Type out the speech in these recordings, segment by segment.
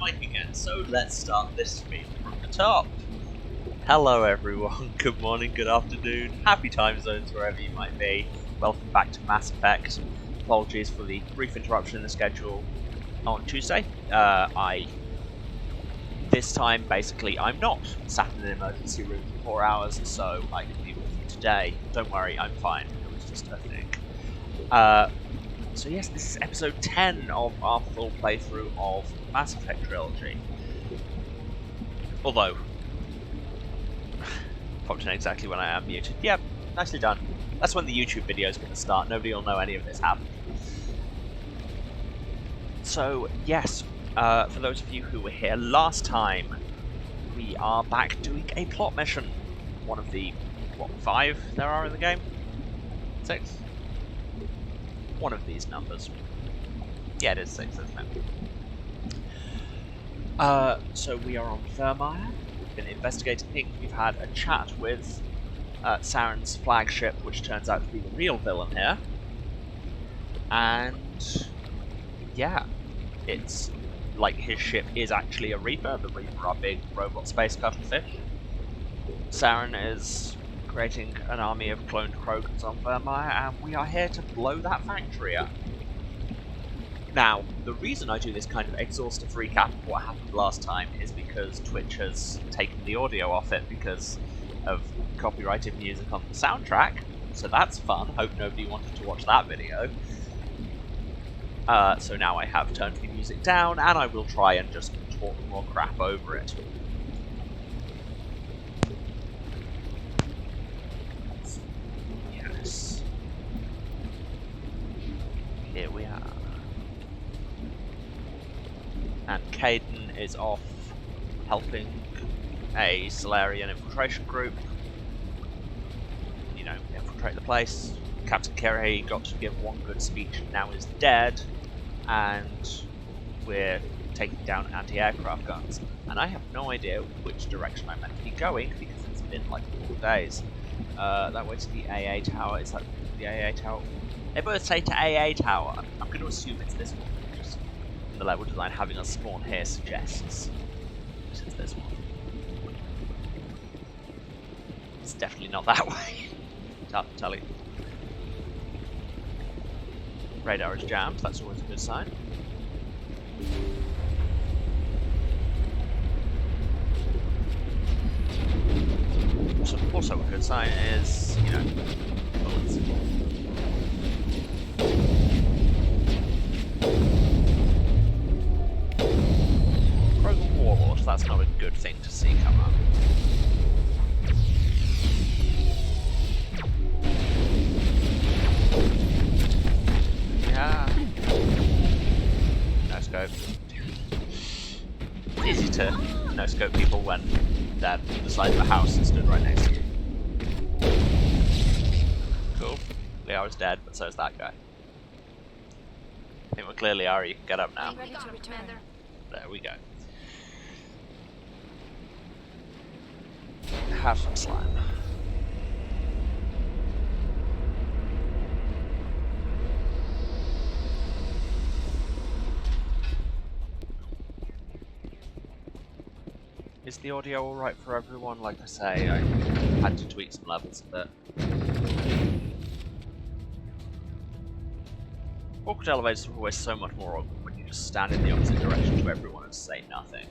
mic again, so let's start this stream from the top. Hello everyone, good morning, good afternoon, happy time zones wherever you might be. Welcome back to Mass Effect. Apologies for the brief interruption in the schedule on Tuesday. This time, basically, I'm not sat in an emergency room for 4 hours, so I can be with you today. Don't worry, I'm fine. It was just a thing. So yes, this is episode 10 of our full playthrough of Mass Effect Trilogy. Although, popped in exactly when I am muted. Yep, nicely done. That's when the YouTube video is going to start. Nobody will know any of this happened. So, yes, for those of you who were here last time, we are back doing a plot mission. One of the, what, 5 there are in the game? 6? One of these numbers. Yeah, it is 6, isn't it? So we are on Thermire. We've been investigating. We've had a chat with Saren's flagship, which turns out to be the real villain here. And yeah, it's like his ship is actually a Reaper. The Reaper are big robot space cuttlefish. Saren is creating an army of cloned Krogans on Thermire, and we are here to blow that factory up. Now, the reason I do this kind of exhaustive recap of what happened last time is because Twitch has taken the audio off it because of copyrighted music on the soundtrack, so that's fun. Hope nobody wanted to watch that video. So now I have turned the music down, and I will try and just talk more crap over it. Yes. Here we are. And Caden is off helping a Solarian infiltration group, you know, infiltrate the place. Captain Kerry got to give one good speech and now is dead, and we're taking down anti-aircraft guns. And I have no idea which direction I'm meant to be going because it's been like 4 days. That way to the AA tower. Is that the AA tower? They both say to AA tower. I'm going to assume it's this one. Just the level design having us spawn here suggests this is this one. It's definitely not that way. It's hard to tell you. Radar is jammed, that's always a good sign. Also a good sign is, you know, bullets. Krogan Warlord, that's not a good thing to see come up. Yeah. No scope. It's easy to no scope people when they're on the side of a house and stood right next to you. Cool. Liara's dead, but so is that guy. I think we're clear, Liara, you can get up now. Ready to return. There we go. Have some slime. Is the audio alright for everyone? Like I say, I had to tweak some levels a bit. Awkward elevators are always so much more awkward when you just stand in the opposite direction to everyone and say nothing.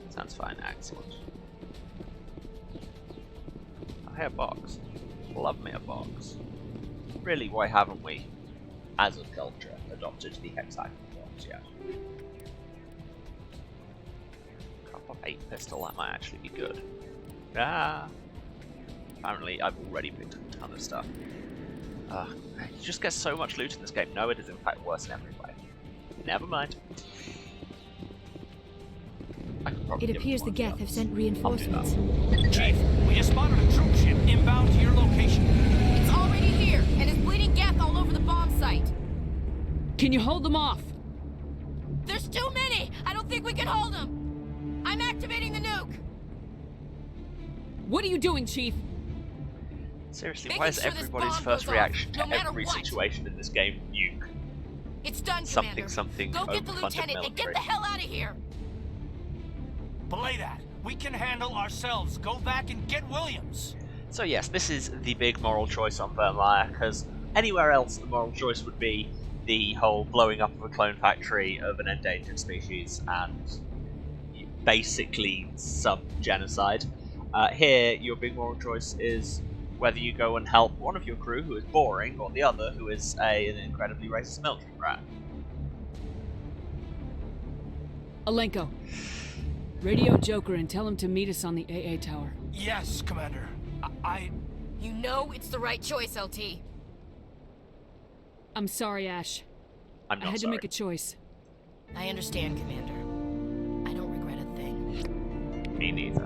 Sounds fine, excellent. I hear a box. Love me a box. Really, why haven't we, as a culture, adopted the hexagonal box yet? Crop of 8 pistol, that might actually be good. Ah! Apparently, I've already picked up a ton of stuff. You just get so much loot in this game. No, it is in fact worse in every way. Never mind. It appears the Geth have sent reinforcements. Chief, we have spotted a troop ship inbound to your location. It's already here, and is bleeding Geth all over the bomb site. Can you hold them off? There's too many! I don't think we can hold them! I'm activating the nuke! What are you doing, Chief? Seriously, Making why is sure this everybody's bomb first goes off, reaction no to matter every what. situation in this game nuke? It's done, Something, Commander. something Go get the overfunded lieutenant and get military. the hell out of here. Belay that. We can handle ourselves. Go back and get Williams. So yes, this is the big moral choice on Vermeer, because anywhere else the moral choice would be the whole blowing up of a clone factory of an endangered species and basically some genocide. Here, your big moral choice is whether you go and help one of your crew who is boring, or the other who is an incredibly racist military brat. Alenko, radio Joker and tell him to meet us on the AA tower. Yes, Commander. You know it's the right choice, LT. I'm sorry, Ash. I'm not I had sorry. to make a choice. I understand, Commander. I don't regret a thing. Me neither.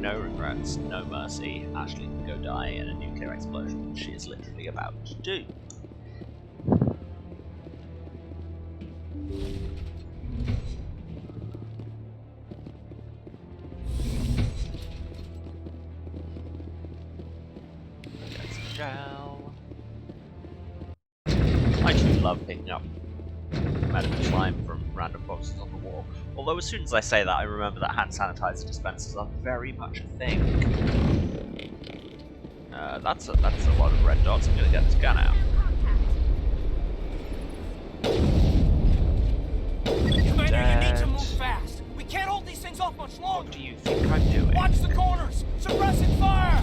No regrets, no mercy. Ashley can go die in a nuclear explosion she is literally about to do. Get some gel. I do love picking up medical slime from random boxes on the wall. Although as soon as I say that, I remember that hand sanitizer dispensers are very much a thing. That's a lot of red dots. I'm gonna get this gun out. Commander, you need to move fast. We can't hold these things off much What longer. do you think I'm doing? Watch the corners. Suppressing fire.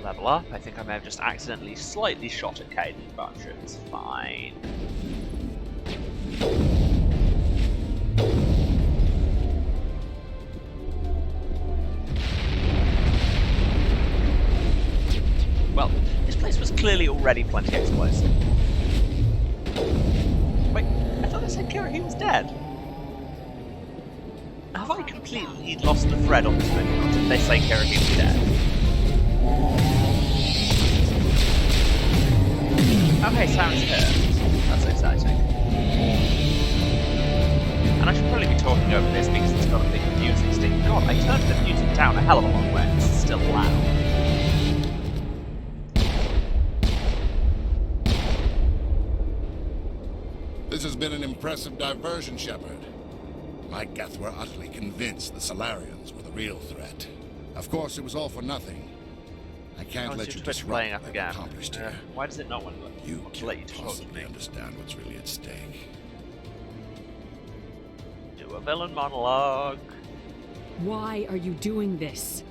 Level up. I think I may have just accidentally slightly shot at Caden, but it's fine. Well, this place was clearly already plenty explosive. Wait, I thought they said Kirahim was dead. Have I completely lost the thread on this video? Or did they say Kirahim's dead? Okay, Saren's here. That's exciting. And I should probably be talking over this because it's got a big music stick. God, I turned the music down a hell of a long way and it's still loud. This has been an impressive diversion, Shepard. My Geth were utterly convinced the Solarians were the real threat. Of course, it was all for nothing. I can't let you Twitch disrupt playing what up I've again. accomplished here. Why does it not want You to let you can't talk to possibly me? understand what's really at stake. Do a villain monologue. Why are you doing this?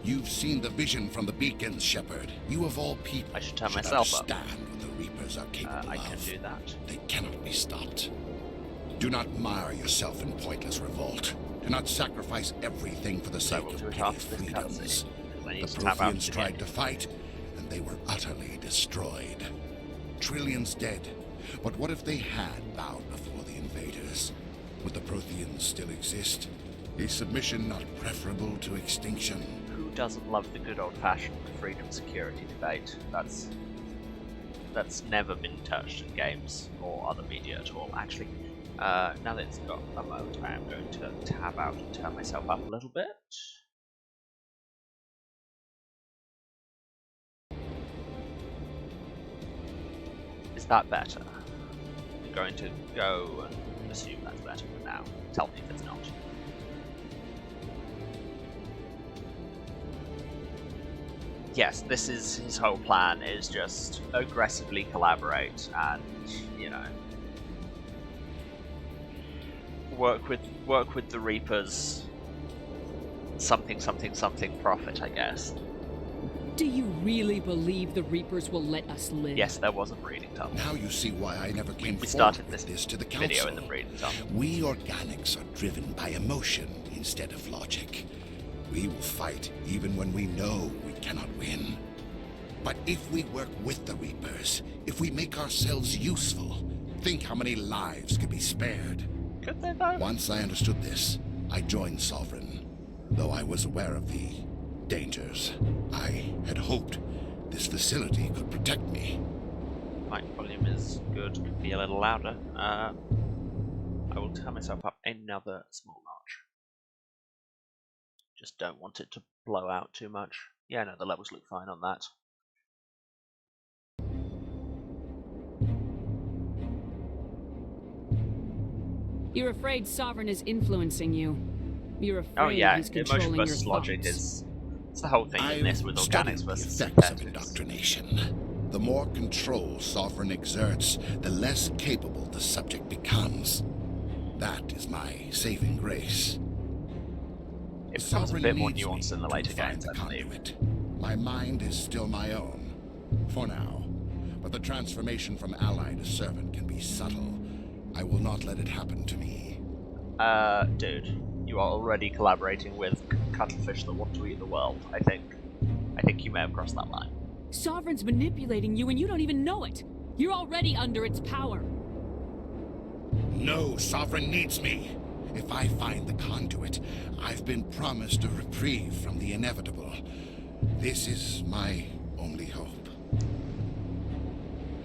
You've seen the vision from the beacons, Shepard. You of all people I should turn should myself up. understand what the Reapers are capable I can of. do that. They cannot be stopped. Do not mire yourself in pointless revolt. Do not sacrifice everything for the So sake we'll of do it petty after this freedoms. cutscene. I need The to tap out Protheans again. tried to fight, and they were utterly destroyed. Trillions dead. But what if they had bowed before the invaders? Would the Protheans still exist? Is submission not preferable to extinction? Who doesn't love the good old-fashioned freedom-security debate? That's never been touched in games or other media at all. Actually, now that it's got a moment, I am going to tab out and turn myself up a little bit. Is that better? I'm going to go and assume that's better for now. Tell me if it's not. Yes, this is his whole plan, is just aggressively collaborate and, you know, work with the Reapers. Something profit, I guess. Do you really believe the Reapers will let us live? Yes, there was a breeding tunnel. Now you see why I never came We forward started with this this to the video Council. in the breeding tunnel. We organics are driven by emotion instead of logic. We will fight even when we know we cannot win. But if we work with the Reapers, if we make ourselves useful, think how many lives could be spared. Could they though? Once I understood this, I joined Sovereign, though I was aware of the dangers. I had hoped this facility could protect me. Mic volume is good, could be a little louder. I will turn myself up another small notch. Just don't want it to blow out too much. Yeah, no, the levels look fine on that. You're afraid Sovereign is influencing you. You're afraid Oh yeah, he's emotion controlling your versus logic thoughts. is... It's the whole thing in this with I've organics studied the versus effects of synthetics. indoctrination. The more control Sovereign exerts, the less capable the subject becomes. That is my saving grace. It becomes a bit more needs nuanced me in the to later find games, the I believe. conduit. My mind is still my own, for now. But the transformation from ally to servant can be subtle. I will not let it happen to me. Dude, you are already collaborating with cuttlefish that want to eat the world, I think. I think you may have crossed that line. Sovereign's manipulating you and you don't even know it. You're already under its power. No, Sovereign needs me. If I find the conduit, I've been promised a reprieve from the inevitable. This is my only hope.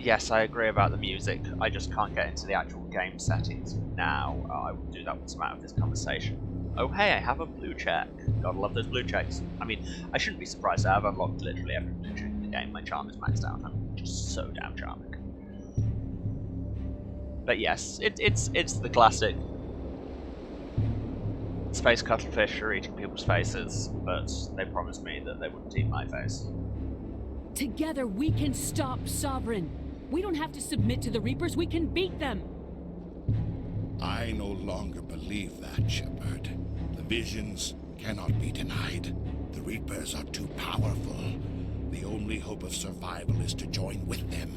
Yes, I agree about the music. I just can't get into the actual game settings now. I will do that once I'm out of this conversation. Oh hey, I have a blue check. Gotta love those blue checks. I mean, I shouldn't be surprised. I have unlocked literally every blue check in the game. My charm is maxed out. I'm just so damn charming. But yes, it's the classic. Space cuttlefish are eating people's faces, but they promised me that they wouldn't eat my face. Together we can stop Sovereign. We don't have to submit to the Reapers, we can beat them. I no longer believe that, Shepard. The visions cannot be denied. The Reapers are too powerful. The only hope of survival is to join with them.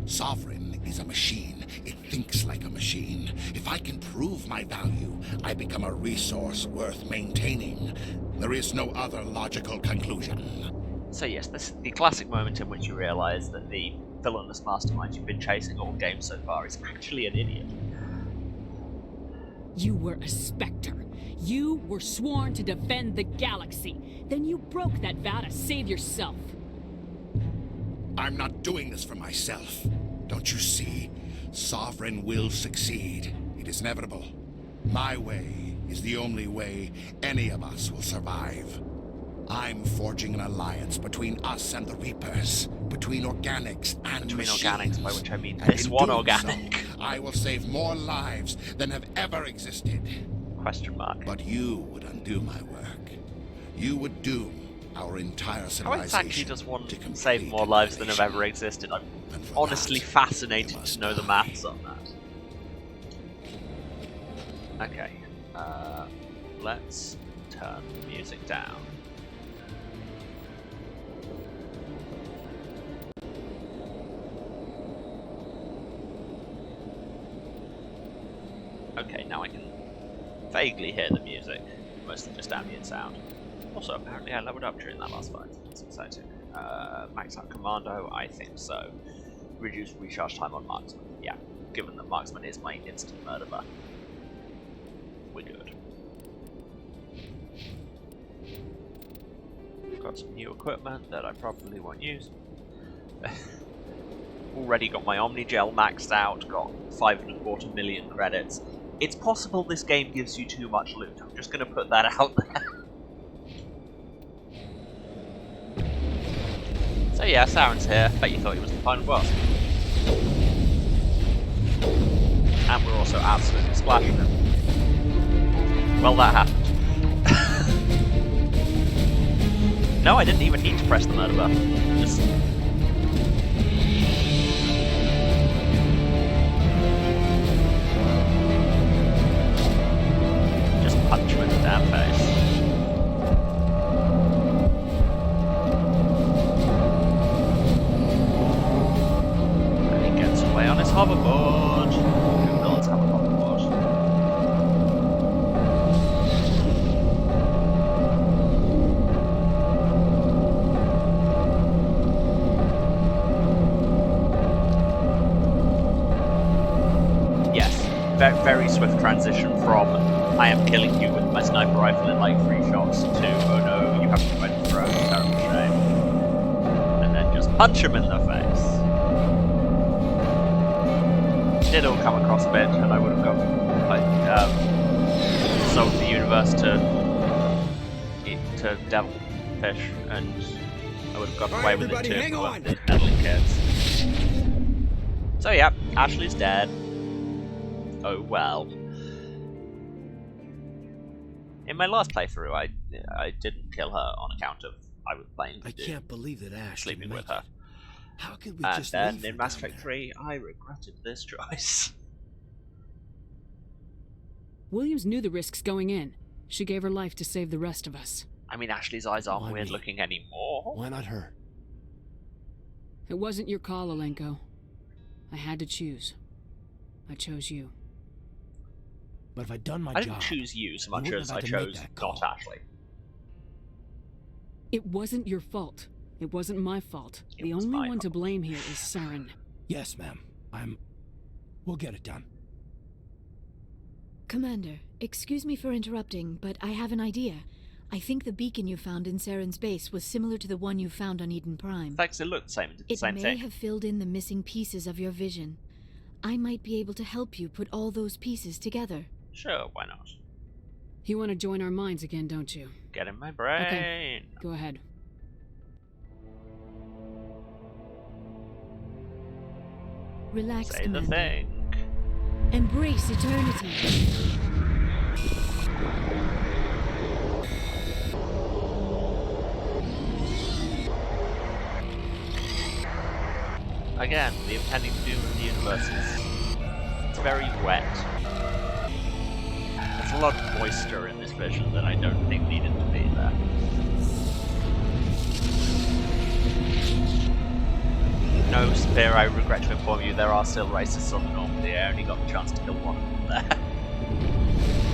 Sovereign is a machine. It thinks like a machine. If I can prove my value, I become a resource worth maintaining. There is no other logical conclusion. So yes, this is the classic moment in which you realise that the villainous mastermind you've been chasing all game so far is actually an idiot. You were a Spectre. You were sworn to defend the galaxy. Then you broke that vow to save yourself. I'm not doing this for myself. Don't you see? Sovereign will succeed. It is inevitable. My way is the only way any of us will survive. I'm forging an alliance between us and the Reapers, between organics and Between machines. organics, by which I mean And this in one doing organic. so, I will save more lives than have ever existed. Question mark. But you would undo my work. You would doom our entire How civilization. exactly does one to save complete more lives than have annihilation. ever existed? I'm And for honestly that, fascinated you to must know the die. maths on that. Okay, let's turn the music down. Okay, now I can vaguely hear the music, mostly just ambient sound. Also, apparently I leveled up during that last fight. That's exciting. Max out Commando, I think so. Reduced recharge time on Marksman. Yeah, given that Marksman is my instant murder button. We're good. Got some new equipment that I probably won't use. Already got my Omnigel maxed out, got 5.25 million credits. It's possible this game gives you too much loot. I'm just going to put that out there. So yeah, Sauron's here. Bet you thought he was the final boss. And we're also absolutely splashing him. Well, that happened. No, I didn't even need to press the murder button. Just... punch him in the damn face. And he gets away on his hoverboard. Who does have a hoverboard? Yes, very swift transition from I am killing you with my sniper rifle in like 3 shots to oh no, you have to fight the throne, terrible shame. And then just punch him in the face. Did all come across a bit, and I would have got like sold the universe to to devilfish, and I would have gotten away with it too. Hang on. The meddling kids. So yeah, Ashley's dead. Oh well. In my last playthrough, I didn't kill her on account of I was playing. I can't believe that Ash sleeping didn't with make her. it. How could we And just then leave in her Mass down Effect there? 3, I regretted this choice. Williams knew the risks going in. She gave her life to save the rest of us. I mean, Ashley's eyes aren't Why weird me? looking anymore. Why not her? It wasn't your call, Alenko. I had to choose. I chose you. But if I'd done my I job, didn't choose you so much wouldn't as have I had to make chose that not call. Ashley. It wasn't your fault. It wasn't my fault. It The was only my one to fault. blame here is Saren. Yes, ma'am. We'll get it done. Commander, excuse me for interrupting, but I have an idea. I think the beacon you found in Saren's base was similar to the one you found on Eden Prime. In fact, it looked the same. It did the It same may thing. have filled in the missing pieces of your vision. I might be able to help you put all those pieces together. Sure, why not? You want to join our minds again, don't you? Get in my brain. Go ahead. Relax, Say the Commander. thing. Embrace eternity. Again, the impending doom of the universe is... It's very wet. There's a lot of moisture in this vision that I don't think needed to be there. No, Spear, I regret to inform you, there are still racists on the Normandy. I only got the chance to kill one of them there.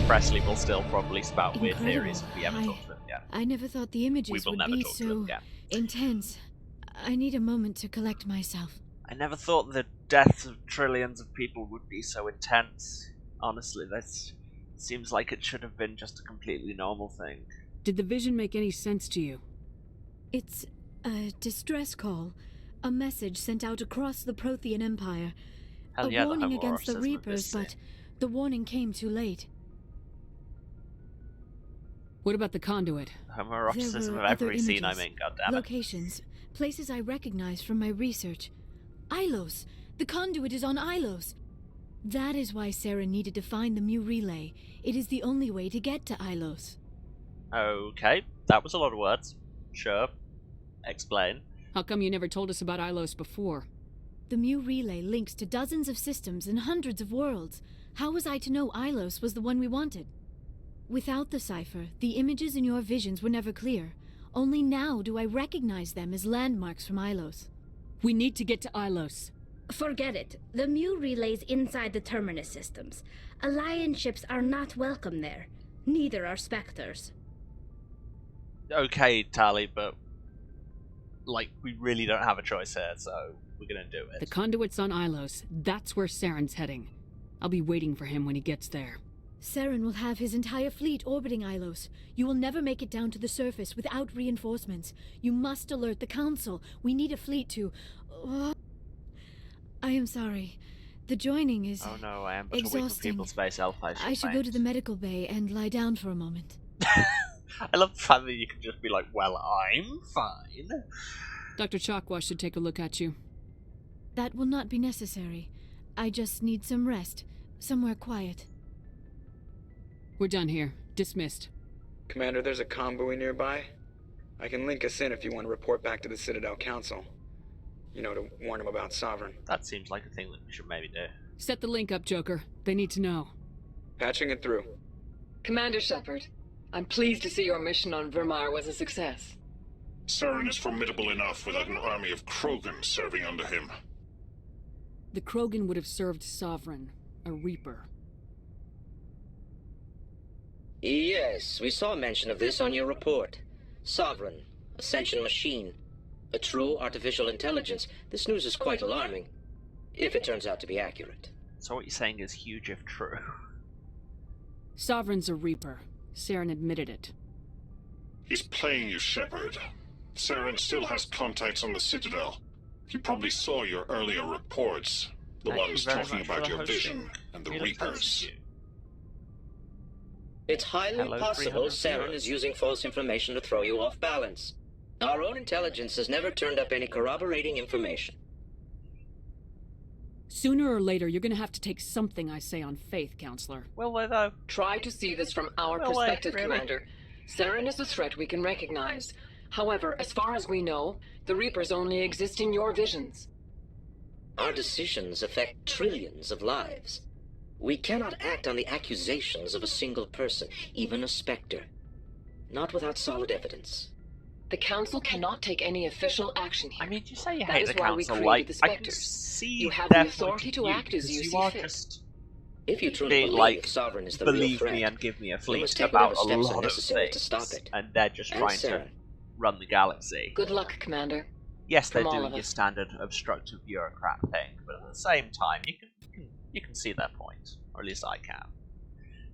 Presley will still probably spout weird Incredible. theories if we ever talk to him again. I never thought the images We will would never be talk to him so again. intense. I need a moment to collect myself. I never thought the deaths of trillions of people would be so intense. Honestly, that seems like it should have been just a completely normal thing. Did the vision make any sense to you? It's a distress call. A message sent out across the Prothean Empire. Hell A yeah, the warning Home against the Office Reapers, but the warning came too late. What about the conduit? Homoeroticism There of were every other scene I images, mean, goddammit. Locations, places I recognize from my research. Ilos! The conduit is on Ilos! That is why Sarah needed to find the Mu relay. It is the only way to get to Ilos. Okay, that was a lot of words. Sure. Explain. How come you never told us about Ilos before? The Mu relay links to dozens of systems and hundreds of worlds. How was I to know Ilos was the one we wanted? Without the cipher, the images in your visions were never clear. Only now do I recognize them as landmarks from Ilos. We need to get to Ilos. Forget it. The Mu relay's inside the Terminus systems. Alliance ships are not welcome there. Neither are Spectres. Okay, Tali, but... Like, we really don't have a choice here, so we're gonna do The it. conduit's on Ilos. That's where Saren's heading. I'll be waiting for him when he gets there. Saren will have his entire fleet orbiting Ilos. You will never make it down to the surface without reinforcements. You must alert the Council. We need a fleet to... I am sorry. The joining is Oh no, I am but a weak exhausting. people space elf, I should go to the medical bay and lie down for a moment. I love the fact that you can just be like, well, I'm fine. Dr. Chakwa should take a look at you. That will not be necessary. I just need some rest. Somewhere quiet. We're done here. Dismissed. Commander, there's a convoy nearby. I can link us in if you want to report back to the Citadel Council. You know, to warn them about Sovereign. That seems like a thing that we should maybe do. Set the link up, Joker. They need to know. Patching it through. Commander Shepard, I'm pleased to see your mission on Vermar was a success. Saren is formidable enough without an army of Krogan serving under him. The Krogan would have served Sovereign, a Reaper. Yes, we saw mention of this on your report. Sovereign, Ascension machine, a true artificial intelligence. This news is quite alarming, if it turns out to be accurate. So what you're saying is huge if true. Sovereign's a Reaper. Saren admitted it. He's playing you, Shepard. Saren still has contacts on the Citadel. He probably saw your earlier reports. The Thank you ones very talking much for about the your hosting. vision and the Really Reapers. thank you. It's highly Hello, possible 300 Saren viewers. is using false information to throw you off balance. Our own intelligence has never turned up any corroborating information. Sooner or later, you're gonna have to take something I say on faith, Counselor. Will they, though? Try to see this from our Will they, perspective, really? Commander. Saren is a threat we can recognize. However, as far as we know, the Reapers only exist in your visions. Our decisions affect trillions of lives. We cannot act on the accusations of a single person, even a Spectre. Not without solid evidence. The Council cannot take any official action here. I mean, you say you That hate is the why we council, created like, the I can Spectres. see You have their the authority point to of view, act as because you you see are fit. just If you truly being believe like, Sovereign is the real believe threat, me and give me a must fleet take about whatever a steps are lot of necessary to things, stop it. and they're just And trying to Saren. run the galaxy. Good luck, Commander. Yes, they're From all doing of your us. standard obstructive bureaucrat thing, but at the same time, you can see their point, or at least I can.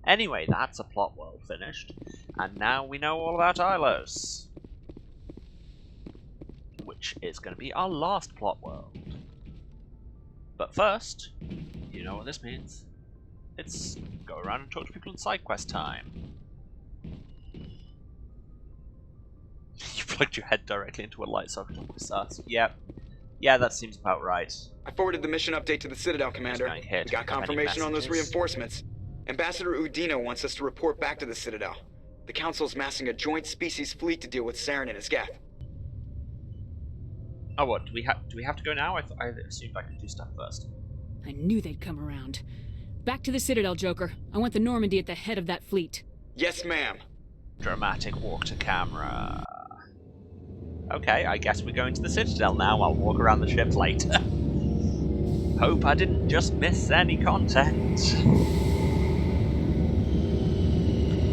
Anyway, that's a plot world finished, and now we know all about Ilos, which is going to be our last plot world. But first, you know what this means. It's go around and talk to people in side quest time. You plugged your head directly into a light socket on the sus. Yep. Yeah, that seems about right. I forwarded the mission update to the Citadel, Commander. going here We to got pick up any confirmation on those messages. reinforcements. Ambassador Udina wants us to report back to the Citadel. The Council's massing a joint species fleet to deal with Saren and his geth. Oh, what? Do we have to go now? I assumed I could do stuff first. I knew they'd come around. Back to the Citadel, Joker. I want the Normandy at the head of that fleet. Yes, ma'am. Dramatic walk to camera. Okay, I guess we're going to the Citadel now. I'll walk around the ship later. Hope I didn't just miss any content.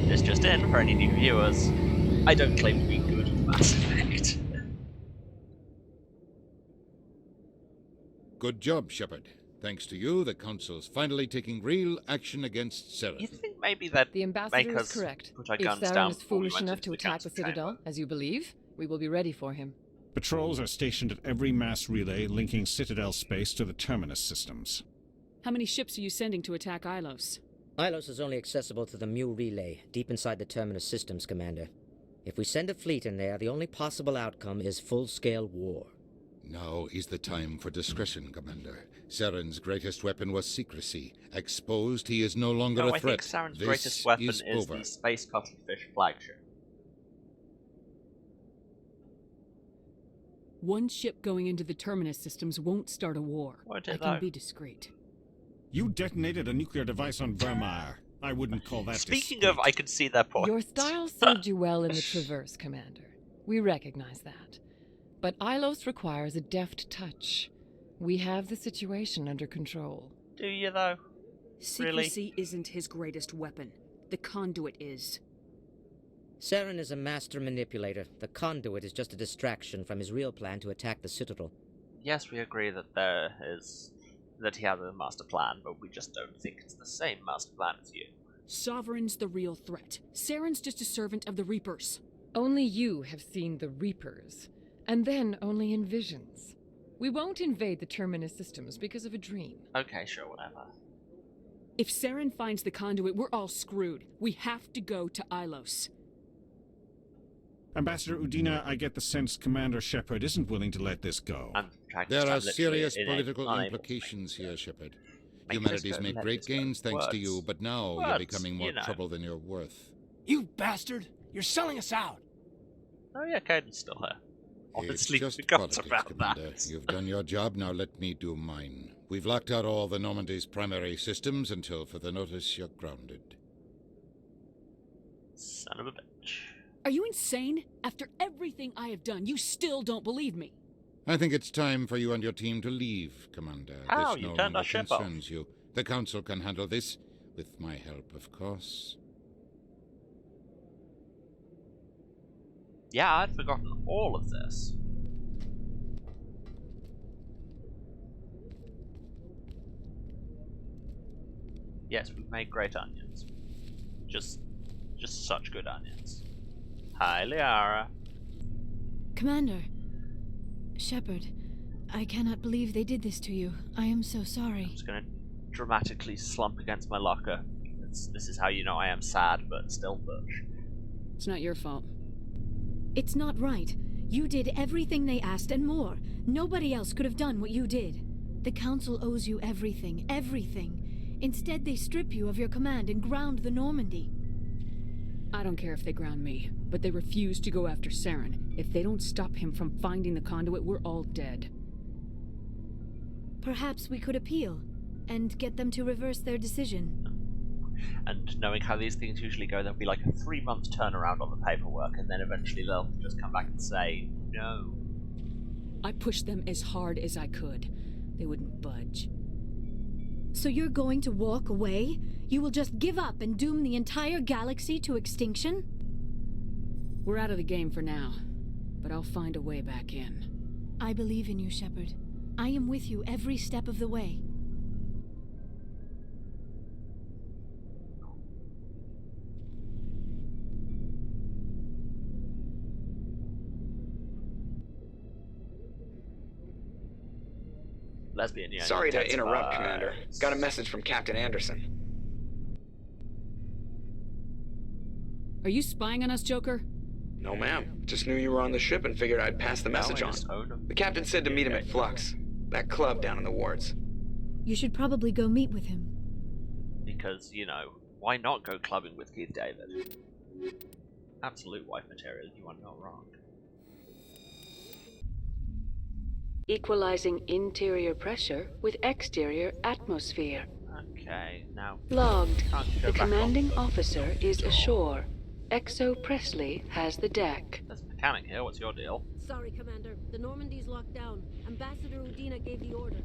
This just in for any new viewers. I don't claim to be good at Mass Effect. Good job, Shepard. Thanks to you, the Council's finally taking real action against Saren. You think maybe that The ambassador make is us correct. put our If guns Saren down is before we foolish went enough into to the attack council the Citadel, chamber? as you believe, we will be ready for him. Patrols are stationed at every mass relay linking Citadel space to the Terminus systems. How many ships are you sending to attack Ilos? Ilos is only accessible to the Mu relay, deep inside the Terminus systems, Commander. If we send a fleet in there, the only possible outcome is full-scale war. Now is the time for discretion, Commander. Saren's greatest weapon was secrecy. Exposed, he is no longer No, a I think threat. Saren's This greatest weapon is is over. the Space Cuttlefish flagship. One ship going into the Terminus systems won't start a war. Won't I it, can though? be discreet. You detonated a nuclear device on Vermeer. I wouldn't call that Speaking of, I can see their point. Your style served you well in the Traverse, Commander. We recognize that. But Ilos requires a deft touch. We have the situation under control. Do you, though? Secrecy isn't his greatest weapon. The conduit is. Saren is a master manipulator. The conduit is just a distraction from his real plan to attack the Citadel. Yes, we agree that he has a master plan, but we just don't think it's the same master plan as you. Sovereign's the real threat. Saren's just a servant of the Reapers. Only you have seen the Reapers, and then only in visions. We won't invade the Terminus systems because of a dream. Okay, sure, whatever. If Saren finds the conduit, we're all screwed. We have to go to Ilos. Ambassador Udina, I get the sense Commander Shepard isn't willing to let this go. There are literally serious unable political to implications here, Shepard. Make Humanity's this go, made let great this go. gains thanks to you, Words. but now you're Words, becoming more you know. trouble than you're worth. You bastard! You're selling us out! Oh yeah, Caden's still here. Obviously, It's just forgot politics, about Commander. that. You've done your job, now let me do mine. We've locked out all the Normandy's primary systems until further notice you're grounded. Son of a bitch. Are you insane? After everything I have done, you still don't believe me. I think it's time for you and your team to leave, Commander. How? This You no turned longer our ship off. concerns you. The Council can handle this, with my help, of course. Yeah, I'd forgotten all of this. Yes, we've made great onions. Just such good onions. Hi, Liara. Commander. Shepard, I cannot believe they did this to you. I am so sorry. I'm just gonna dramatically slump against my locker. This is how you know I am sad, but still Butch. It's not your fault. It's not right. You did everything they asked and more. Nobody else could have done what you did. The Council owes you everything, everything. Instead, they strip you of your command and ground the Normandy. I don't care if they ground me, but they refuse to go after Saren. If they don't stop him from finding the conduit, we're all dead. Perhaps we could appeal, and get them to reverse their decision. And knowing how these things usually go, there'll be like a 3-month turnaround on the paperwork, and then eventually they'll just come back and say, no. I pushed them as hard as I could. They wouldn't budge. So you're going to walk away? You will just give up and doom the entire galaxy to extinction? We're out of the game for now, but I'll find a way back in. I believe in you, Shepard. I am with you every step of the way. Lesbian, yeah. Sorry to interrupt, Commander. Got a message from Captain Anderson. Are you spying on us, Joker? No, ma'am. Just knew you were on the ship and figured I'd pass the message on. The captain said to meet him at Flux, that club down in the wards. You should probably go meet with him. Because, you know, why not go clubbing with Keith David? Absolute wife material, you are not wrong. Equalizing interior pressure with exterior atmosphere. Okay, now... Logged. The commanding officer is ashore. Exo Presley has the deck. There's a mechanic here, what's your deal? Sorry, Commander. The Normandy's locked down. Ambassador Udina gave the order.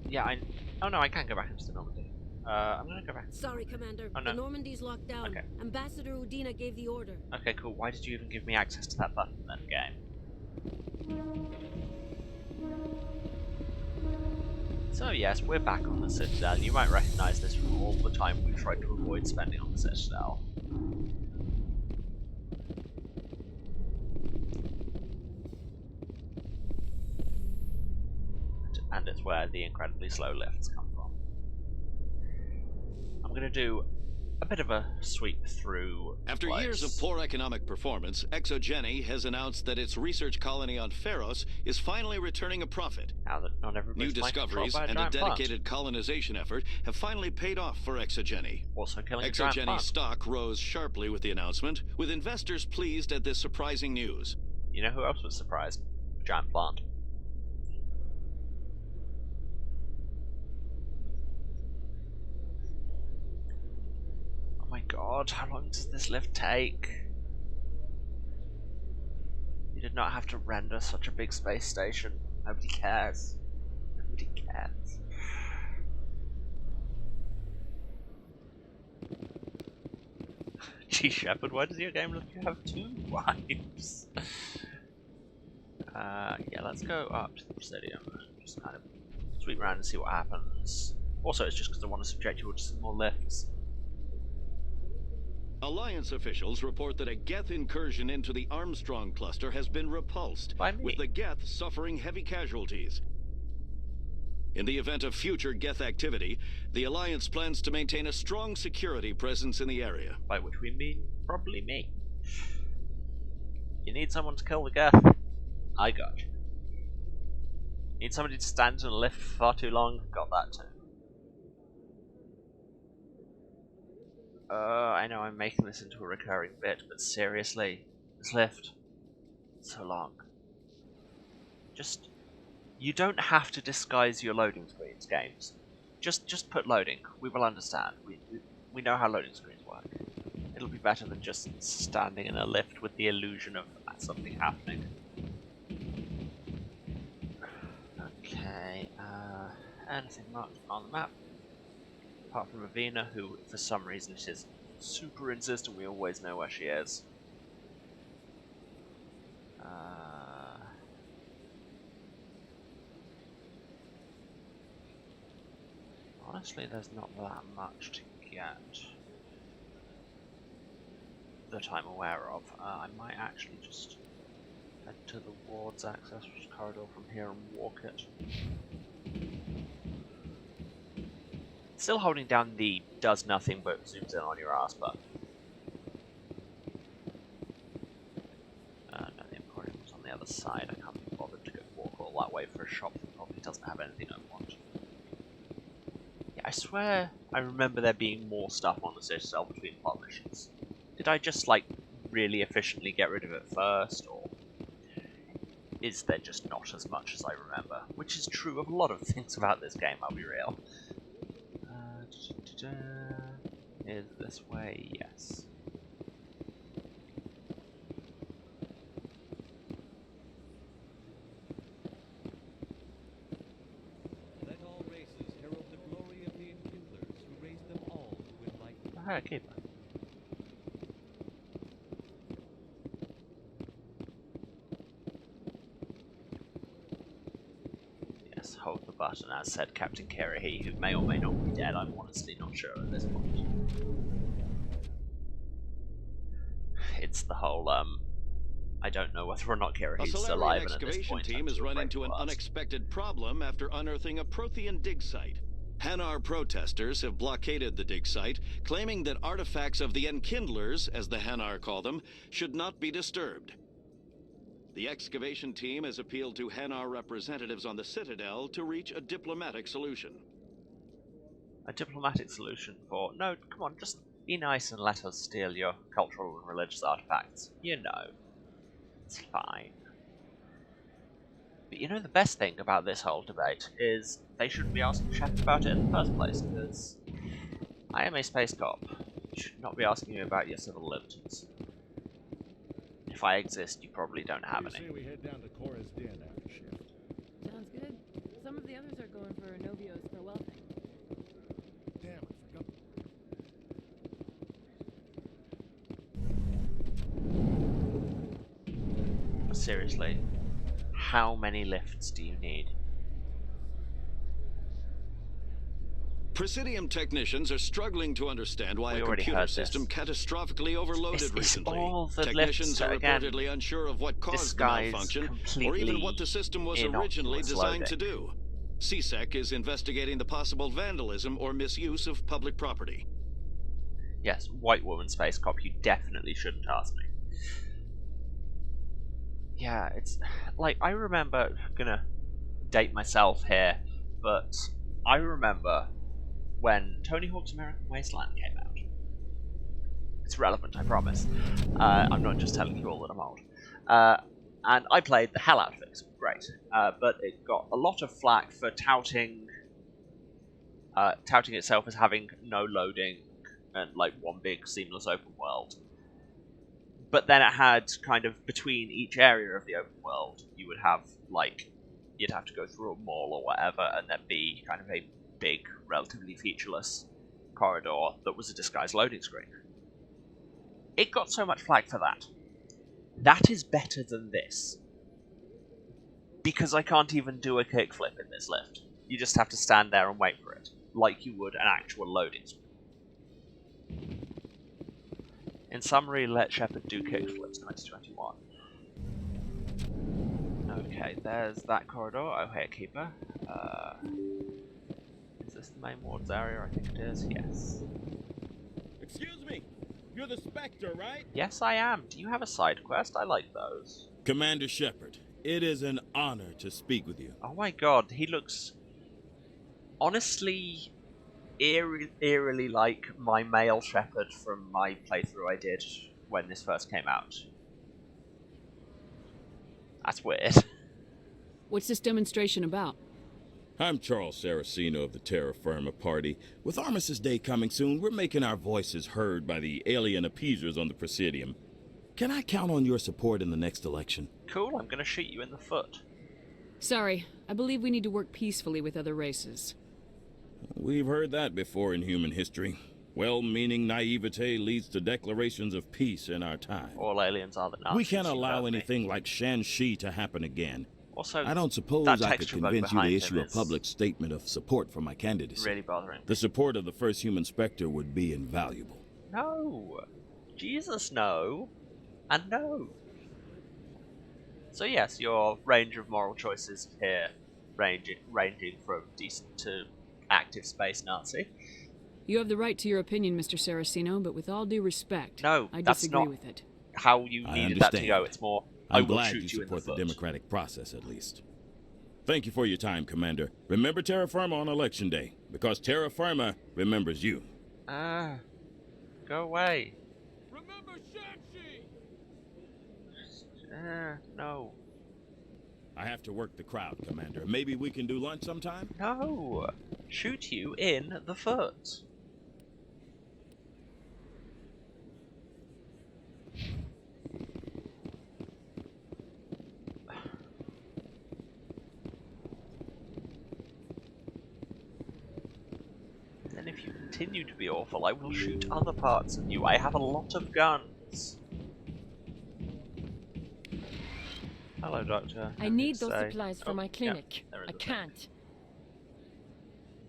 Yeah, oh no, I can't go back into the Normandy. I'm gonna go back. Sorry, Commander. Oh, no. The Normandy's locked down. Okay. Ambassador Udina gave the order. Okay, cool. Why did you even give me access to that button then, game? So yes, we're back on the Citadel. You might recognize this from all the time we've tried to avoid spending on the Citadel. And it's where the incredibly slow lifts come from. I'm going to do a bit of a sweep through. After years of poor economic performance, Exogeny has announced that its research colony on Pharos is finally returning a profit. Now that not New discoveries and a dedicated colonization effort have finally paid off for Exogeny. Also killing a giant Exogeny plant. stock rose sharply with the announcement, with investors pleased at this surprising news. You know who else was surprised? Giant plant. Oh my god, how long does this lift take? You did not have to render such a big space station. Nobody cares. Nobody cares. Gee, Shepard, why does your game look like you have 2 wives? Yeah, let's go up to the Presidium and just kind of sweep around and see what happens. Also, it's just because I want to subject you to some more lifts. Alliance officials report that a Geth incursion into the Armstrong cluster has been repulsed, with the Geth suffering heavy casualties. In the event of future Geth activity, the Alliance plans to maintain a strong security presence in the area. By which we mean probably me. You need someone to kill the Geth? I got you. Need somebody to stand in a lift for far too long? Got that too. I know I'm making this into a recurring bit, but seriously, this lift, so long. Just, you don't have to disguise your loading screens, games. Just put loading. We will understand. We know how loading screens work. It'll be better than just standing in a lift with the illusion of something happening. Okay, anything marked on the map? Apart from Ravina, who, for some reason, is super insistent we always know where she is. Honestly, there's not that much to get that I'm aware of. I might actually just head to the wards access corridor from here and walk it. Still holding down the does nothing but zooms in on your ass button. No, the Emporium was on the other side. I can't be bothered to go walk all that way for a shop that probably doesn't have anything I want. Yeah, I swear I remember there being more stuff on the Citadel between plot missions. Did I just, like, really efficiently get rid of it first, or is there just not as much as I remember? Which is true of a lot of things about this game, I'll be real. Is this way? Yes. Let all races herald the glory of the Enkindlers who raised them all with light. Hi, keeper. Yes, hold the button, as said Captain Kerahi, who may or may not be dead. I'm honestly not sure at this point. It's the whole, I don't know whether or not Kerahi's still alive, and at this point team has run into an unexpected problem after unearthing a Prothean dig site. Hanar protesters have blockaded the dig site, claiming that artifacts of the Enkindlers, as the Hanar call them, should not be disturbed. The excavation team has appealed to Hanar representatives on the Citadel to reach a diplomatic solution. A diplomatic solution for... No, come on, just be nice and let us steal your cultural and religious artifacts. You know. It's fine. But you know the best thing about this whole debate is they shouldn't be asking Shepard about it in the first place, because I am a space cop. You should not be asking me about your civil liberties. If I exist, you probably don't have any. We head down to Cora's Den after shift. Sounds good. Some of the others are going for Novio's farewell thing. Damn, I forgot. Seriously, how many lifts do you need? Presidium technicians are struggling to understand why a computer system catastrophically overloaded recently. Technicians are reportedly unsure of what caused the malfunction, or even what the system was originally designed to do. CSEC is investigating the possible vandalism or misuse of public property. Yes, white woman space cop, you definitely shouldn't ask me. Yeah, it's like, I remember, I'm gonna date myself here, but I remember when Tony Hawk's American Wasteland came out. It's relevant, I promise. I'm not just telling you all that I'm old. And I played the hell out of it, it was great. But it got a lot of flack for touting itself as having no loading and like one big seamless open world. But then it had kind of between each area of the open world, you would have like, you'd have to go through a mall or whatever, and there'd be kind of a big, relatively featureless corridor that was a disguised loading screen. It got so much flack for that. That is better than this. Because I can't even do a kickflip in this lift. You just have to stand there and wait for it, like you would an actual loading screen. In summary, let Shepard do kickflips 2021. Okay, there's that corridor. Oh, hey, Keeper. Is this the main wards area? I think it is. Yes. Excuse me. You're the Spectre, right? Yes, I am. Do you have a side quest? I like those. Commander Shepard, it is an honor to speak with you. Oh my god, he looks honestly eerily like my male Shepard from my playthrough I did when this first came out. That's weird. What's this demonstration about? I'm Charles Saraceno of the Terra Firma Party. With Armistice Day coming soon, we're making our voices heard by the alien appeasers on the Presidium. Can I count on your support in the next election? Cool, I'm gonna shoot you in the foot. Sorry, I believe we need to work peacefully with other races. We've heard that before in human history. Well-meaning naivete leads to declarations of peace in our time. All aliens are the Nazis. We can't allow anything like Shan-Shi to happen again. Also, I don't suppose I could convince you to issue a public statement of support for my candidacy. Really bothering. The support of the first human Spectre would be invaluable. No. Jesus, no. And no. So yes, your range of moral choices here, ranging from decent to active space Nazi. You have the right to your opinion, Mr. Saraceno, but with all due respect, No, I that's disagree not with it. how you I needed that to understand. go. It's more, I I'm will glad shoot you you in the support the foot. democratic process, at least. Thank you for your time, Commander. Remember Terra Firma on Election Day, because Terra Firma remembers you. Ah, go away. Remember Shanxi! No. I have to work the crowd, Commander. Maybe we can do lunch sometime? No. Shoot you in the foot. And if you continue to be awful, I will shoot other parts of you. I have a lot of guns. Hello, Doctor. I need those supplies for my clinic. Yeah, I can't.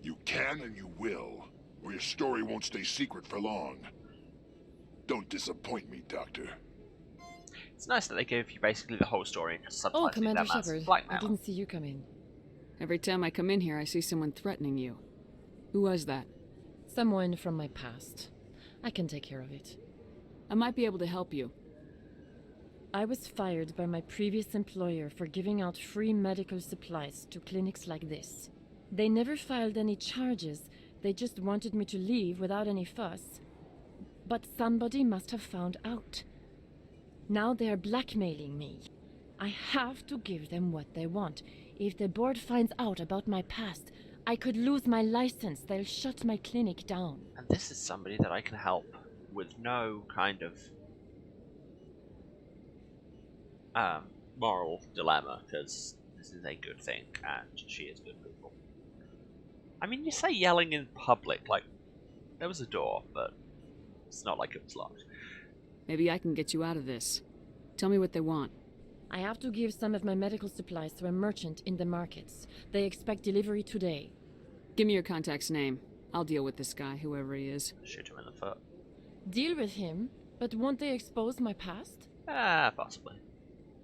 You can and you will, or your story won't stay secret for long. Don't disappoint me, Doctor. It's nice that they gave you basically the whole story and just Oh, subtitling Commander them as Shepard, blackmail. I didn't see you come in. Every time I come in here, I see someone threatening you. Who was that? Someone from my past. I can take care of it. I might be able to help you. I was fired by my previous employer for giving out free medical supplies to clinics like this. They never filed any charges, they just wanted me to leave without any fuss. But somebody must have found out. Now they are blackmailing me. I have to give them what they want. If the board finds out about my past, I could lose my license. They'll shut my clinic down. And this is somebody that I can help with no kind of moral dilemma, because this is a good thing and she is good people. I mean, you say yelling in public, like, there was a door, but it's not like it was locked. Maybe I can get you out of this. Tell me what they want. I have to give some of my medical supplies to a merchant in the markets. They expect delivery today. Give me your contact's name. I'll deal with this guy, whoever he is. Shoot him in the foot. Deal with him? But won't they expose my past? Possibly.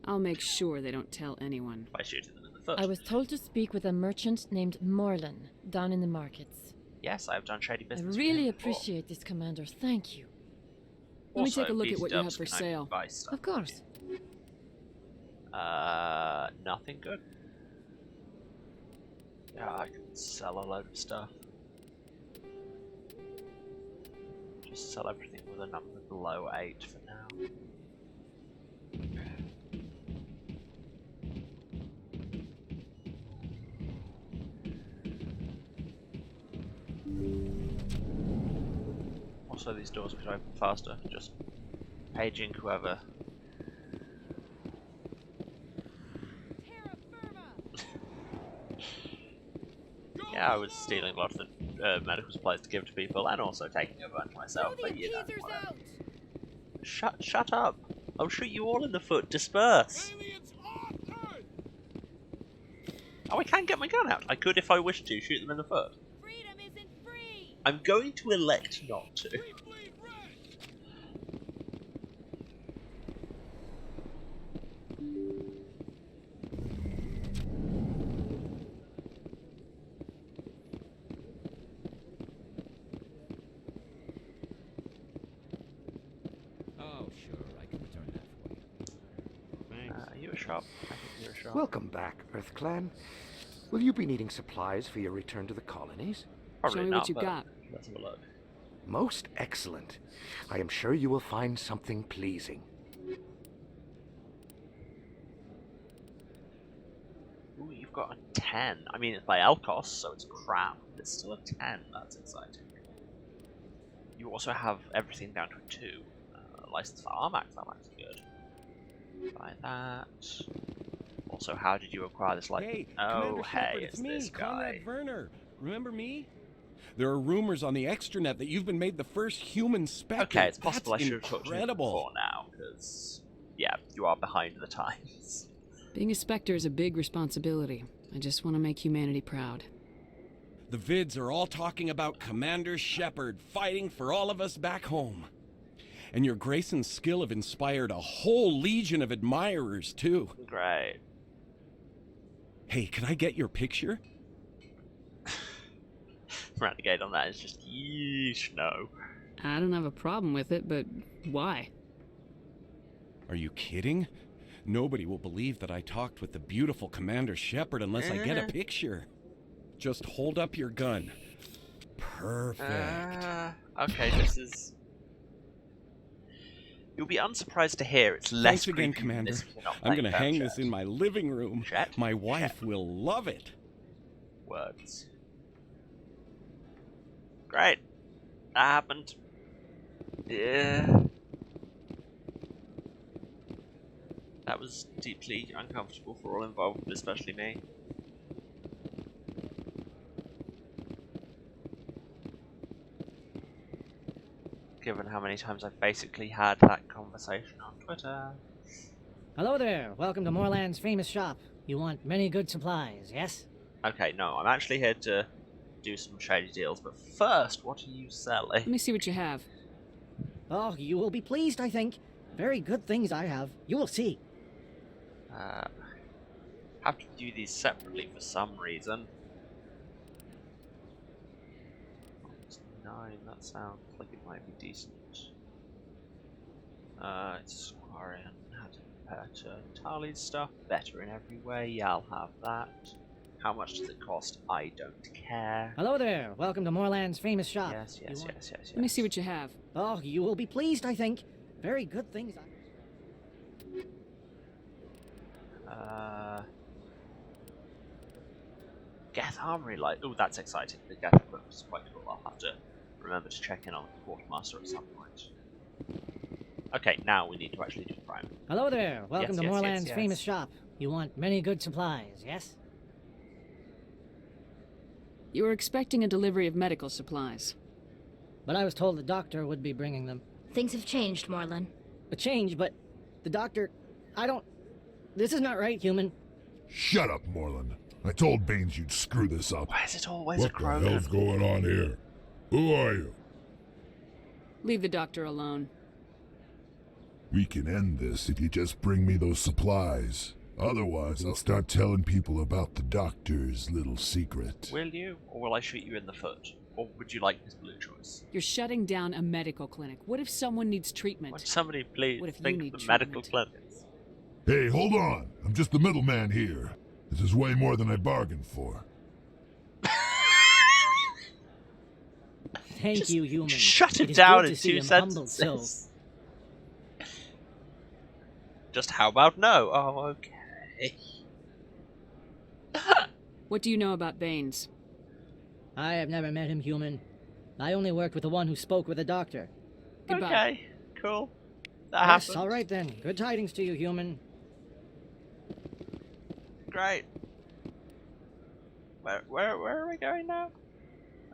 I'll make sure they don't tell anyone. By shooting them in the foot. I was told to speak with a merchant named Morlan, down in the markets. Yes, I have done shady business. I really appreciate this, Commander. Thank you. Let me take a look at what you have for sale. Of course. Nothing good. Yeah, I can sell a load of stuff. Just sell everything with a number below 8 for now. Also, these doors could open faster. Just paging whoever. Yeah, I was stealing a lot of the medical supplies to give to people, and also taking a bunch myself. But you know, whatever. Shut up! I'll shoot you all in the foot. Disperse. Oh, I can get my gun out. I could, if I wished to, shoot them in the foot. Freedom isn't free. I'm going to elect not to. Oh, sure, I can return that for you. Are you a shop? I think you're a shop. Welcome back, EarthClan. Will you be needing supplies for your return to the colonies? Probably Show me not, what you but got. Let's have a look. Most excellent. I am sure you will find something pleasing. Ooh, you've got a 10. I mean, it's by Elkos, so it's crap. But it's still a 10. That's exciting. You also have everything down to a 2. License for Armax, that's good. Buy that. Also, how did you acquire this license? Hey, oh, Commander hey, Shepard, it's me, this guy. Conrad Werner. Remember me? There are rumors on the extranet that you've been made the first human Spectre. Okay, it's possible That's I should have talked to you incredible. before now, because, yeah, you are behind the times. Being a Spectre is a big responsibility. I just want to make humanity proud. The vids are all talking about Commander Shepard fighting for all of us back home. And your grace and skill have inspired a whole legion of admirers, too. Great. Hey, can I get your picture? renegade on that is just yeesh no. I don't have a problem with it, but why? Are you kidding? Nobody will believe that I talked with the beautiful Commander Shepard unless I get a picture. Just hold up your gun. Perfect. Okay, this is... You'll be unsurprised to hear it's less Thanks again, creepy than Commander. this if you're not I'm playing gonna hang Chat. this in my living room. Chat? My wife Chat. will love it. Words. Great. That happened. Yeah. That was deeply uncomfortable for all involved, especially me. Given how many times I've basically had that conversation on Twitter. Hello there. Welcome to Moorland's famous shop. You want many good supplies, yes? Okay, no, I'm actually here to do some shady deals, but first, what are you selling? Let me see what you have. Oh, you will be pleased, I think. Very good things I have. You will see. Have to do these separately for some reason. 9, that sounds like it might be decent. It's Squarian. How to compare to Tali's stuff. Better in every way. Yeah, I'll have that. How much does it cost? I don't care. Hello there. Welcome to Moorland's famous shop. Yes. Let me see what you have. Oh, you will be pleased, I think. Very good things Geth Armory Light. Oh, that's exciting. The Geth equipment is quite cool. I'll have to remember to check in on the Quartermaster at some point. Okay, now we need to actually do crime. Hello there. Welcome to Moorland's yes. famous shop. You want many good supplies, yes? You were expecting a delivery of medical supplies. But I was told the doctor would be bringing them. Things have changed, Morlan. A change, but the doctor... I don't... This is not right, human. Shut up, Morlan. I told Baines you'd screw this up. Why is it always what a Krogan? the hell's going on here? Who are you? Leave the doctor alone. We can end this if you just bring me those supplies. Otherwise, I'll start telling people about the doctor's little secret. Will you, or will I shoot you in the foot? Or would you like this blue choice? You're shutting down a medical clinic. What if someone needs treatment? Would somebody please What if you think need the treatment? medical clinics? Hey, hold on. I'm just the middleman here. This is way more than I bargained for. Thank you, human. Shut It it is down good in to see 2 him humbled sentences. Just how about no? Oh, okay. What do you know about Baines? I have never met him, human. I only worked with the one who spoke with the doctor. Goodbye. Okay, cool. That Yes, happened. all right then. Good tidings to you, human. Great. Where are we going now?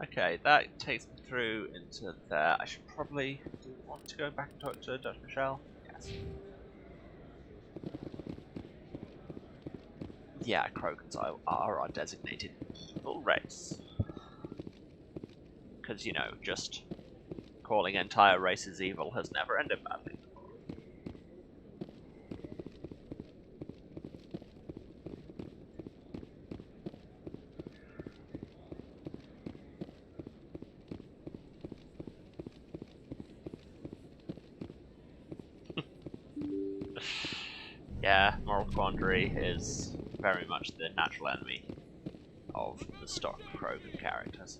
Okay, that takes me through into there. I should probably want to go back and talk to Dr. Michelle. Yes. Yeah, Krogans are our designated evil race. Because, you know, just calling entire races evil has never ended badly. Yeah, moral quandary is very much the natural enemy of the stock Krogan characters.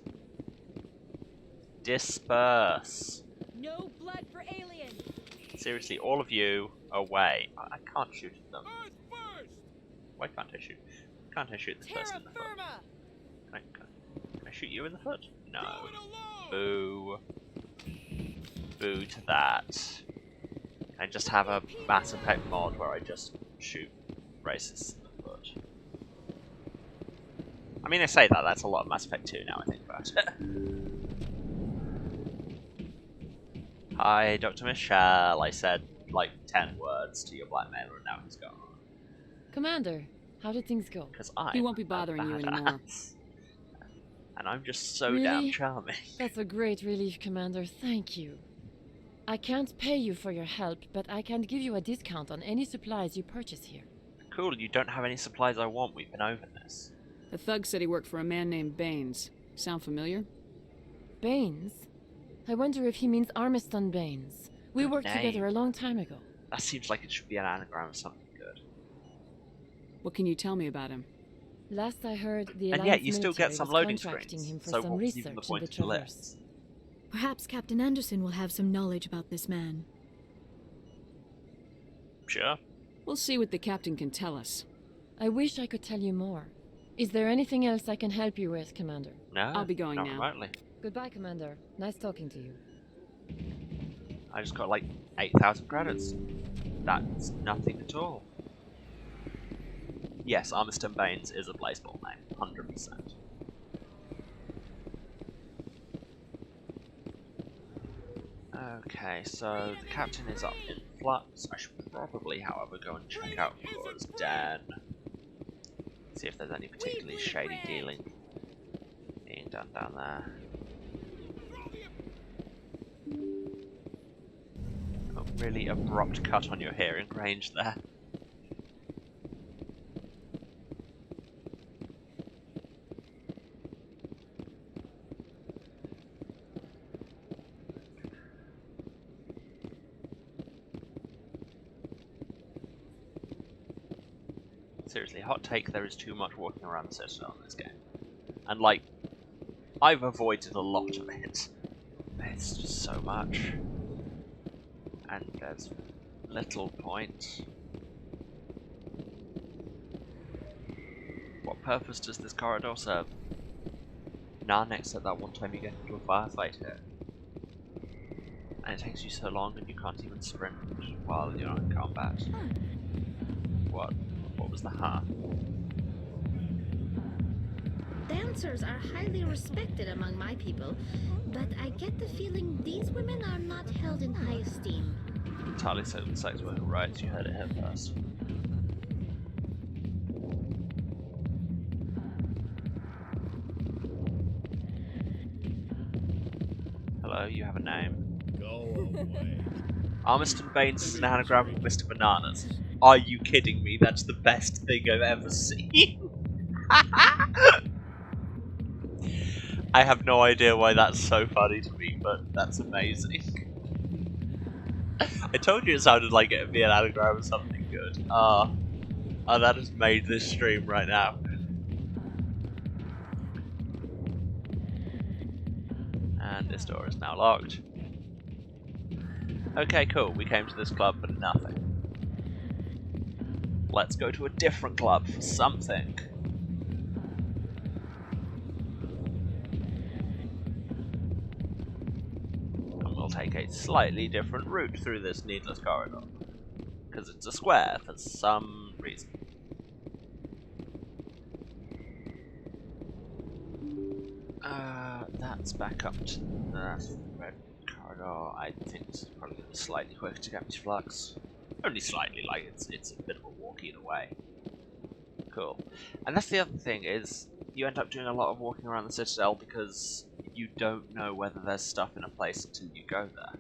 Disperse! No blood for aliens! Seriously, all of you, away. I can't shoot at them. Why can't I shoot? Can't I shoot this person in the foot? Can I shoot you in the foot? No. Boo. Boo to that. I just have a Mass Effect mod where I just shoot racists in the foot. I mean, I say that, that's a lot of Mass Effect 2 now I think about it. Hi, Dr. Michelle. I said like 10 words to your blackmailer and now he's gone. Commander, how did things go? Because I He won't be bothering you anymore. And I'm just so Really? damn charming. That's a great relief, Commander. Thank you. I can't pay you for your help, but I can give you a discount on any supplies you purchase here. Cool, you don't have any supplies I want. We've been over this. The thug said he worked for a man named Baines. Sound familiar? Baines? I wonder if he means Armiston Baines. We Good worked name. together a long time ago. That seems like it should be an anagram of something good. What can you tell me about him? Last I heard, the And Alliance yet you still military get some was loading contracting screens. him for So some what was research even the in point the of the Traverse. list? Perhaps Captain Anderson will have some knowledge about this man. Sure. We'll see what the captain can tell us. I wish I could tell you more. Is there anything else I can help you with, Commander? No, I'll be going not now. remotely. Goodbye, Commander. Nice talking to you. I just got like 8,000 credits. That's nothing at all. Yes, Armiston Baines is a Blazeball name, 100%. Okay, so the captain is up in flux. I should probably, however, go and check out Flora's den. See if there's any particularly shady dealing being done down there. A really abrupt cut on your hearing range there. Seriously, hot take, there is too much walking around the Citadel in this game. And like, I've avoided a lot of it. It's just so much. And there's little point. What purpose does this corridor serve? None, except that one time you get into a firefight here. And it takes you so long and you can't even sprint while you're not in combat. What? What was the huh? Dancers are highly respected among my people, but I get the feeling these women are not held in high esteem. Entirely so with sex worker rights, you heard it here first. Hello, you have a name. Go away. Armiston Baines is an anagram of Mr. Bananas. Are you kidding me? That's the best thing I've ever seen. I have no idea why that's so funny to me, but that's amazing. I told you it sounded like it would be an anagram of something good. Oh, that has made this stream right now. And this door is now locked. Okay, cool. We came to this club for nothing. Let's go to a different club for something. And we'll take a slightly different route through this needless corridor. Because it's a square for some reason. That's back up to the red corridor. I think this is probably going to be slightly quicker to get me to Flux. Only slightly, like it's a bit of a walk either way. Cool. And that's the other thing, is you end up doing a lot of walking around the Citadel because you don't know whether there's stuff in a place until you go there.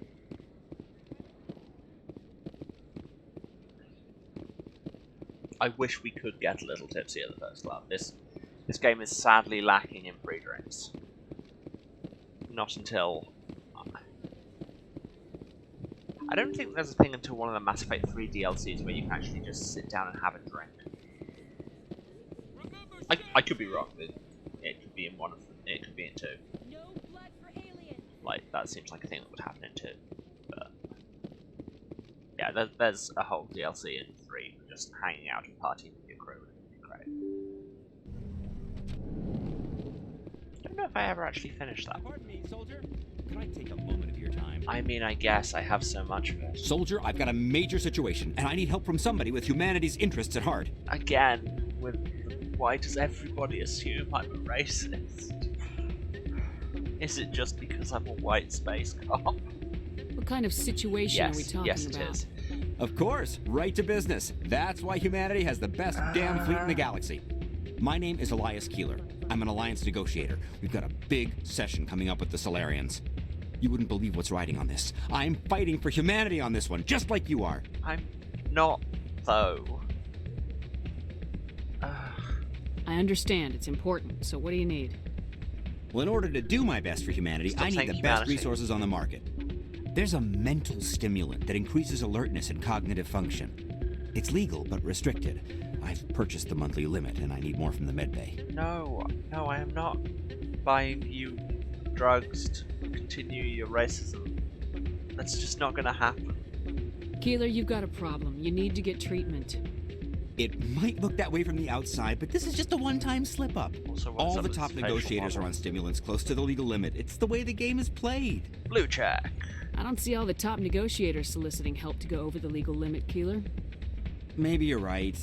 I wish we could get a little tipsy at the first club. This game is sadly lacking in free drinks. Not until... I don't think there's a thing until one of the Mass Effect 3 DLCs where you can actually just sit down and have a drink. I could be wrong. It could be in one of them. It could be in 2. No blood for aliens. Like, that seems like a thing that would happen in 2. But yeah, there's a whole DLC in 3 for just hanging out and partying with your crew. It would be great. I don't know if I ever actually finished that. Pardon me, soldier. Can I take a moment of your time? I mean, I guess I have so much of it. Soldier, I've got a major situation, and I need help from somebody with humanity's interests at heart. Again, why does everybody assume I'm a racist? Is it just because I'm a white space cop? What kind of situation are we talking yes, about? It is. Of course, right to business. That's why humanity has the best damn fleet in the galaxy. My name is Elias Keeler. I'm an alliance negotiator. We've got a big session coming up with the Solarians. You wouldn't believe what's riding on this. I'm fighting for humanity on this one, just like you are. I'm not, though. I understand, it's important, so what do you need? Well, in order to do my best for humanity, I need the best resources on the market. There's a mental stimulant that increases alertness and cognitive function. It's legal, but restricted. I've purchased the monthly limit, and I need more from the medbay. No, I am not buying you drugs to continue your racism. That's just not gonna happen. Keeler, you've got a problem. You need to get treatment. It might look that way from the outside, but this is just a one-time slip-up. All the top negotiators are on stimulants close to the legal limit. It's the way the game is played. Blue check. I don't see all the top negotiators soliciting help to go over the legal limit, Keeler. Maybe you're right.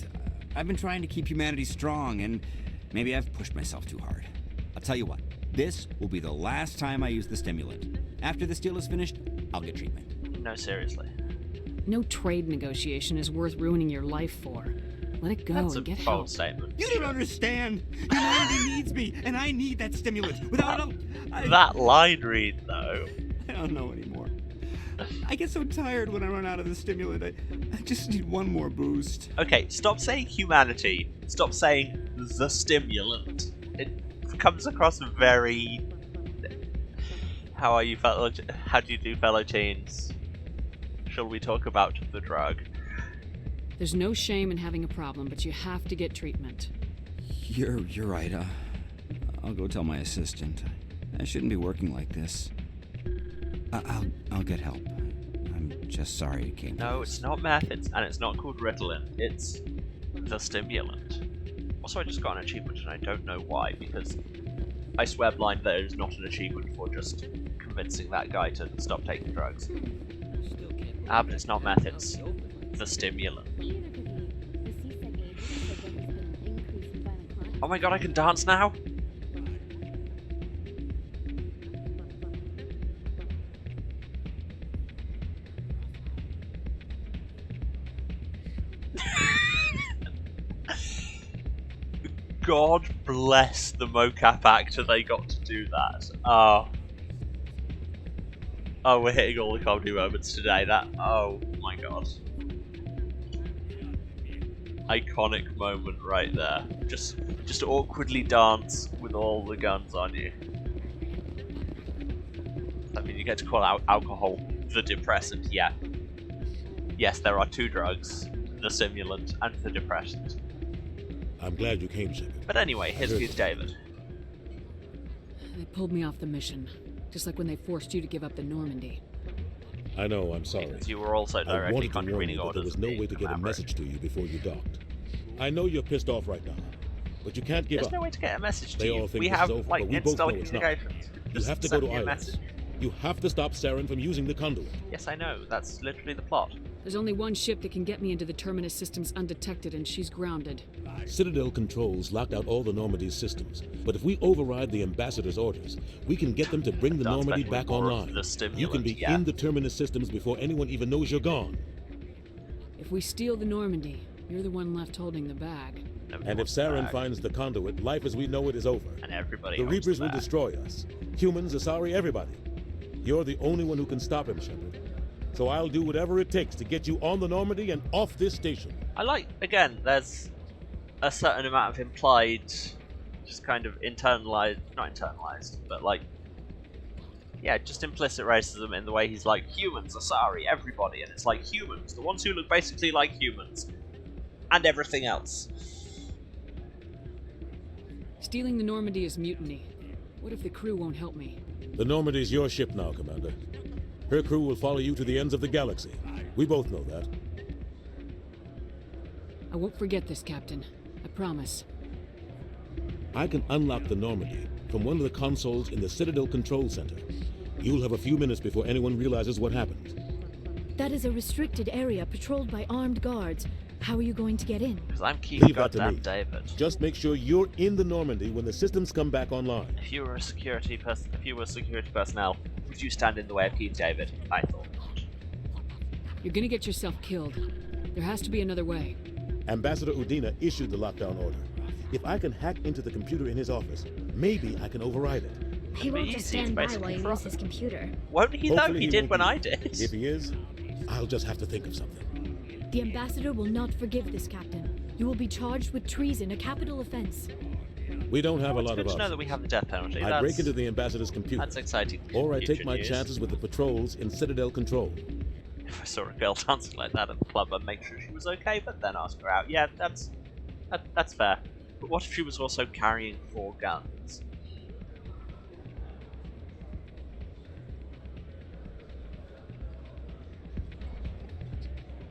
I've been trying to keep humanity strong, and maybe I've pushed myself too hard. I'll tell you what, this will be the last time I use the stimulant. After this deal is finished, I'll get treatment. No, seriously. No trade negotiation is worth ruining your life for. Let it go and get help. Statement. You don't understand. Humanity needs me, and I need that stimulant. Without it, that line read, though. I don't know anymore. I get so tired when I run out of the stimulant. I just need one more boost. Okay, stop saying humanity. Stop saying the stimulant. It comes across very... How do you do, fellow teens? Shall we talk about the drug? There's no shame in having a problem, but you have to get treatment. You're right. I'll go tell my assistant. I shouldn't be working like this. I'll get help. I'm just sorry it came to No, this. it's not meth, and it's not called Ritalin. It's the stimulant. Also, I just got an achievement, and I don't know why, because I swear blind there is not an achievement for just convincing that guy to stop taking drugs. But it's not meth, it's the stimulant. Oh my god, I can dance now? God bless the mocap actor they got to do that. Oh, we're hitting all the comedy moments today. Oh my god. Iconic moment right there. Just awkwardly dance with all the guns on you. I mean, you get to call out alcohol the depressant, yeah. Yes, there are two drugs, the stimulant and the depressant. I'm glad you came, Shepard. But anyway, here's David. They pulled me off the mission, just like when they forced you to give up the Normandy. I know, I'm sorry. Because you were also directly contravening orders. There was no way to get a message to you before you docked. I know you're pissed off right now, but you can't give up. There's no way to get a message to they you. All think we this have, is over, like, but we both know interstellar communications. You have to go to Islands. You have to stop Saren from using the conduit. Yes, I know. That's literally the plot. There's only one ship that can get me into the Terminus systems undetected, and she's grounded. Citadel controls locked out all the Normandy's systems, but if we override the ambassador's orders, we can get them to bring the Normandy back online. You can be in the Terminus systems before anyone even knows you're gone. If we steal the Normandy, you're the one left holding the bag. And if Saren finds the conduit, life as we know it is over. And everybody The Reapers will destroy us. Humans, Asari, everybody. You're the only one who can stop him, Shepard. So I'll do whatever it takes to get you on the Normandy and off this station. I like, again, there's a certain amount of implied, just kind of internalized, not internalized, but like, yeah, just implicit racism in the way he's like, humans, Asari, everybody, and it's like humans, the ones who look basically like humans, and everything else. Stealing the Normandy is mutiny. What if the crew won't help me? The Normandy's your ship now, Commander. Her crew will follow you to the ends of the galaxy. We both know that. I won't forget this, Captain. I promise. I can unlock the Normandy from one of the consoles in the Citadel Control Center. You'll have a few minutes before anyone realizes what happened. That is a restricted area patrolled by armed guards. How are you going to get in? Because I'm keeping Leave that to me. David. Just make sure you're in the Normandy when the systems come back online. If you were security personnel, would you stand in the way of King David? I thought not. You're gonna get yourself killed. There has to be another way. Ambassador Udina issued the lockdown order. If I can hack into the computer in his office, maybe I can override it. He won't just stand by while you use his computer. Won't he though? He did when I did. If he is, I'll just have to think of something. The ambassador will not forgive this, Captain. You will be charged with treason, a capital offense. We don't have a It's lot good of to know options. that we have the death penalty. I break into the ambassador's computer. That's exciting. Or I take future my news. chances with the patrols in Citadel Control. If I saw a girl dancing like that at the club, I'd make sure she was okay, but then ask her out. Yeah, that's fair. But what if she was also carrying 4 guns?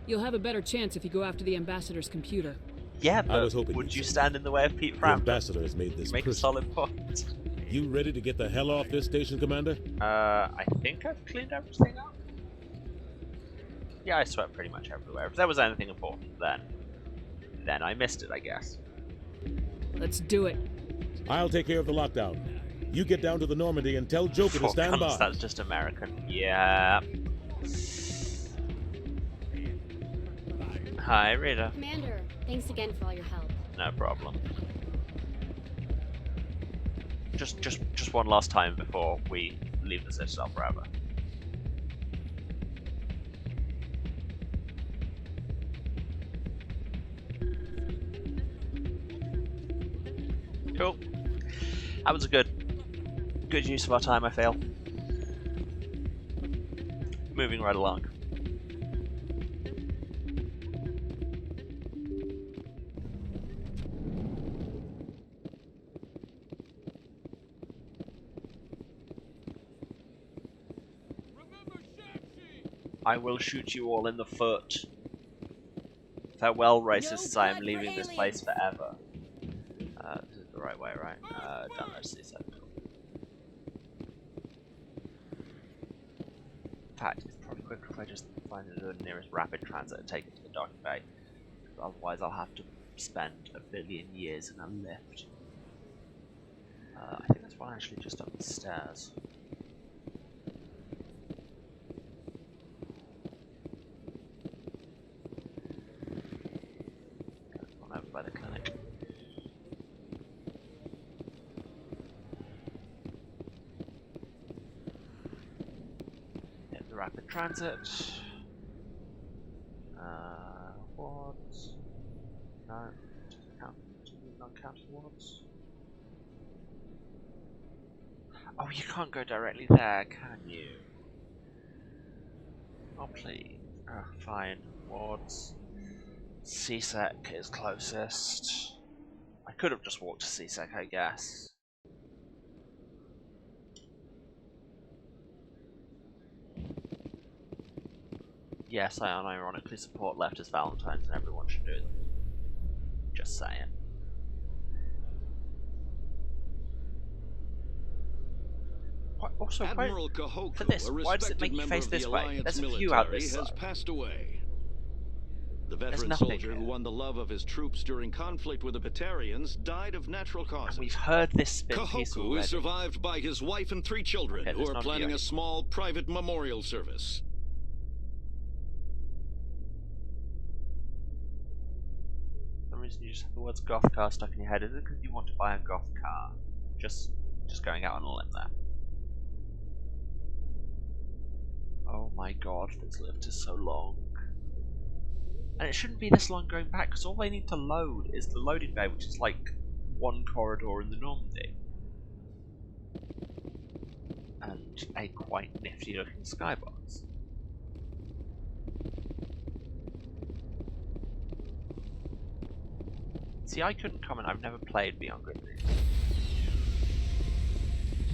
You'll have a better chance if you go after the ambassador's computer. Yeah, I was but hoping would you'd you say stand in the way of Pete The Frampton? ambassador has made this Make a personal. solid point. You ready to get the hell off this station, Commander? I think I've cleaned everything up. Yeah, I swept pretty much everywhere. If there was anything important, then I missed it, I guess. Let's do it. I'll take care of the lockdown. You get down to the Normandy and tell Joker to stand by. That's just American. Yeah. Hi, Rita. Commander, thanks again for all your help. No problem. Just one last time before we leave the Citadel forever. Cool. That was a good use of our time, I feel. Moving right along. I will shoot you all in the foot. Farewell, racists. I am leaving this place forever. This is the right way, right? Down there, see that. In fact, it's probably quicker if I just find the nearest rapid transit and take it to the docking bay. Otherwise, I'll have to spend 1 billion years in a lift. I think there's one actually just up the stairs. Over by the clinic. Hit the rapid transit. What? No, just non-counted wards. Oh, you can't go directly there, can you? Oh, please. Oh, fine. Wards. CSEC is closest. I could have just walked to CSEC, I guess. Yes, I unironically support leftist Valentines and everyone should do them. Just saying. Also, Admiral Kahoku, for this, a why does it make you member face of the this way? Alliance There's a few out military, this has side. passed away. The There's veteran nothing soldier here. who won the love of his troops during conflict with the Batarians died of natural causes. And we've heard this spin piece Kahoku already. is survived by his wife and 3 children, Okay, who there's are not planning here. a small private memorial service. For some reason you just have the words goth car stuck in your head. Is it because you want to buy a goth car? Just going out on a limb there. Oh my god, this lift is so long. And it shouldn't be this long going back, because all they need to load is the loading bay, which is like one corridor in the Normandy. And a quite nifty looking skybox. See, I couldn't comment, I've never played Beyond Good and Evil.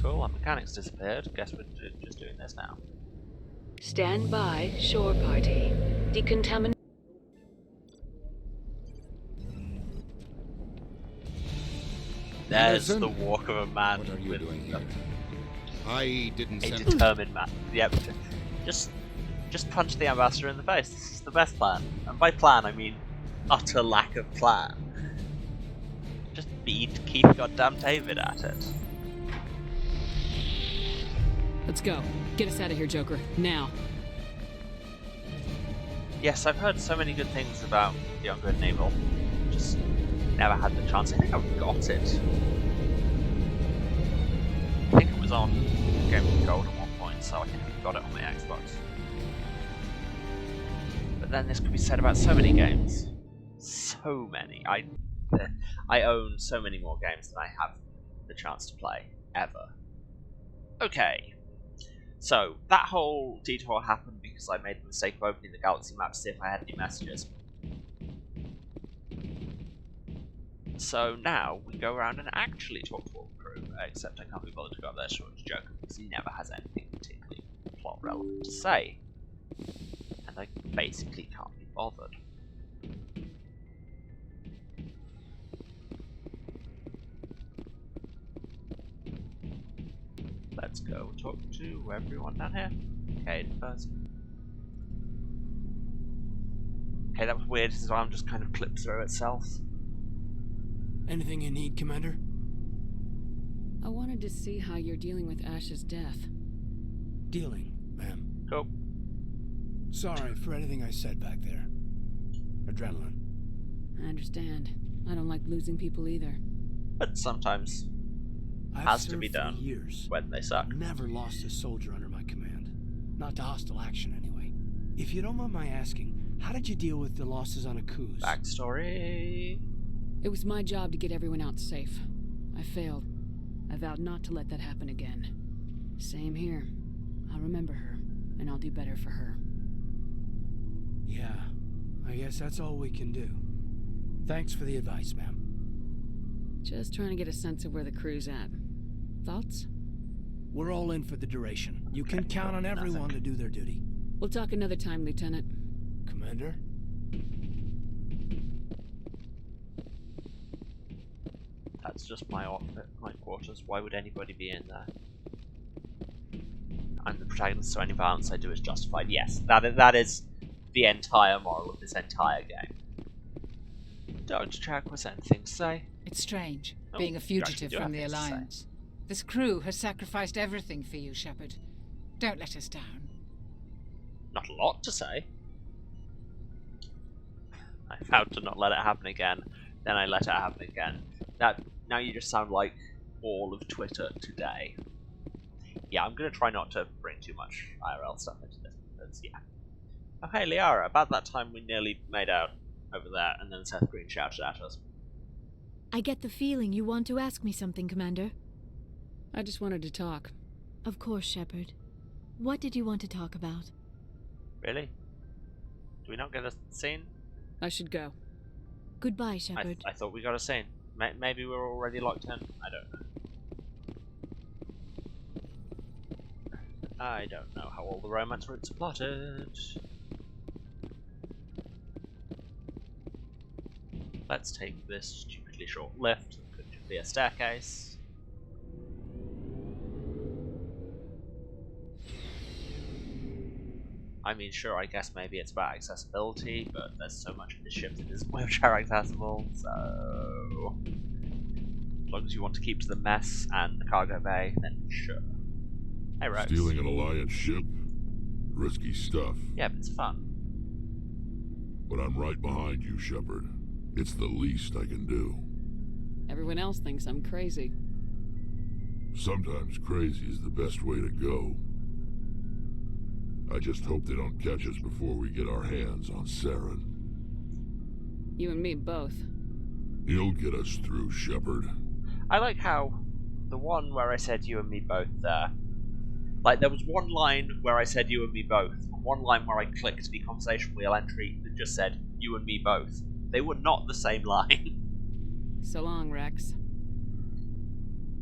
Cool, our mechanics disappeared. Guess we're just doing this now. Stand by, shore party. Decontaminate. There's Anderson? the walk of a man What are you with doing here? I didn't a send... determined man. Yep. Just punch the ambassador in the face. This is the best plan. And by plan, I mean utter lack of plan. Just beat Keith goddamn David at it. Let's go. Get us out of here, Joker. Now. Yes, I've heard so many good things about Beyond Good and Evil. Just never had the chance. I think I got it. I think it was on Game of Gold at one point, so I think I got it on my Xbox. But then this could be said about so many games. So many. I own so many more games than I have the chance to play, ever. Okay. So, that whole detour happened because I made the mistake of opening the galaxy map to see if I had any messages. So now, we go around and actually talk to all the crew, except I can't be bothered to go up there to joke, because he never has anything particularly plot relevant to say. And I basically can't be bothered. Let's go talk to everyone down here. Cade first. Okay, that was weird, his arm just kind of clipped through itself. Anything you need, Commander? I wanted to see how you're dealing with Ash's death. Dealing, ma'am. Cool. Sorry for anything I said back there. Adrenaline. I understand. I don't like losing people either. But sometimes has to be done years. When they suck. Never lost a soldier under my command. Not to hostile action, anyway. If you don't mind my asking, how did you deal with the losses on Akuz? Backstory. It was my job to get everyone out safe. I failed. I vowed not to let that happen again. Same here. I'll remember her, and I'll do better for her. Yeah, I guess that's all we can do. Thanks for the advice, ma'am. Just trying to get a sense of where the crew's at. Thoughts? We're all in for the duration. You can count on everyone to do their duty. We'll talk another time, Lieutenant. Commander? That's just my quarters. Why would anybody be in there? I'm the protagonist, so any violence I do is justified. Yes, that is the entire moral of this entire game. Dr. Jack, was anything to say? It's strange, being a fugitive from the Alliance. This crew has sacrificed everything for you, Shepard. Don't let us down. Not a lot to say. I vowed to not let it happen again. Then I let it happen again. Now you just sound like all of Twitter today. Yeah, I'm gonna try not to bring too much IRL stuff into this, because, yeah. Oh, hey, Liara, about that time we nearly made out over there, and then Seth Green shouted at us. I get the feeling you want to ask me something, Commander. I just wanted to talk. Of course, Shepard. What did you want to talk about? Really? Do we not get a scene? I should go. Goodbye, Shepard. I thought we got a scene. Maybe we're already locked in? I don't know. I don't know how all the romance routes are plotted. Let's take this stupidly short lift. Could just be a staircase. I mean, sure, I guess maybe it's about accessibility, but there's so much in this ship that isn't wheelchair accessible, so... As long as you want to keep to the mess and the cargo bay, then sure. Hey, Rex. Stealing an Alliance ship? Risky stuff. Yeah, but it's fun. But I'm right behind you, Shepard. It's the least I can do. Everyone else thinks I'm crazy. Sometimes crazy is the best way to go. I just hope they don't catch us before we get our hands on Saren. You and me both. He'll get us through, Shepard. I like how the one where I said you and me both there. Like, there was one line where I said you and me both, and one line where I clicked the conversation wheel entry that just said you and me both. They were not the same line. So long, Rex.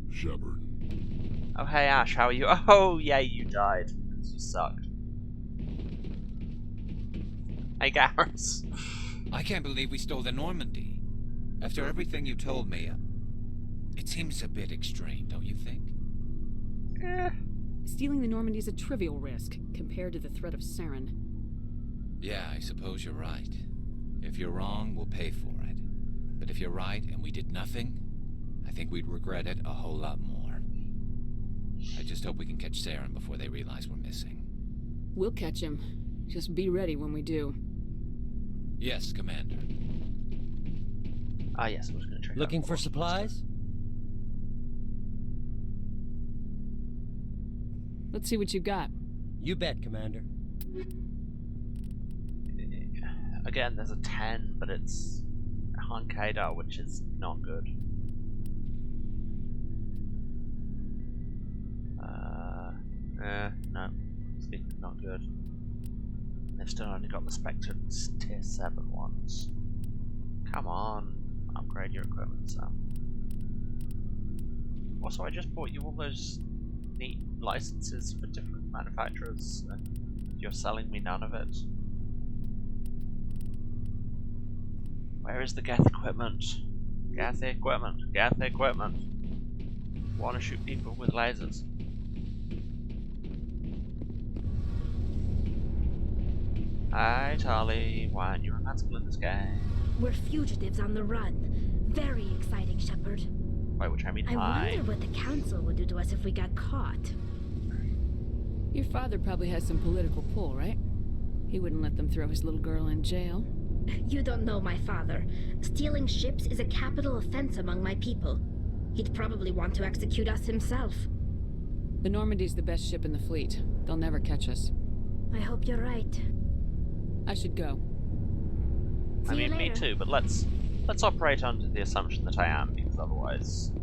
Shepard. Oh, hey, Ash, how are you? Oh, yeah, you died. You sucked. Hey, Garrus. I can't believe we stole the Normandy. After everything you told me, it seems a bit extreme, don't you think? Stealing the Normandy is a trivial risk compared to the threat of Saren. Yeah, I suppose you're right. If you're wrong, we'll pay for it. But if you're right and we did nothing, I think we'd regret it a whole lot more. I just hope we can catch Saren before they realize we're missing. We'll catch him. Just be ready when we do. Yes, Commander. Ah, yes, I was going to check. Looking for supplies? Let's see what you got. You bet, Commander. Again, there's a 10, but it's Hankada, which is not good. No, speaking of not good. They've still only got the Spectre tier 7 ones. Come on, upgrade your equipment, Sam. Also, I just bought you all those neat licenses for different manufacturers, and you're selling me none of it. Where is the Geth equipment? Geth equipment, Geth equipment. Want to shoot people with lasers. Hi, Tali. Why aren't you invincible in this game? We're fugitives on the run. Very exciting, Shepard. By which I mean hi. I wonder what the Council would do to us if we got caught. Your father probably has some political pull, right? He wouldn't let them throw his little girl in jail. You don't know my father. Stealing ships is a capital offense among my people. He'd probably want to execute us himself. The Normandy's the best ship in the fleet. They'll never catch us. I hope you're right. I should go. I mean, me too, but let's operate under the assumption that I am, because otherwise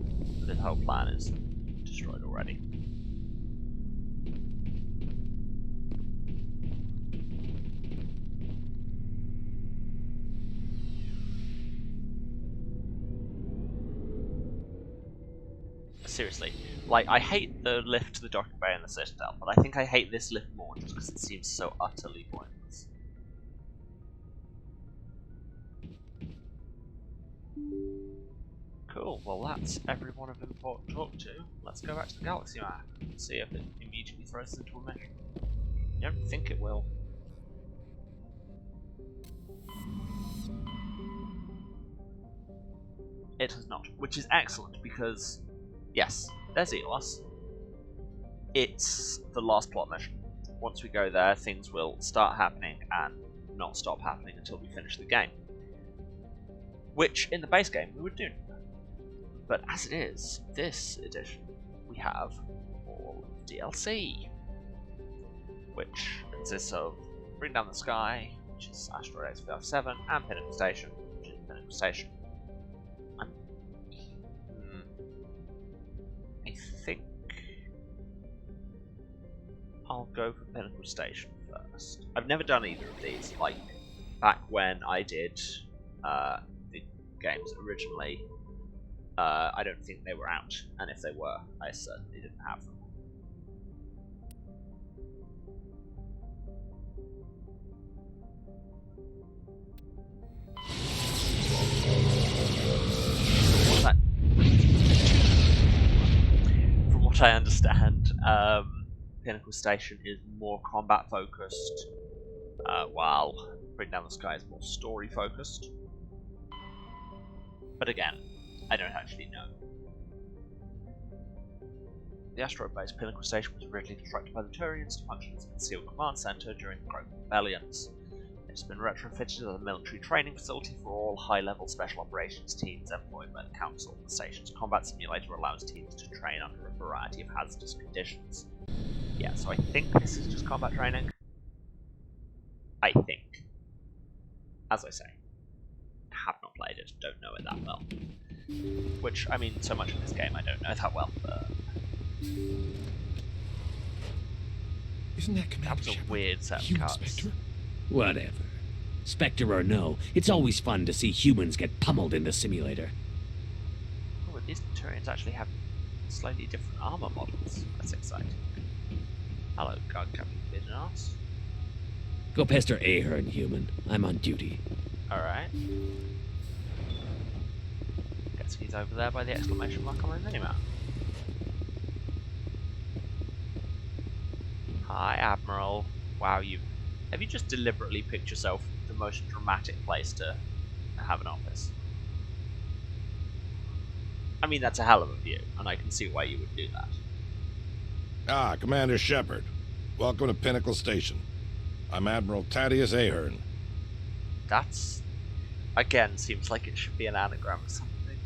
this whole plan is destroyed already. Seriously, like, I hate the lift to the docking bay and the Citadel, but I think I hate this lift more just because it seems so utterly pointless. Cool, well that's everyone of import to talk to. Let's go back to the galaxy map and see if it immediately throws us into a mission. I don't think it will. It has not, which is excellent because, yes, there's Eos. It's the last plot mission. Once we go there, things will start happening and not stop happening until we finish the game. Which, in the base game, we would do. But as it is, this edition, we have all of DLC, which consists of Bring Down the Sky, which is Asteroid X57, and Pinnacle Station, which is Pinnacle Station. I think I'll go for Pinnacle Station first. I've never done either of these, like back when I did the games originally. I don't think they were out, and if they were, I certainly didn't have them. From what I understand, Pinnacle Station is more combat focused, while Bring Down the Sky is more story focused. But again, I don't actually know. The asteroid-based Pinnacle Station was originally constructed by the Turians to function as a concealed command center during the Great Rebellions. It's been retrofitted as a military training facility for all high-level special operations teams employed by the Council. The station's combat simulator allows teams to train under a variety of hazardous conditions. Yeah, so I think this is just combat training. I think. As I say, have not played it, don't know it that well. Which, I mean, so much of this game I don't know that well, but... Isn't that Commander That was a Shepard? weird set of Human cards. Spectre? Whatever. Spectre or no, it's always fun to see humans get pummeled in the simulator. Oh, but these Turians actually have slightly different armor models. That's exciting. Hello, Guard Captain Bidenas. Go pester Ahern, human. I'm on duty. Alright. Guess he's over there by the exclamation mark on my minimap. Hi, Admiral. Wow, have you just deliberately picked yourself the most dramatic place to have an office? I mean, that's a hell of a view, and I can see why you would do that. Ah, Commander Shepard. Welcome to Pinnacle Station. I'm Admiral Thaddeus Ahern. That's, again, seems like it should be an anagram or something.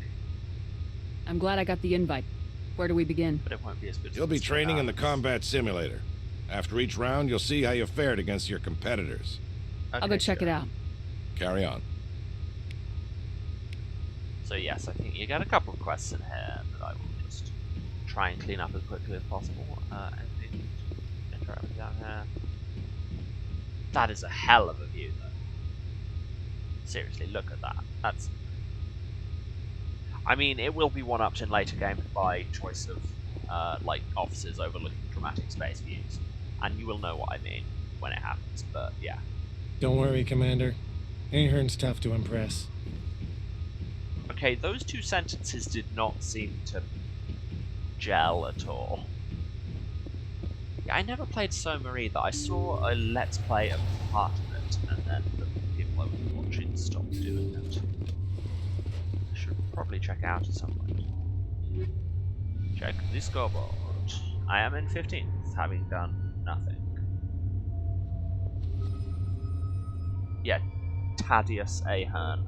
I'm glad I got the invite. Where do we begin? But it won't be as good as You'll be training in the combat simulator. After each round, you'll see how you fared against your competitors. I'll go check it out. Carry on. So yes, I think you get a couple of quests in here that I will just try and clean up as quickly as possible. Anything interesting down here? That is a hell of a view, though. Seriously, look at that. That's... I mean, it will be one-upped in later games by choice of, like, offices overlooking dramatic space views. And you will know what I mean when it happens, but yeah. Don't worry, Commander. Ahern's tough to impress. Okay, those two sentences did not seem to gel at all. Yeah, I never played Soma either. I saw a Let's Play of part of it, and then the people I was watching stopped doing it. I should probably check out at some point. Check the scoreboard. I am in 15th, having done nothing. Yeah, Tadius Ahern.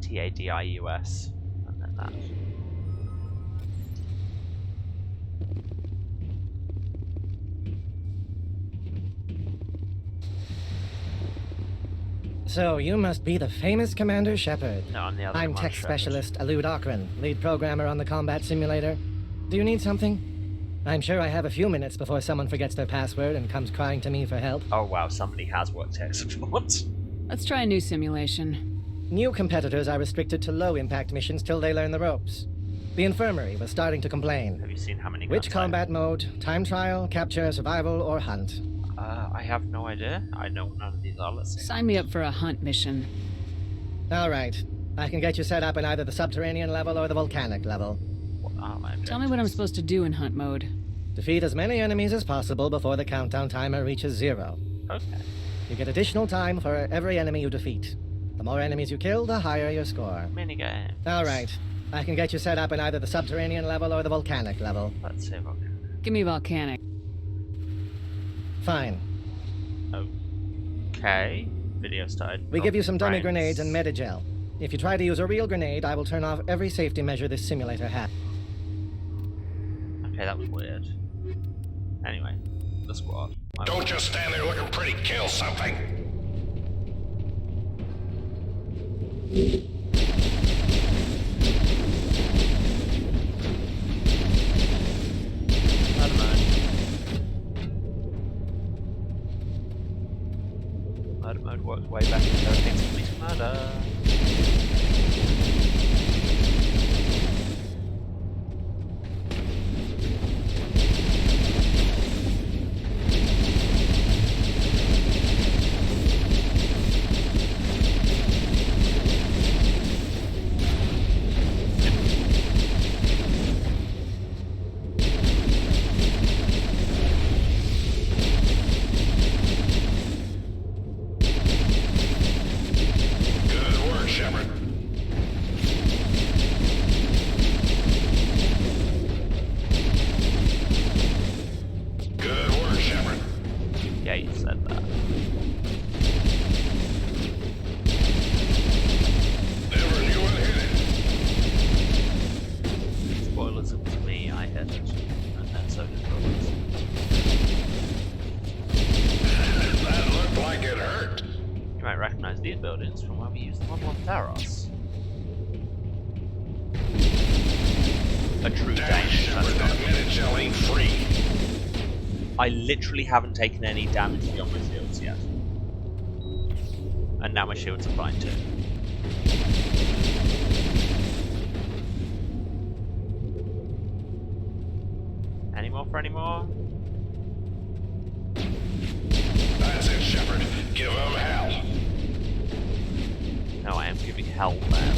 Tadius. And then that. So, you must be the famous Commander Shepard. No, I'm the other I'm tech specialist Alud Akron, lead programmer on the combat simulator. Do you need something? I'm sure I have a few minutes before someone forgets their password and comes crying to me for help. Oh wow, somebody has worked tech support. Let's try a new simulation. New competitors are restricted to low-impact missions till they learn the ropes. The infirmary was starting to complain. Have you seen how many Which combat mode? Time trial, capture, survival, or hunt? I have no idea. I know what none of these are. Let's see. Sign me up for a hunt mission. Alright. I can get you set up in either the subterranean level or the volcanic level. What are my objectives? Tell me what I'm supposed to do in hunt mode. Defeat as many enemies as possible before the countdown timer reaches 0. Okay. You get additional time for every enemy you defeat. The more enemies you kill, the higher your score. Minigame. Alright. I can get you set up in either the subterranean level or the volcanic level. Let's say volcanic. Give me volcanic. Fine. Okay. Video started. We give you some dummy grenades and Medigel. If you try to use a real grenade, I will turn off every safety measure this simulator has. Okay, that was weird. Anyway, the squad. Don't just stand there looking pretty. Kill something. Murder mode works way better than there are things for me to murder. These buildings from where we used the model on Theros. A true danger. That Medigel ain't free. I literally haven't taken any damage beyond my shields yet. And now my shields are fine too. Any more for any more? That's it, Shepard. Give them hell. No, I am giving hell there.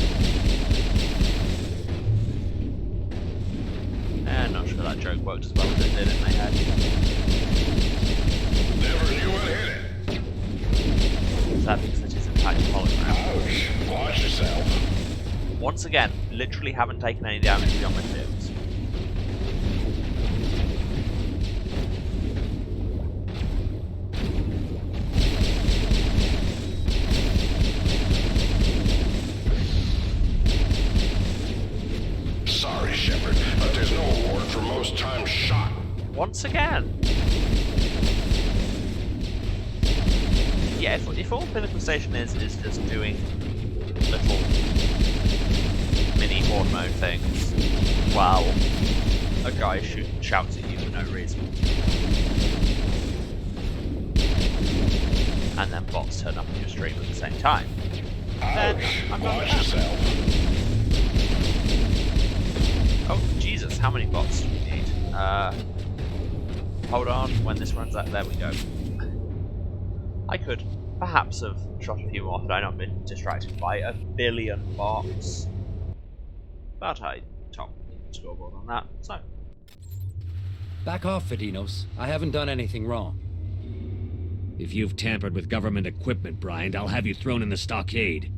I'm not sure that joke worked as well as it did in my head. Never knew what hit it. Is that because it is in fact a hologram? Ouch. Watch yourself. Once again, literally haven't taken any damage beyond my shields. Time shot. Once again. Yeah, if all Pinnacle Station is just doing little mini horde mode things while a guy shouts at you for no reason. And then bots turn up on your stream at the same time. Then I'm not Watch yourself. Oh, Jesus, how many bots do we need? Hold on, when this runs out, there we go. I could perhaps have shot a few more had I not been distracted by 1 billion bots. But I topped the scoreboard on that, so. Back off, Vidinos. I haven't done anything wrong. If you've tampered with government equipment, Bryant, I'll have you thrown in the stockade.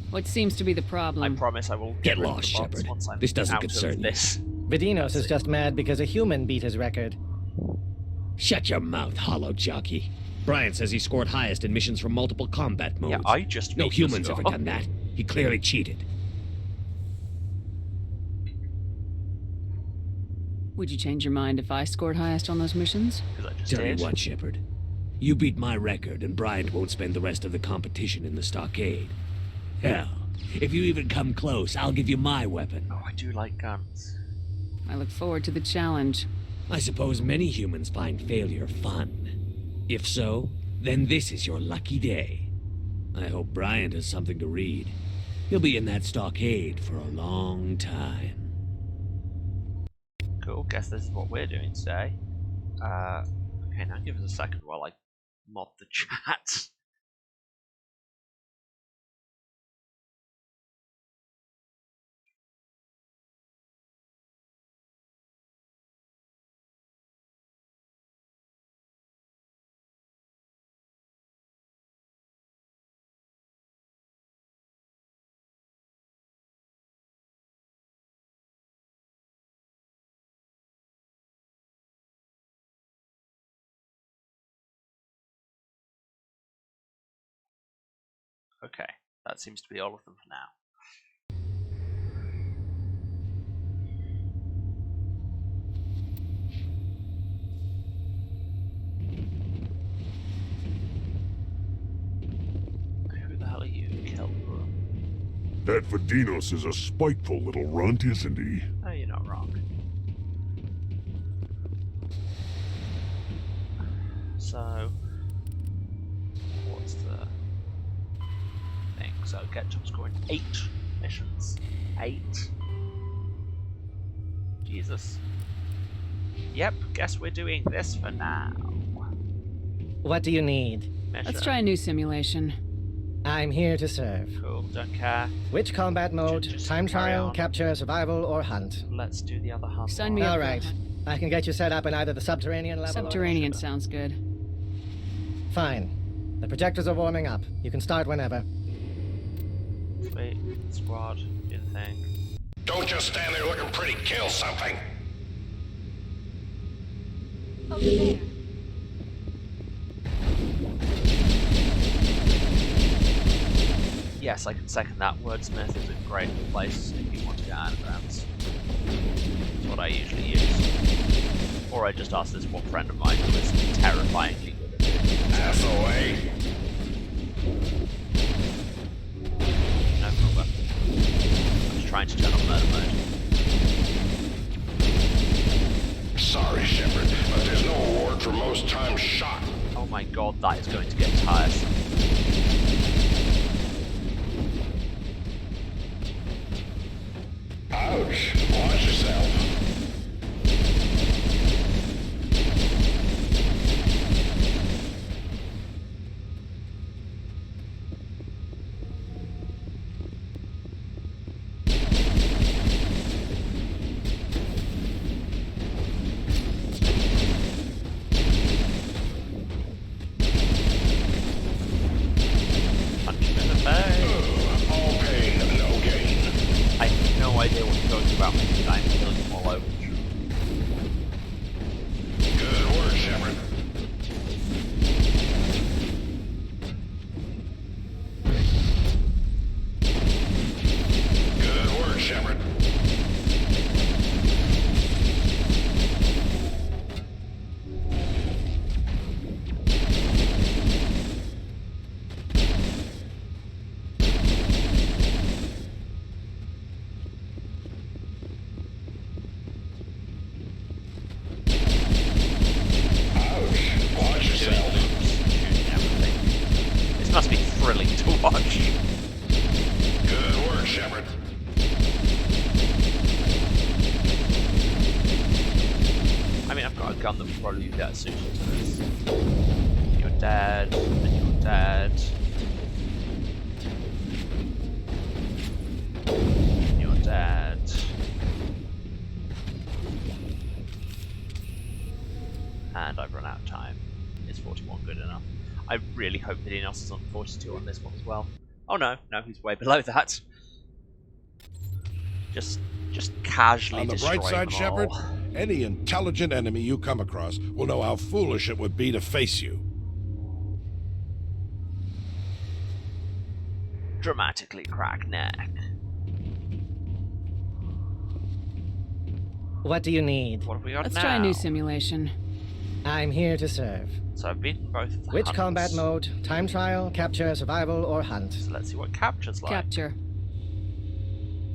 What seems to be the problem? I promise I will get lost, Shepard. This doesn't concern you. Vidinos is just mad because a human beat his record. Shut your mouth, hollow jockey. Bryant says he scored highest in missions from multiple combat modes. Yeah, I just No human's ever done that. He clearly cheated. Would you change your mind if I scored highest on those missions? Tell you what, Shepard. You beat my record, and Bryant won't spend the rest of the competition in the stockade. Hell, if you even come close, I'll give you my weapon. Oh, I do like guns. I look forward to the challenge. I suppose many humans find failure fun. If so, then this is your lucky day. I hope Bryant has something to read. He'll be in that stockade for a long time. Cool, guess this is what we're doing today. Okay, now give us a second while I mod the chat. Okay, that seems to be all of them for now. Who the hell are you, Kelbro? That Vidinos is a spiteful little runt, isn't he? Oh, you're not wrong. So, what's the thing? So, get top score in 8 missions. 8. Jesus. Yep, guess we're doing this for now. What do you need? Mission. Let's try a new simulation. I'm here to serve. Cool, don't care. Which combat mode? Just time trial, on. capture, survival, or hunt? Let's do the other hunt. Sign me up. All for a right. hunt. I can get you set up in either the subterranean level Subterranean sounds good. Fine. The projectors are warming up. You can start whenever. Sweet. Squad, do the thing. Don't just stand there looking pretty. Kill something. Over there. Yes, I can second that. Wordsmith is a great place if you want to get anagrams. That's what I usually use. Or I just ask this one friend of mine who is terrifyingly good at it. Pass away. No problem. I'm just trying to turn on murder mode. Sorry, Shepard, but there's no award for most times shot. Oh my god, that is going to get tiresome. Ouch. Watch yourself. must be thrilling to watch. Good work, Shepard. I mean, I've got a gun that would probably be better suited to this. You're dead, and you're dead. You're dead. And I've run out of time. Is 41 good enough? I really hope Vidinos is on 42 on this one as well. Oh no, he's way below that. Just casually on the bright side, Shepard, any intelligent enemy you come across will know how foolish it would be to face you. Dramatically crack neck. What do you need? What have we got Let's now? try a new simulation. I'm here to serve. So I've beaten both of the Which hunts. combat mode? Time trial, capture, survival, or hunt? So let's see what capture's like. Capture.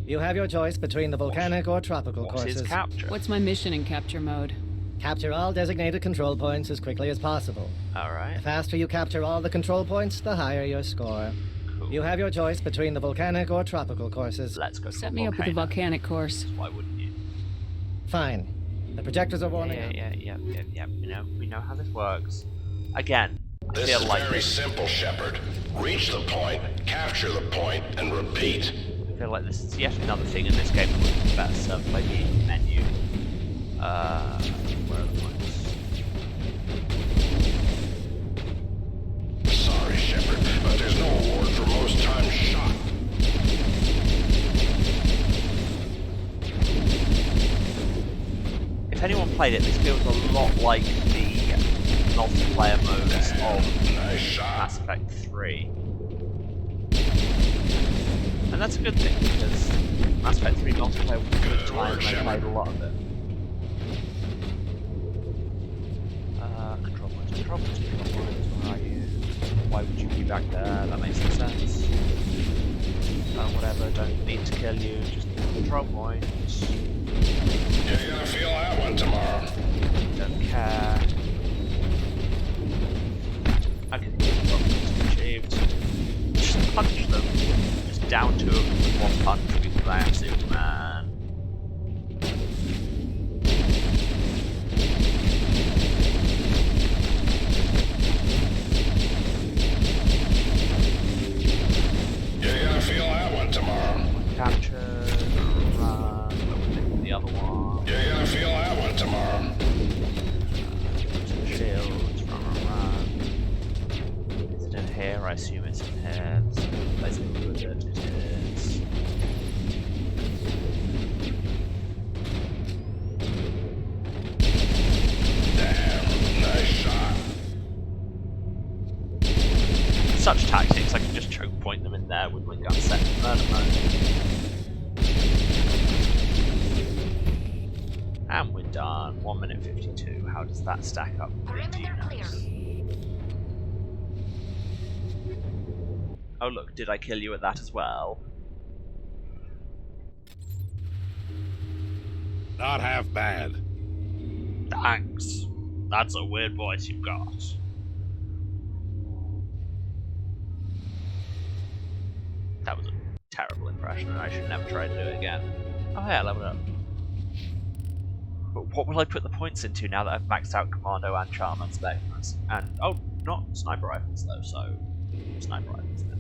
You have your choice between the volcanic or tropical What courses. is capture? What's my mission in capture mode? Capture all designated control points as quickly as possible. Alright. The faster you capture all the control points, the higher your score. Cool. You have your choice between the volcanic or tropical courses. Let's go. Set me up with the volcanic course. Why wouldn't you? Fine. The projectors are warming up. Yeah. We know how this works. Again, I feel like very simple, Shepard. Reach the point, capture the point, and repeat. I feel like this is yet another thing in this game that would be better served by the menu. Where are the points? Sorry, Shepard, but there's no award for most times shot. If anyone played it, this feels a lot like the multiplayer modes of Mass Effect 3. And that's a good thing, because Mass Effect 3 multiplayer was a good time and I played a lot of it. Control points, where are you? Why would you be back there? That makes no sense. Whatever, don't need to kill you, just need a control point. You're gonna feel that one tomorrow. Don't care. Okay, control points achieved. Just punch them. Just down to them with one punch because I am Superman. You're gonna feel that one tomorrow. Capture, run, the other one. You're gonna feel that one tomorrow. Shields, run. Is it in here? I assume it's in here. Let's include it. It is. Damn, nice shot. Such tactics, I can just choke point them in there with my gun set in murder mode. And we're done. 1 minute 52. How does that stack up? Oh look, did I kill you at that as well? Not half bad. Thanks. That's a weird voice you've got. That was a terrible impression and I should never try to do it again. Oh hey, I leveled up. But what will I put the points into now that I've maxed out Commando and Charm and Spectres? And, oh, not Sniper Rifles though, so Sniper Rifles then.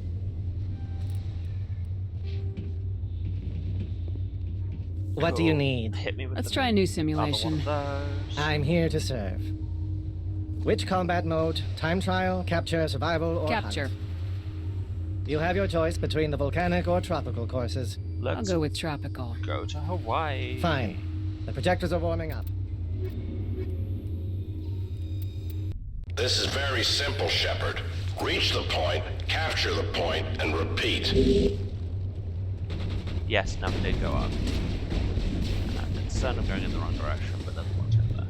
What do you need? Hit me with Let's try a new simulation. I'm here to serve. Which combat mode? Time trial, capture, survival, or capture? Hunt? You have your choice between the volcanic or tropical courses. I'll go with tropical. Go to Hawaii. Fine. The projectors are warming up. This is very simple, Shepard. Reach the point, capture the point, and repeat. Yes, number did go up. I'm concerned of going in the wrong direction, but there's one tip there.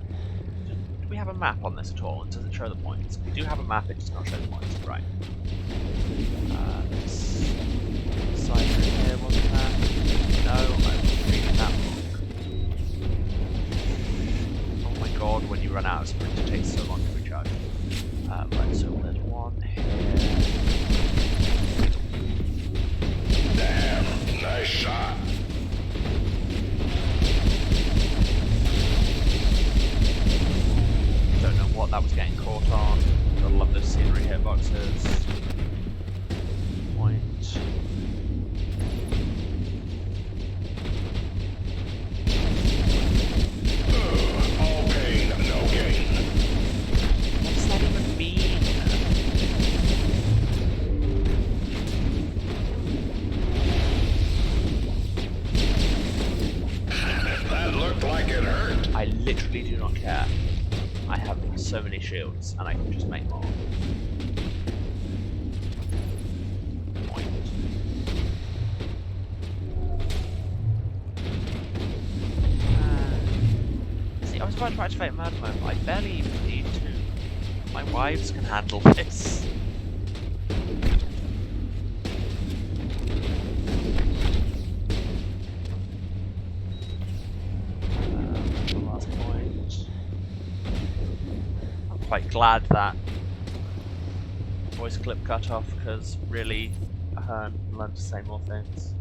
Do we have a map on this at all? And does it show the points? We do have a map, it does not show the points. Right. This side here, wasn't that? No, I was reading that book. Oh my god, when you run out of sprint, it takes so long to recharge. Right, so there's one here. care. I have so many shields, and I can just make more. Point. See, I was about to activate murder mode, but I barely even need to. My wives can handle this. Last point. I'm quite glad that voice clip cut off, because really, I learned to say more things.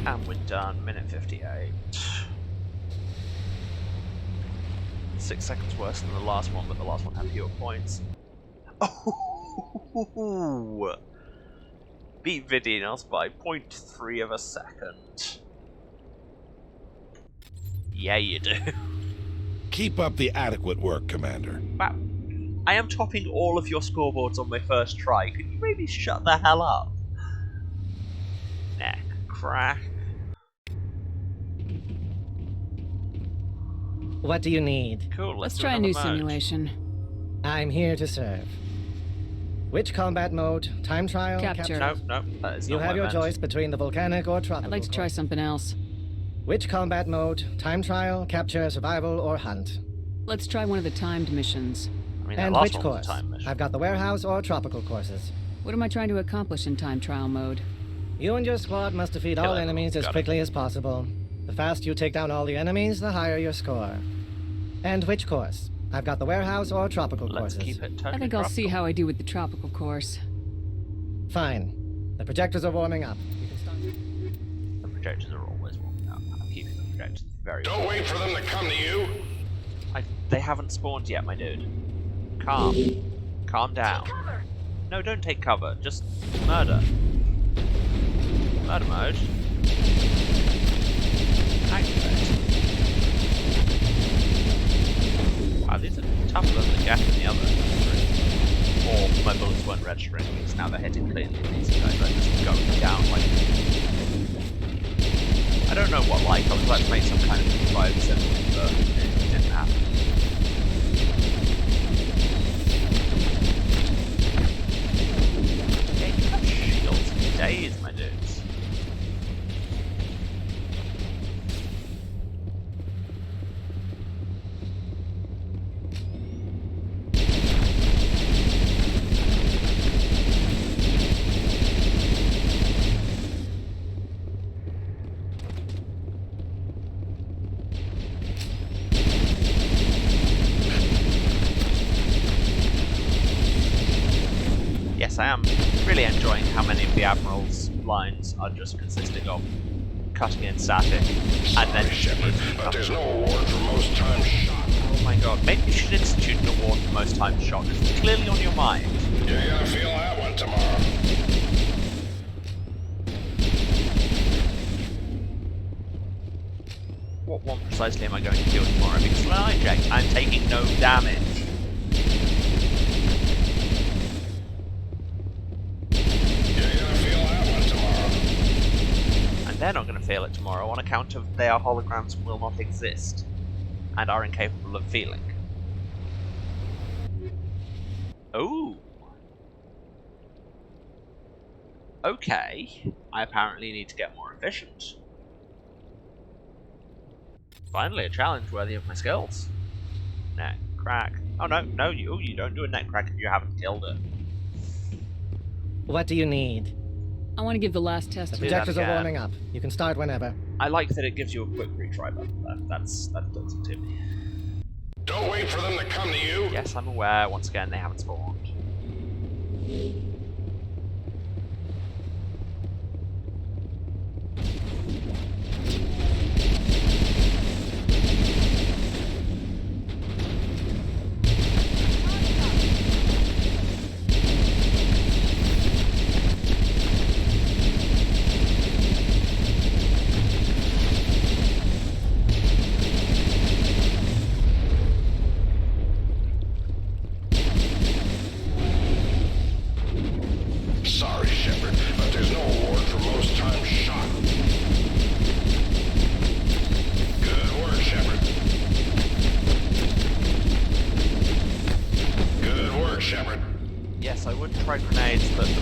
And we're done, minute 58. 6 seconds worse than the last one, but the last one had fewer points. Oh! Beat Vidinos by 0.3 of a second. Yeah, you do. Keep up the adequate work, Commander. Wow. I am topping all of your scoreboards on my first try. Could you maybe shut the hell up? Neck crack. What do you need? Cool, let's try a new simulation. I'm here to serve. Which combat mode? Time trial? Capture. No, that is you not have your what I meant. choice between the volcanic or tropical. I'd like to try something else. Which combat mode? Time trial, capture, survival, or hunt? Let's try one of the timed missions. I mean, and that which last one was course? a time mission. I've got the warehouse or tropical courses. What am I trying to accomplish in time trial mode? You and your squad must defeat all enemies as quickly as possible. The faster you take down all the enemies, the higher your score. And which course? I've got the warehouse or tropical Let's courses. keep it totally I think I'll see tropical. how I do with the tropical course. Fine. The projectors are warming up. You can start. The projectors are always warming up. I'm keeping the projectors very Don't wait for them to come to you. They haven't spawned yet, my dude. Calm. Calm down. Take cover. No, don't take cover. Just murder. Murder mode. Activate. Wow, these are tougher than the gap in the other. Or my bullets weren't registering because now they're hitting cleanly. These guys are just going down like. I don't know what like. I was about to make some kind of vibe symbol, but it didn't happen. Yeah, you have shields for days, my dudes. Yes, I am really enjoying how many of the Admiral's lines are just consisting of cutting in static and then Shepard, but there's no award for most times shot. Oh my god, maybe you should institute an award for most times shot. It's clearly on your mind. You're gonna feel that one tomorrow. What one precisely am I going to kill tomorrow? Because when I check, I'm taking no damage. They're not going to feel it tomorrow on account of their holograms will not exist and are incapable of feeling. Oh. Okay. I apparently need to get more efficient. Finally, a challenge worthy of my skills. Neck crack. Oh no, you don't do a neck crack if you haven't killed it. What do you need? I want to give the last test. The projectors are warming up. You can start whenever. I like that it gives you a quick retry button. That does it to me. Don't wait for them to come to you. Yes, I'm aware. Once again, they haven't spawned.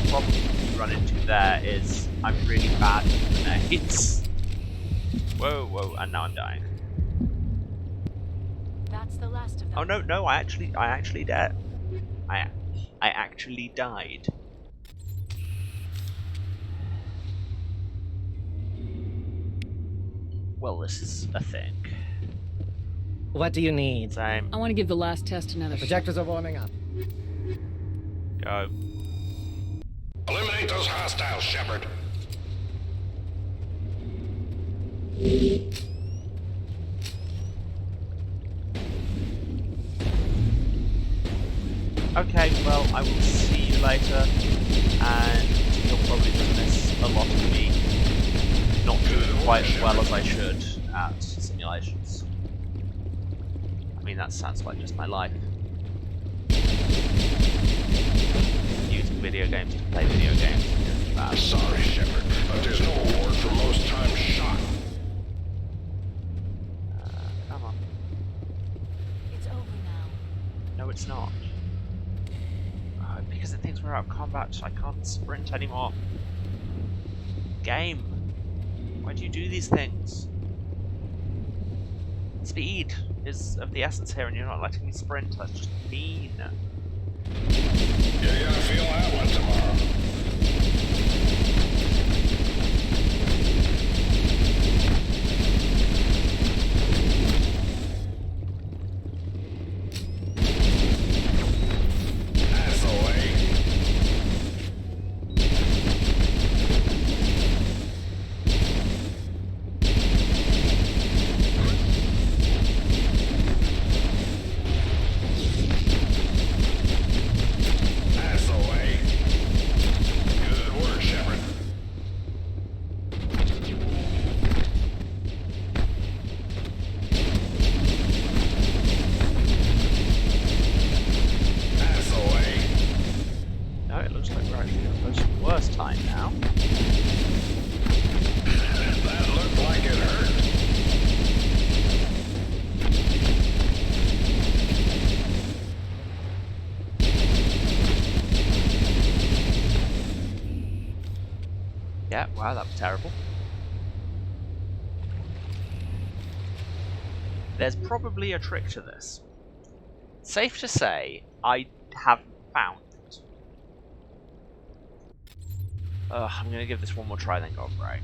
problem you run into there is I'm really bad with grenades. Whoa, and now I'm dying. That's the last of them. Oh no, I actually died. I actually died. Well, this is a thing. What do you need? Same. I want to give the last test another shot. Projectors are warming up. Go. Eliminate those hostiles, Shepard. Okay, well, I will see you later, and you'll probably miss a lot of me not doing quite as well as I should at simulations. I mean, that sounds like just my life. Using video games to play video games is bad. Sorry, Shepard, but there's no award for most times shot. Come on. It's over now. No, it's not. Because the things were out of combat, I can't sprint anymore. Game. Why do you do these things? Speed is of the essence here, and you're not letting me sprint. That's just mean. You're gonna feel that one tomorrow. That's the way. That's the way. Good work, Shepard. That's the way. No, it looks like we're actually going to post some worse time now. That looked like it hurt. Yeah, wow, that was terrible. There's probably a trick to this. Safe to say, I haven't found it. I'm going to give this one more try, then go on break.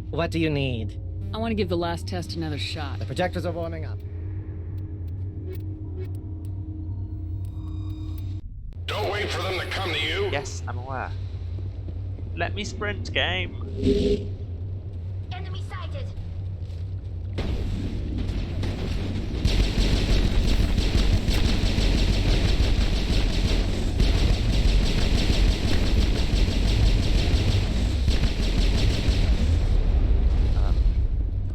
What do you need? I want to give the last test another shot. The projectors are warming up. Don't wait for them to come to you. Yes, I'm aware. Let me sprint, game. Enemy sighted.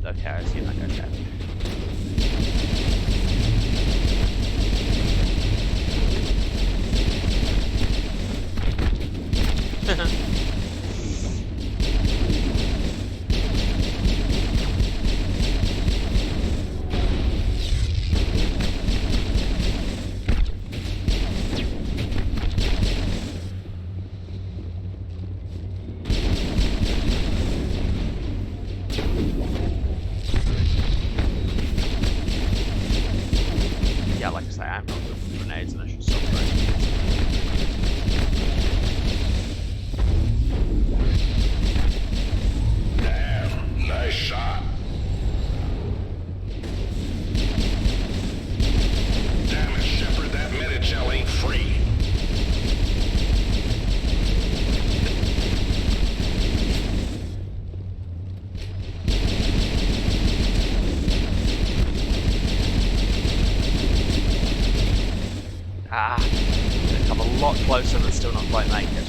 Okay, I assume that goes down. Yeah, like I say, I'm not good with grenades and I should stop trying. Damn, nice shot. Damn it, Shepard, that Medichel ain't free. They've come a lot closer but still not quite make it.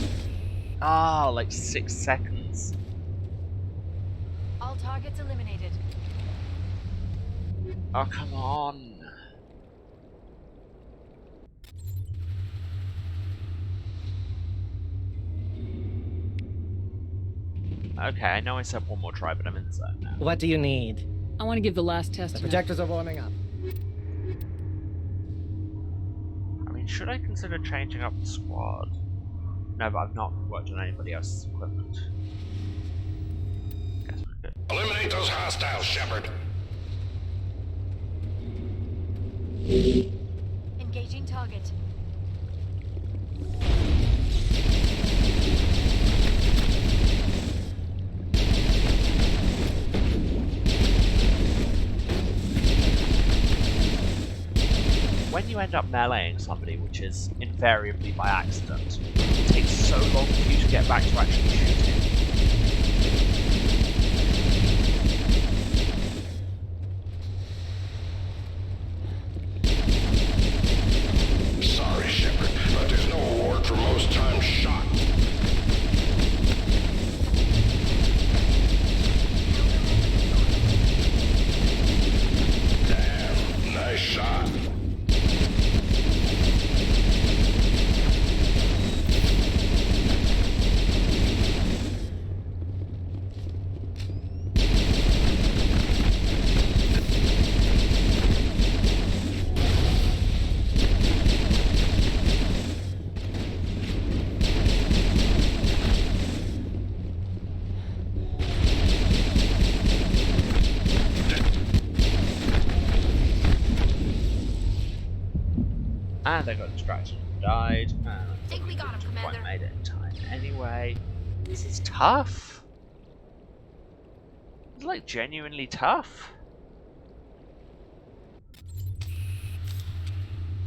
Like 6 seconds. All targets eliminated. Oh, come on. Okay, I know I said one more try, but I'm in the zone now. What do you need? I want to give the last test The another. projectors are warming up. should I consider changing up the squad? No, but I've not worked on anybody else's equipment. Guess we could. Eliminate those hostiles, Shepard. Engaging target. When you end up meleeing somebody, which is invariably by accident, it takes so long for you to get back to actually shooting. Sorry, Shepard, but there's no award for most times shot. Damn, nice shot. And I got distracted and died. And I think we got him, Commander. Made it in time. Anyway, this is tough. It's like genuinely tough.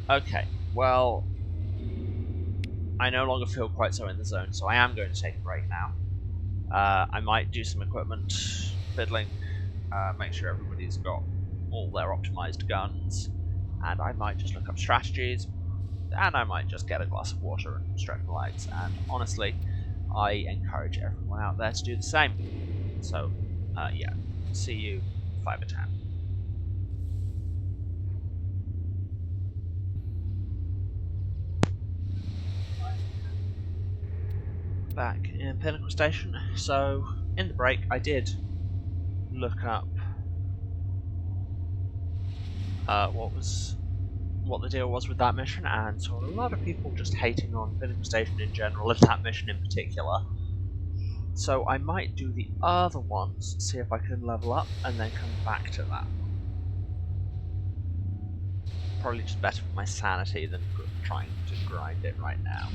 Okay, well, I no longer feel quite so in the zone, so I am going to take a break now. I might do some equipment fiddling, make sure everybody's got all their optimized guns. And I might just look up strategies, and I might just get a glass of water and stretch my legs. And honestly, I encourage everyone out there to do the same. So, yeah, see you 5 or 10. Back in Pinnacle Station. So, in the break, I did look up what the deal was with that mission, and saw a lot of people just hating on Pinnacle Station in general, and that mission in particular. So I might do the other ones, see if I can level up, and then come back to that. Probably just better for my sanity than trying to grind it right now.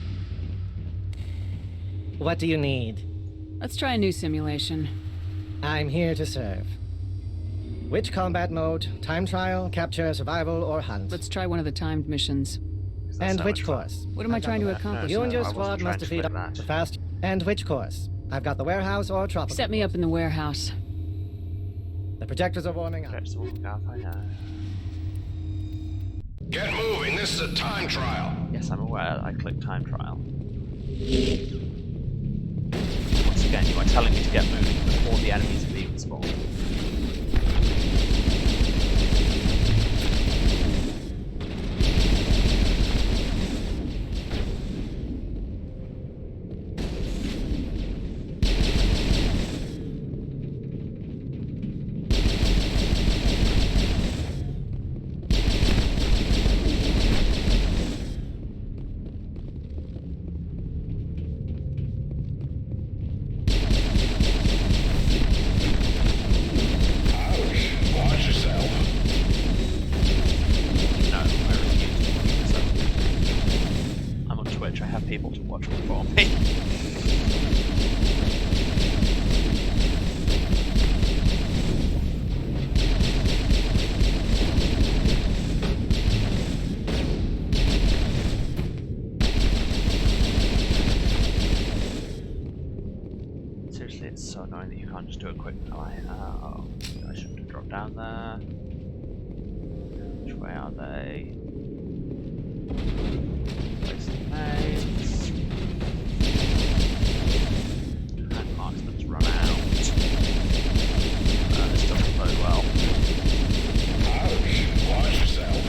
What do you need? Let's try a new simulation. I'm here to serve. Which combat mode? Time trial, capture, survival, or hunt? Let's try one of the timed missions. And which course? What am I trying to accomplish? You and your squad must defeat the fast. And which course? I've got the warehouse or tropical. Set me up in the warehouse. The projectors are warming up. I know. Get moving, this is a time trial. Yes, I'm aware. I clicked time trial. Once again, you are telling me to get moving before the enemies have even spawned. People to watch for me. Seriously, it's so annoying that you can't just do a quick line. Oh, I shouldn't have dropped down there. Which way are they? Place the maze. And marksman's run out. This doesn't bode well. Ouch! Watch yourself.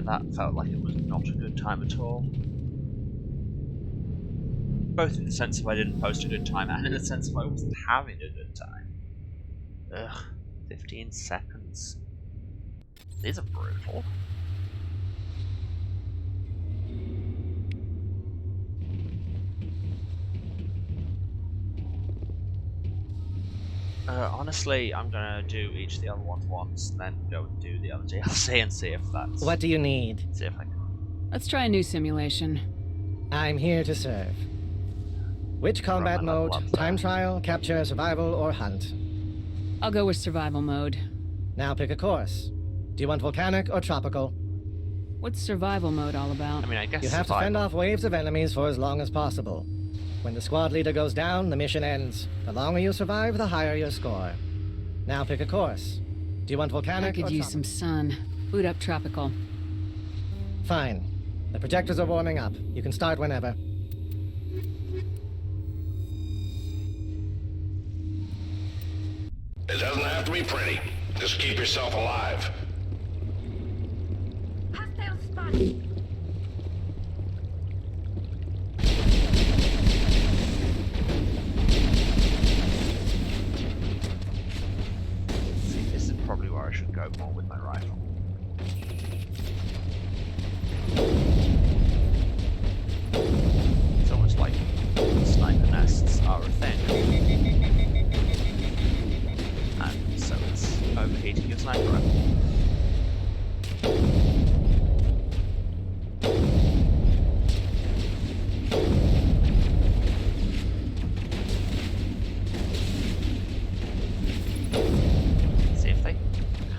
that felt like it was not a good time at all. Both in the sense of I didn't post a good time, and in the sense of I wasn't having a good time. Ugh, 15 seconds. These are brutal. Honestly, I'm gonna do each of the other ones once, then go and do the other DLC and see if that's... What do you need? See if I can... Let's try a new simulation. I'm here to serve. Which combat mode? Time trial, capture, survival, or hunt? I'll go with survival mode. Now pick a course. Do you want volcanic or tropical? What's survival mode all about? I mean, I guess you have to fend off waves of enemies for as long as possible. When the squad leader goes down, the mission ends. The longer you survive, the higher your score. Now pick a course. Do you want volcanic I could use some sun. Boot up tropical. Fine. The projectors are warming up. You can start whenever. It doesn't have to be pretty. Just keep yourself alive. Hostile spotted. See, this is probably where I should go more with my rifle. It's almost like sniper nests are a thing. And so it's overheating your sniper rifle. See if they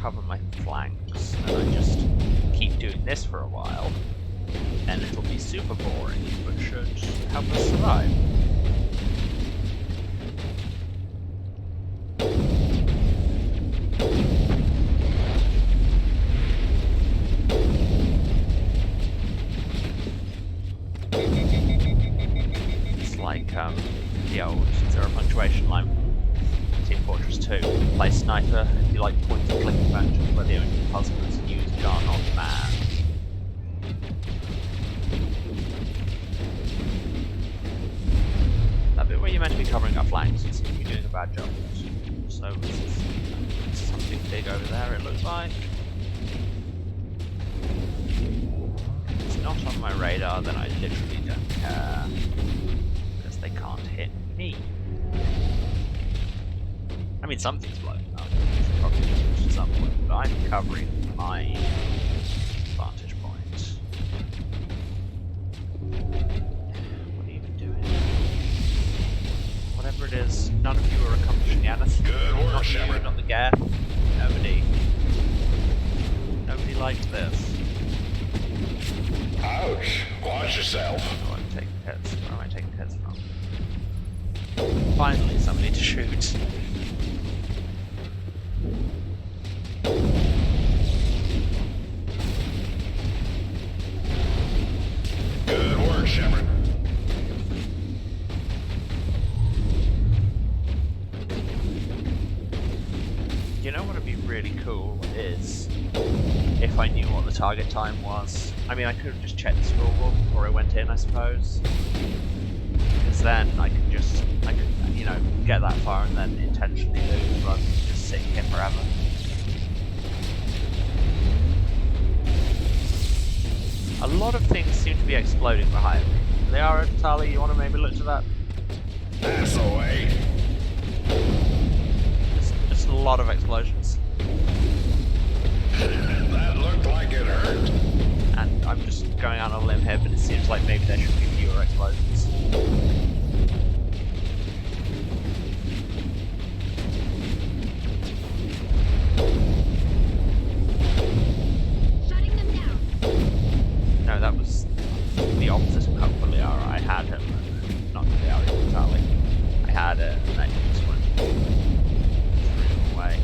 cover my flanks and I just keep doing this for a while, and it'll be super boring, but should help us survive. It's like the old zero punctuation line from Team Fortress 2. Play sniper if you like point and click adventures where the only puzzle is to use gun on man. That bit where you're meant to be covering our flanks, you seem to be doing a bad job. So there's something big over there, it looks like. If it's not on my radar, then I literally don't care. Because they can't hit me. I mean, something's blowing up. It's probably just at some point, but I'm covering my vantage point. What are you doing? Whatever it is, none of you are accomplishing anything. Good work, not Shepard. you, not the Geth. Nobody liked this. Ouch. Watch yourself. Oh, I'm taking hits. Where am I taking hits from? Finally, somebody to shoot. Good work, Shepard. You know what would be really cool is if I knew what the target time was. I mean, I could have just checked the scoreboard before I went in, I suppose. Because then I could, you know, get that far and then intentionally lose rather than just sitting here forever. A lot of things seem to be exploding behind me. They are, Tali, you want to maybe look to that? That's the way. Just a lot of explosions. That looked like it hurt. And I'm just going out on a limb here, but it seems like maybe there should be fewer explosions. Shutting them down. No, that was the opposite of Kumbaliara. I had him, not Kumbaliara, Tali. I had it, and then he just went threw away.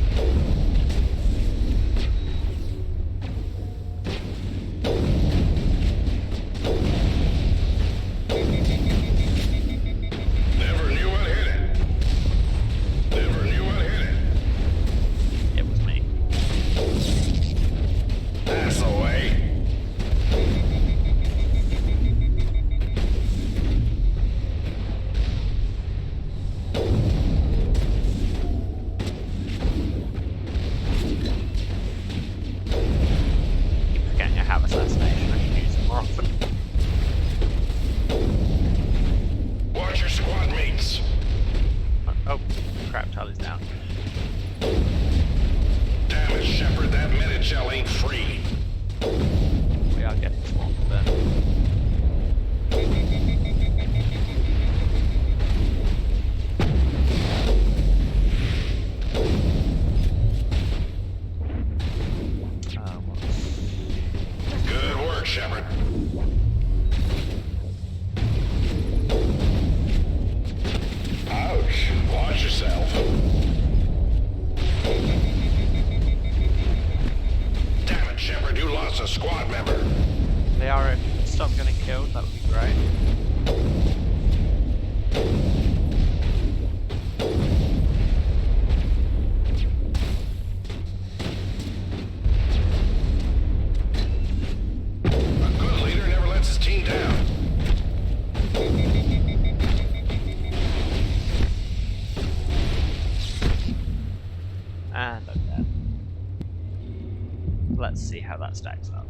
see how that stacks up.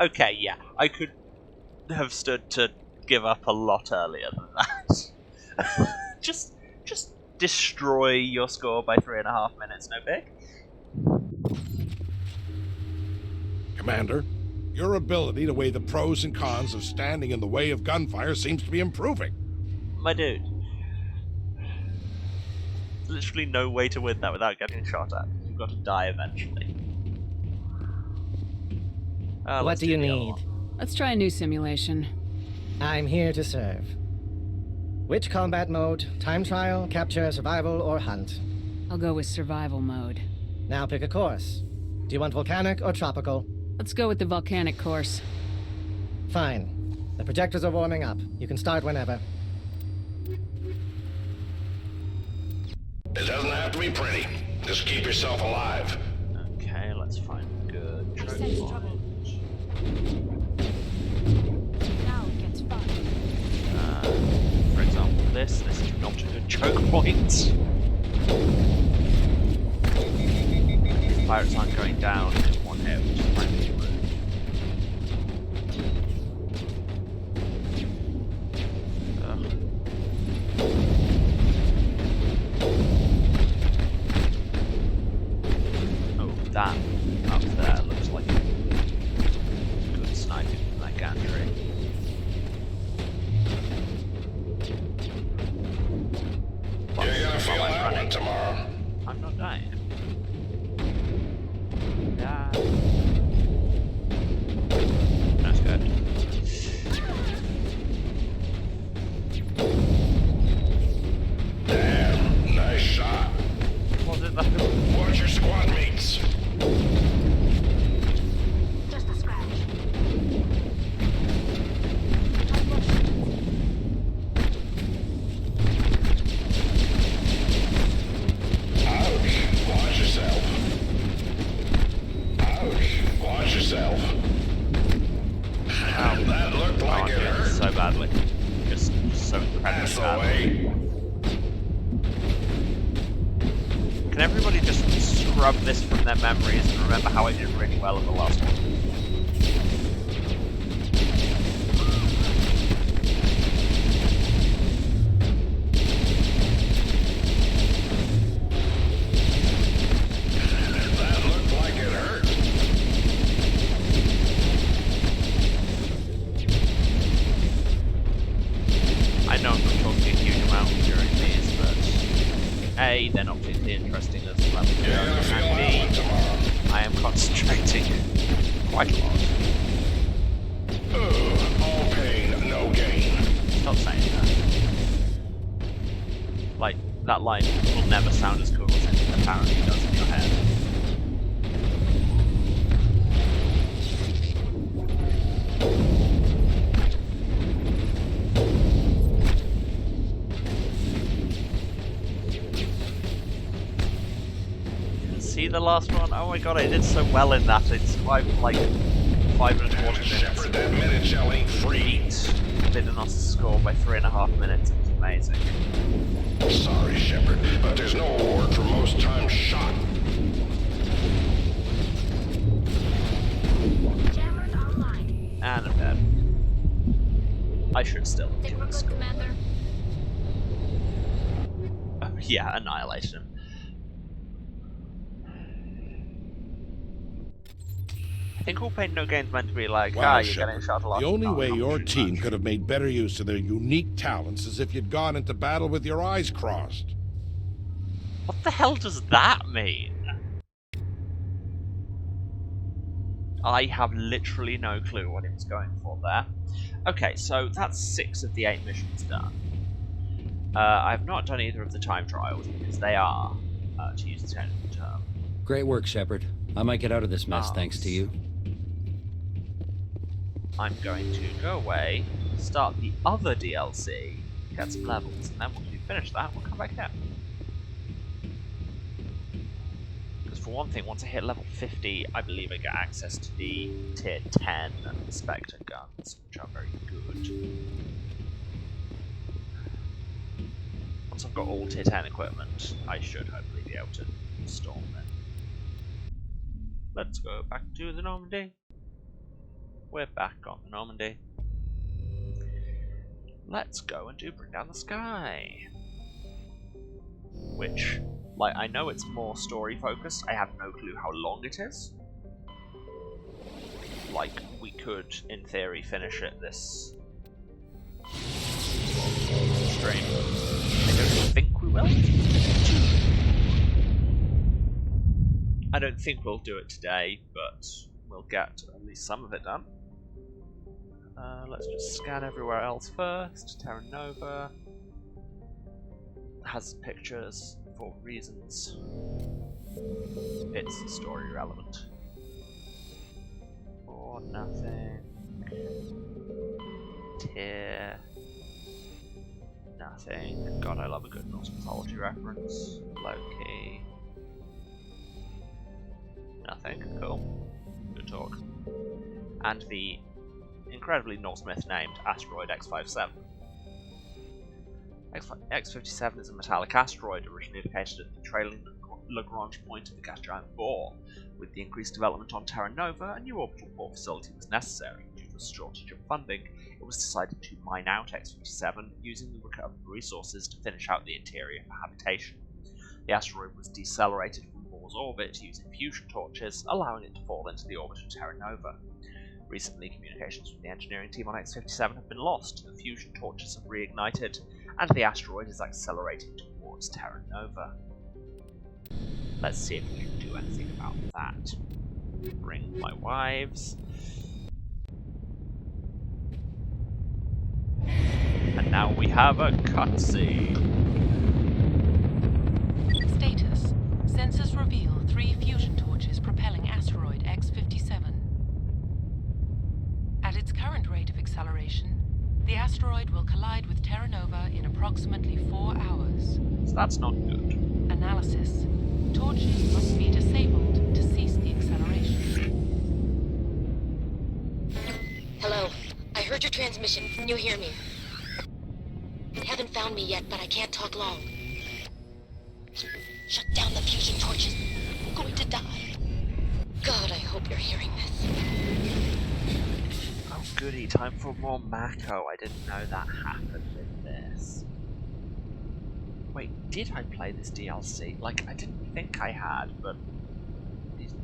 Okay, yeah, I could have stood to give up a lot earlier than that. just destroy your score by 3.5 minutes, no big. Commander, your ability to weigh the pros and cons of standing in the way of gunfire seems to be improving. My dude. There's literally no way to win that without getting shot at. You've got to die eventually. What do you need? Let's try a new simulation. I'm here to serve. Which combat mode? Time trial, capture, survival, or hunt? I'll go with survival mode. Now pick a course. Do you want volcanic or tropical? Let's go with the volcanic course. Fine. The projectors are warming up. You can start whenever. It doesn't have to be pretty. Just keep yourself alive. Okay, let's find a good choke point. Now it gets fun. For example, this is not a good choke point. Pirates aren't going down in one hit, which is might be rude. Oh, that up there looks like good sniping from that gantry. You're gonna feel that one tomorrow. I'm not dying. Yeah. That's good. Damn, nice shot. Was it though? Watch your squad mates. Just a scratch. Ouch, watch yourself. Ouch, watch yourself. Ow. That looked like it hurt. So badly. Just so incredibly badly. Can everybody just scrub this from their memories and remember how I did really well in the last one? That looked like it hurt. I know I'm not talking a huge amount during these, but A, they're not particularly interesting as well as You're gonna feel that one tomorrow. I am concentrating quite a lot. All pain, no gain. Stop saying that. Like, that line will never sound as cool as it apparently does in your head. See the last one? Oh my god, I did so well in that. I survived for like 5.25 minutes. Shepherd, that minute shell ain't free. Didn't us score by 3.5 minutes. It was amazing. Sorry, Shepard, but there's no award for most times shot. Jammers online. And I'm dead. I should still have Think we're killed good, this. Commander? Oh, yeah, annihilation. I think all pain no gain's meant to be like, Wow, you're getting shot a lot. the only not way your too team much. could have made better use of their unique talents is if you'd gone into battle with your eyes crossed. What the hell does that mean? I have literally no clue what he was going for there. Okay, so that's 6 of the 8 missions done. I've not done either of the time trials because they are, to use the technical term. Great work, Shepard. I might get out of this mess thanks to you. I'm going to go away, start the other DLC, get some levels, and then once we finish that, we'll come back here. Because for one thing, once I hit level 50, I believe I get access to the tier 10 Spectre guns, which are very good. Once I've got all tier 10 equipment, I should hopefully be able to storm then. Let's go back to the Normandy. We're back on the Normandy. Let's go and do Bring Down the Sky. Which, like, I know it's more story focused. I have no clue how long it is. Like, we could, in theory, finish it this stream. I don't think we will. I don't think we'll do it today, but we'll get at least some of it done. Let's just scan everywhere else first. Terra Nova has pictures for reasons. It's story relevant. Or nothing. Tyr. Nothing. God, I love a good Norse mythology reference. Loki. Nothing. Cool. Good talk. And the incredibly Norse myth named asteroid X57. X57 is a metallic asteroid originally located at the trailing Lagrange point of the gas giant Bohr. With the increased development on Terra Nova, a new orbital port facility was necessary. Due to a shortage of funding, it was decided to mine out X57 using the recovered resources to finish out the interior for habitation. The asteroid was decelerated from Bohr's orbit using fusion torches, allowing it to fall into the orbit of Terra Nova. Recently, communications with the engineering team on X57 have been lost, the fusion torches have reignited, and the asteroid is accelerating towards Terra Nova. Let's see if we can do anything about that. Bring my wives. And now we have a cutscene. Status. Sensors reveal 3 fusion torches propelling asteroid X57. At its current rate of acceleration, the asteroid will collide with Terra Nova in approximately 4 hours. So that's not good. Analysis. Torches must be disabled to cease the acceleration. Hello. I heard your transmission. Can you hear me? You haven't found me yet, but I can't talk long. Shut down the fusion torches. I'm going to die. God, I hope you're hearing this. Oh goody, time for more Mako. I didn't know that happened in this. Wait, did I play this DLC? Like, I didn't think I had, but these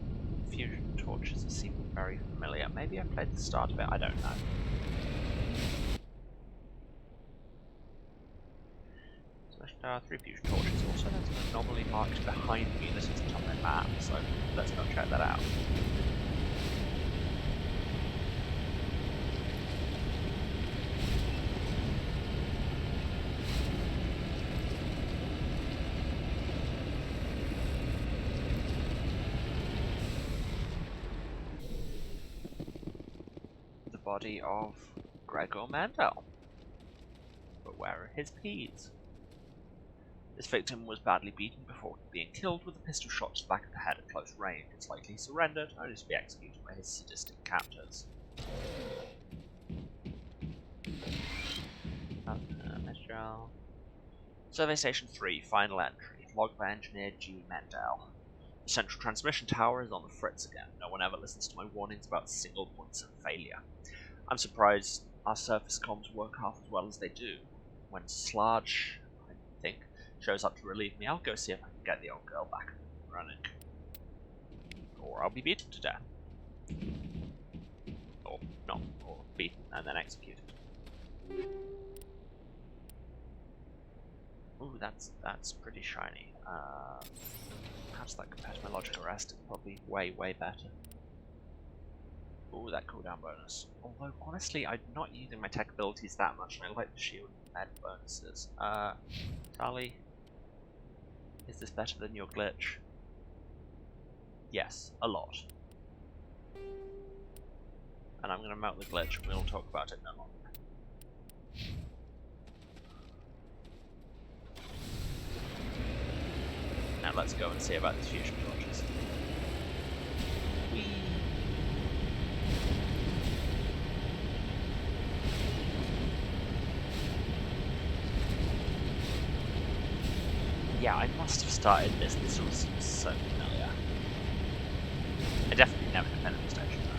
fusion torches seem very familiar. Maybe I played the start of it, I don't know. There are 3 fusion torches. Also, there's an anomaly marked behind me that isn't on my map, so let's go check that out. The body of Gregor Mendel. But where are his peas? This victim was badly beaten before being killed with a pistol shot to the back of the head at close range. It's likely he surrendered, only to be executed by his sadistic captors. Mistral. Survey Station 3, final entry. Logged by Engineer G. Mendel. The central transmission tower is on the fritz again. No one ever listens to my warnings about single points of failure. I'm surprised our surface comms work half as well as they do. When Sludge, I think, shows up to relieve me, I'll go see if I can get the old girl back running. Or I'll be beaten to death. Or not, or beaten and then executed. Ooh, that's pretty shiny. How does that compare to my logic arrest? It's probably way better. Ooh, that cooldown bonus. Although, honestly, I'm not using my tech abilities that much, and I like the shield and med bonuses. Tali, is this better than your glitch? Yes, a lot. And I'm gonna melt the glitch, and we'll talk about it no longer. Now let's go and see about these fusion torches. Whee! Yeah, I must have started this. This was so familiar. I definitely never defended the station though.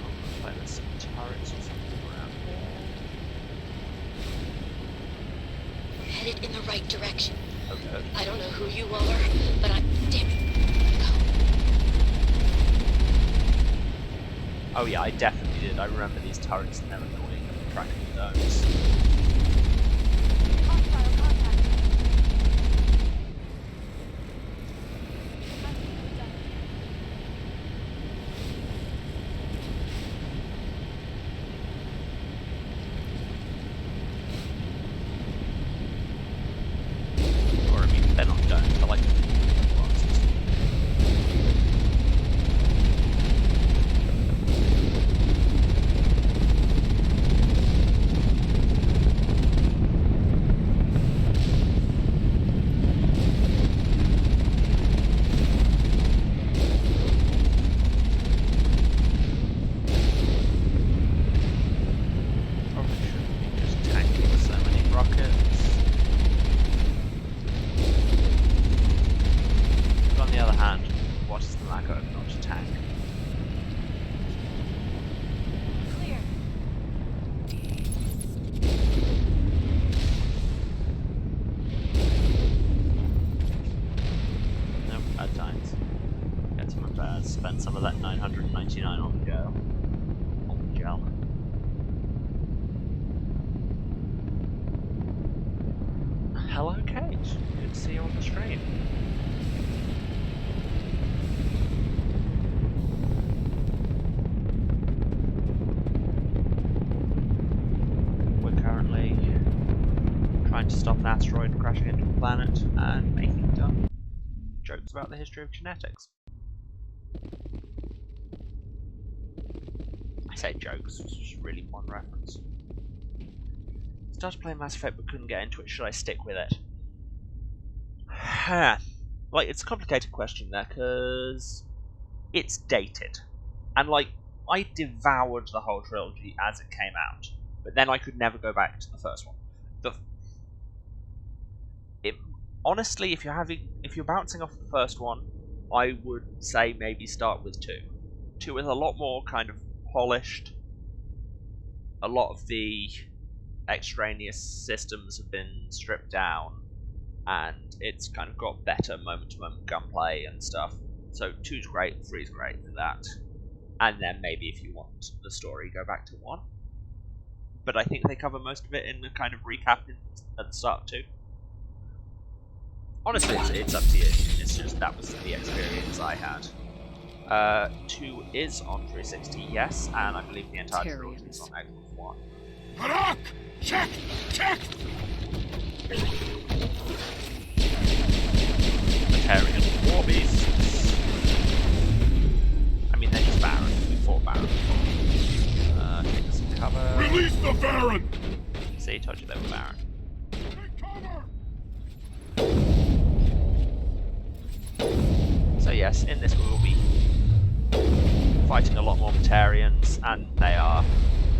Oh, looks like there's some turrets or something around here. Headed in the right direction. Okay. I don't know who you all are, but I'm... Damn it. Oh yeah, I definitely did. I remember these turrets never going tracking those. Or I mean, they're not going to like spent some of that 999 on gel. On gel. Hello, Cage. Good to see you on the stream. We're currently trying to stop an asteroid crashing into a planet and making dumb jokes about the history of genetics. I say jokes, it's just really one reference. Started playing Mass Effect but couldn't get into it. Should I stick with it? Like, it's a complicated question there, because it's dated. And, like, I devoured the whole trilogy as it came out, but then I could never go back to the first one. Honestly, if you're bouncing off the first one, I would say maybe start with 2. 2 is a lot more kind of polished. A lot of the extraneous systems have been stripped down, and it's kind of got better moment-to-moment gunplay and stuff. So 2's great, 3's great for that. And then maybe if you want the story, go back to 1. But I think they cover most of it in the kind of recap at the start of 2. Honestly, it's up to you. It's just that was the experience I had. 2 is on 360, yes, and I believe the entire trilogy is on Xbox One. Harak! Check! Check! Batarian war beasts. I mean, they're just Baron. We fought Baron before. Take some cover. Release the Baron! See, told you they were Baron. So yes, in this we will be fighting a lot more Batarians, and they are,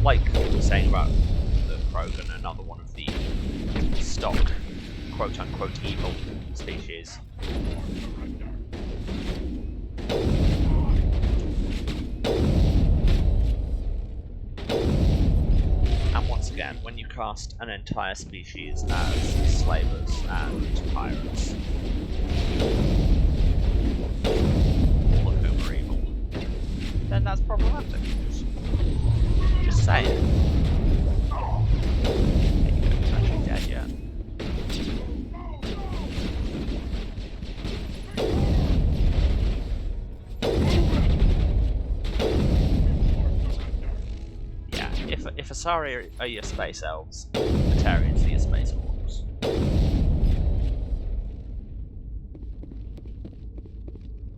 like we were saying about the Krogan, another one of the stock, quote-unquote, evil species. And once again, when you cast an entire species as slavers and pirates, all of whom are evil, then that's problematic. Just saying. He's actually dead yet. Yeah, if Asari are your space elves, Batarians are your space orcs.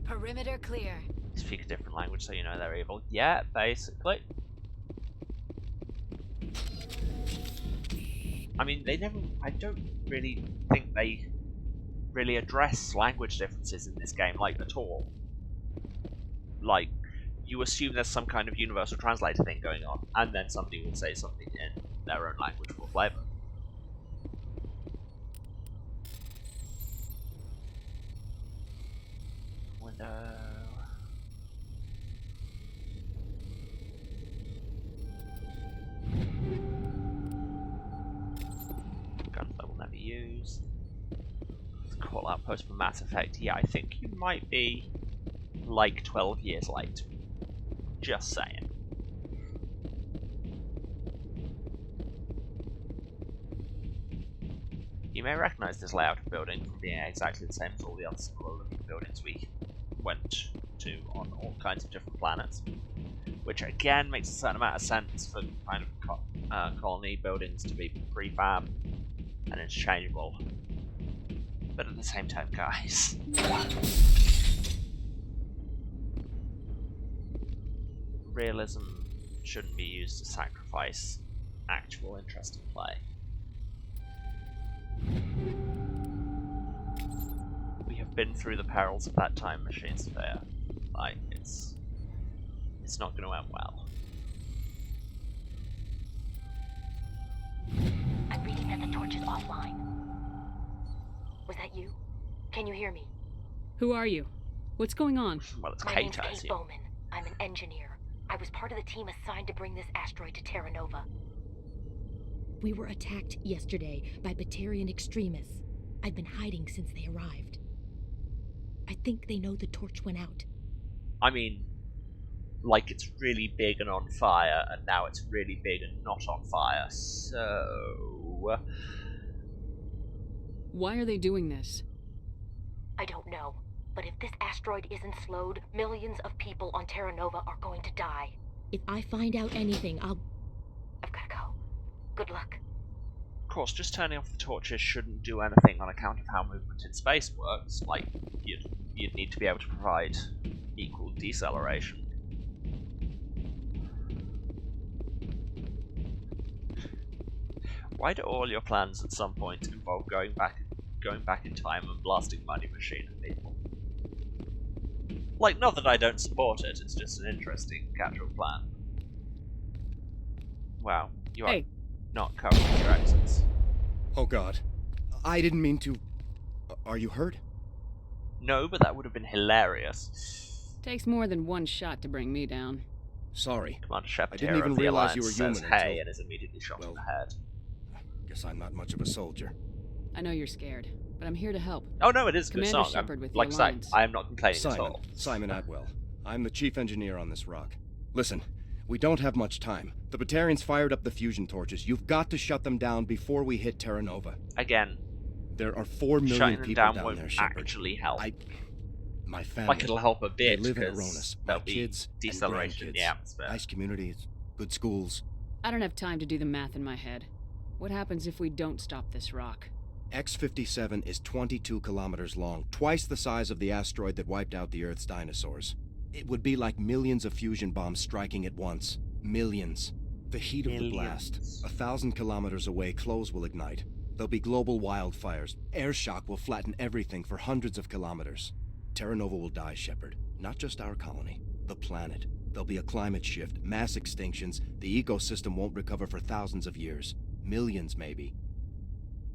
Perimeter clear. Speak a different language so you know they're evil. Yeah, basically. I mean, I don't really think they really address language differences in this game, like, at all. Like, you assume there's some kind of universal translator thing going on, and then somebody will say something in their own language for flavor. Guns I will never use. Call outpost for Mass Effect. Yeah, I think you might be like 12 years late. Just saying. You may recognize this layout of building from being exactly the same as all the other similar looking buildings we went to on all kinds of different planets. Which again makes a certain amount of sense for kind of colony buildings to be prefab and interchangeable. But at the same time, guys, realism shouldn't be used to sacrifice actual interest in play. We have been through the perils of that time machine sphere. Like, it's not going to end well. I'm reading that the torch is offline. Was that you? Can you hear me? Who are you? What's going on? Well, it's My Kate, name's I Kate assume. Bowman. I'm an engineer. I was part of the team assigned to bring this asteroid to Terra Nova. We were attacked yesterday by Batarian extremists. I've been hiding since they arrived. I think they know the torch went out. I mean, like it's really big and on fire, and now it's really big and not on fire, so... Why are they doing this? I don't know. But if this asteroid isn't slowed, millions of people on Terra Nova are going to die. If I find out anything, I've gotta go. Good luck. Of course, just turning off the torches shouldn't do anything on account of how movement in space works. Like, you'd need to be able to provide equal deceleration. Why do all your plans at some point involve going back in time and blasting Money Machine at people? Like, not that I don't support it, it's just an interesting casual plan. Wow, you are not covering your exits. Oh god. I didn't mean to... Are you hurt? No, but that would have been hilarious. Takes more than one shot to bring me down. Sorry. Commander Shepard I didn't even of the realize Alliance you were says human hey until... and is immediately shot in the head. Guess I'm not much of a soldier. I know you're scared, but I'm here to help. Oh no, it is a good Commander song. Shepard with the Like I say, Alliance. I am not complaining at all. Simon Atwell. I'm the chief engineer on this rock. Listen, we don't have much time. The Batarians fired up the fusion torches. You've got to shut them down before we hit Terra Nova. Again, there are 4 million shutting them people down down won't there, Shepard. actually help. My family. Like it'll help a bit. They live in Aronis. My kids, deceleration in and the atmosphere. Nice communities, good schools. I don't have time to do the math in my head. What happens if we don't stop this rock? X-57 is 22 kilometers long, twice the size of the asteroid that wiped out the Earth's dinosaurs. It would be like millions of fusion bombs striking at once. Millions. The heat of the blast. 1,000 kilometers away, clothes will ignite. There'll be global wildfires. Air shock will flatten everything for hundreds of kilometers. Terra Nova will die, Shepard. Not just our colony. The planet. There'll be a climate shift, mass extinctions. The ecosystem won't recover for thousands of years. Millions, maybe.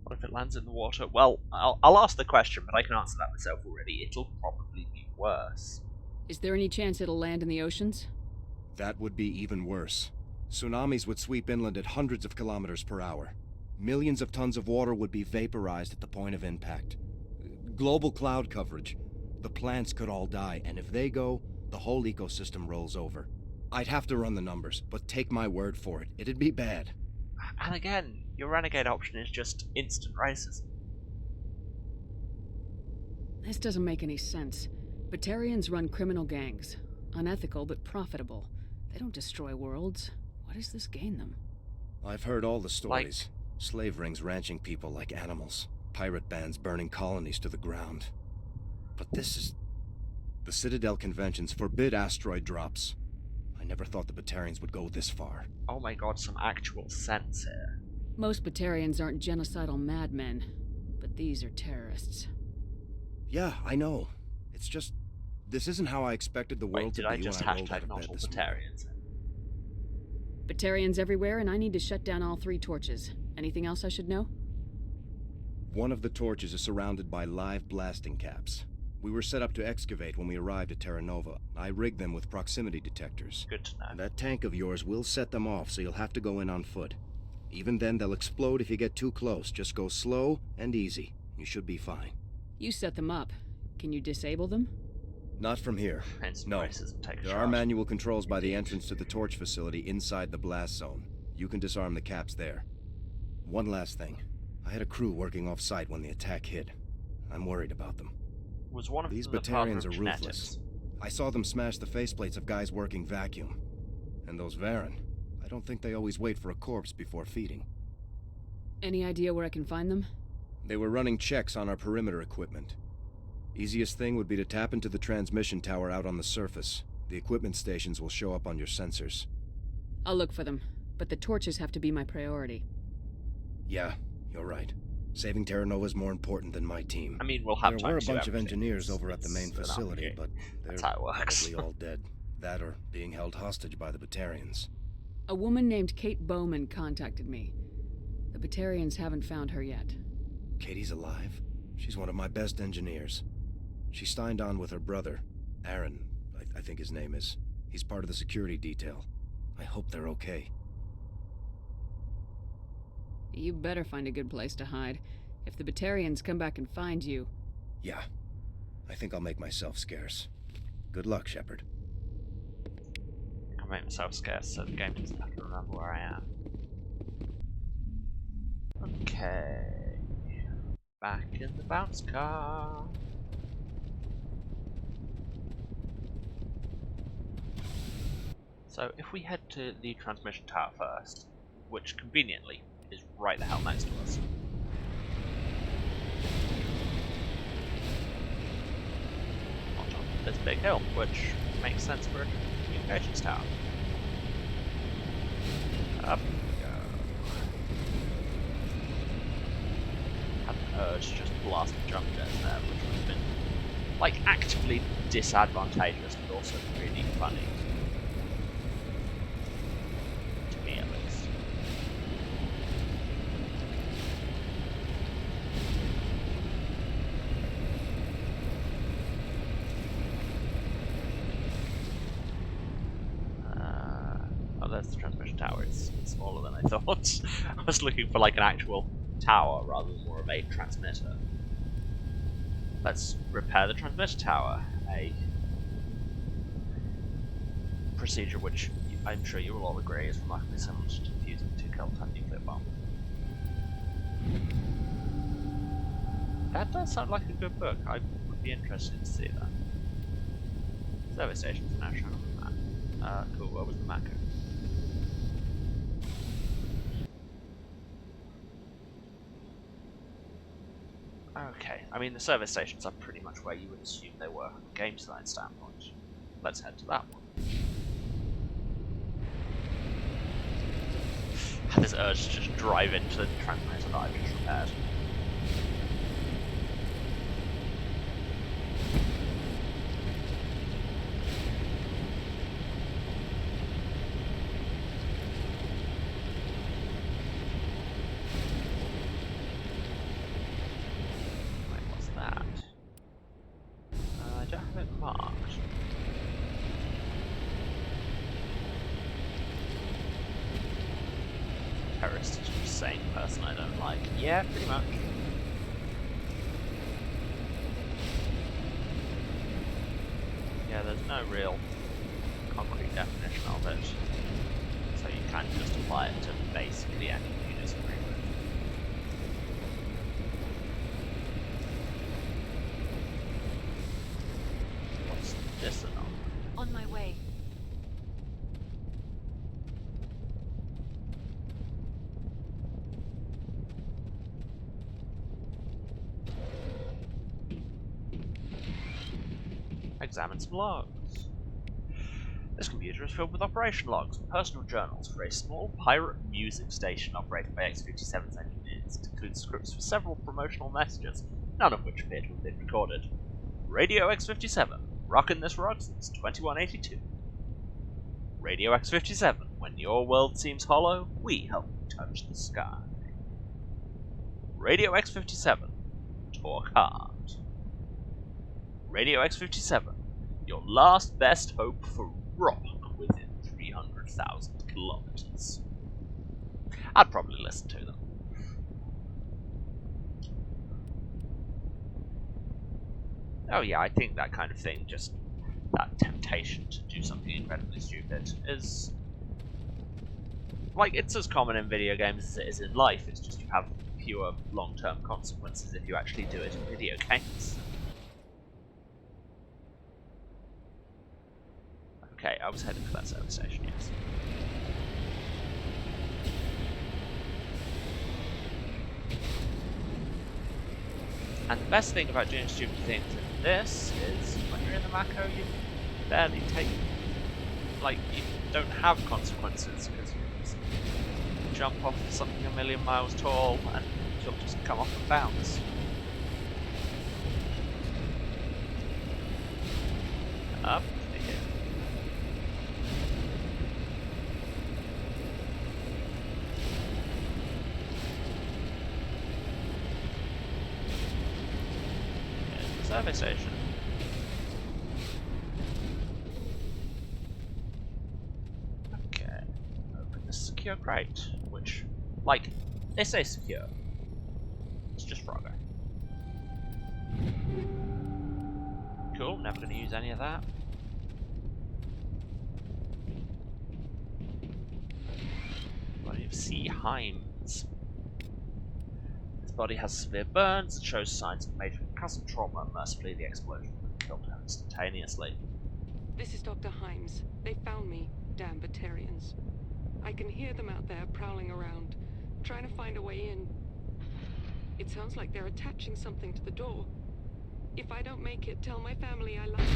What if it lands in the water? Well, I'll ask the question, but I can answer that myself already. It'll probably be worse. Is there any chance it'll land in the oceans? That would be even worse. Tsunamis would sweep inland at hundreds of kilometers per hour. Millions of tons of water would be vaporized at the point of impact. Global cloud coverage. The plants could all die, and if they go, the whole ecosystem rolls over. I'd have to run the numbers, but take my word for it, it'd be bad. And again, your renegade option is just instant racism. This doesn't make any sense. Batarians run criminal gangs. Unethical, but profitable. They don't destroy worlds. What does this gain them? I've heard all the stories. Slave rings ranching people like animals. Pirate bands burning colonies to the ground. But this is... The Citadel conventions forbid asteroid drops. I never thought the Batarians would go this far. Oh my god, some actual sense here. Most Batarians aren't genocidal madmen, but these are terrorists. Yeah, I know. It's just... This isn't how I expected the world to be when I rolled out of bed this Batarians? Batarians everywhere, and I need to shut down all 3 torches. Anything else I should know? One of the torches is surrounded by live blasting caps. We were set up to excavate when we arrived at Terra Nova. I rigged them with proximity detectors. Good to know. And that tank of yours will set them off, so you'll have to go in on foot. Even then, they'll explode if you get too close. Just go slow and easy. You should be fine. You set them up. Can you disable them? Not from here. No. There are manual controls by the entrance to the torch facility inside the blast zone. You can disarm the caps there. One last thing. I had a crew working off-site when the attack hit. I'm worried about them. Was one of These them Batarians are genetics? ruthless. I saw them smash the faceplates of guys working vacuum. And those Varen, I don't think they always wait for a corpse before feeding. Any idea where I can find them? They were running checks on our perimeter equipment. Easiest thing would be to tap into the transmission tower out on the surface. The equipment stations will show up on your sensors. I'll look for them, but the torches have to be my priority. Yeah, you're right. Saving Terra Nova is more important than my team. I mean, we'll have There were a bunch of engineers over at the main facility, but they're probably all dead. That or being held hostage by the Batarians. A woman named Kate Bowman contacted me. The Batarians haven't found her yet. Katie's alive? She's one of my best engineers. She signed on with her brother, Aaron, I think his name is. He's part of the security detail. I hope they're okay. You better find a good place to hide. If the Batarians come back and find you... Yeah. I think I'll make myself scarce. Good luck, Shepard. I'll make myself scarce so the game doesn't have to remember where I am. Okay. Back in the bounce car. So if we head to the transmission tower first, which conveniently is right the hell next to us. On top of this big hill, which makes sense for a communications tower. Up we go. Had an urge to just blast the jump jets there, which would have been like actively disadvantageous but also really funny. There's the transmission tower. It's smaller than I thought. I was looking for like an actual tower rather than more of a transmitter. Let's repair the transmitter tower. A procedure which I'm sure you will all agree is remarkably similar to defusing a 2-kiloton nuclear bomb. That does sound like a good book. I would be interested to see that. Service stations are now shown on the map. Cool, what was the map code? Okay, I mean the service stations are pretty much where you would assume they were from a game design standpoint. Let's head to that one. I had this urge to just drive into the transmitter that I've just repaired. Yeah, pretty much. Yeah, there's no real concrete definition of it, so you can't just apply it to basically anything you disagree with. What's this anomaly? On my way. Examine some logs. This computer is filled with operation logs and personal journals for a small pirate music station operated by X-57's engineers. It includes scripts for several promotional messages, none of which appear to have been recorded. Radio X-57, rockin' this rock since 2182. Radio X-57, when your world seems hollow, we help you touch the sky. Radio X-57, talk hard. Radio X-57, your last best hope for rock within 300,000 kilometers. I'd probably listen to them. Oh yeah, I think that kind of thing, just that temptation to do something incredibly stupid, is like, it's as common in video games as it is in life. It's just you have fewer long-term consequences if you actually do it in video games. Okay, I was heading for that service station, yes. And the best thing about doing stupid things in this is when you're in the Mako, you barely take, like, you don't have consequences because you just jump off something a million miles tall and you'll just come off and bounce. Up here. Service station. Okay, open the secure crate, which, like, they say secure. It's just Frogger. Cool, never gonna use any of that. Body of C. Himes. His body has severe burns and shows signs of major concussive trauma. Mercifully, the explosion killed him instantaneously. This is Dr. Himes. They found me, damn Batarians. I can hear them out there prowling around, trying to find a way in. It sounds like they're attaching something to the door. If I don't make it, tell my family I love them.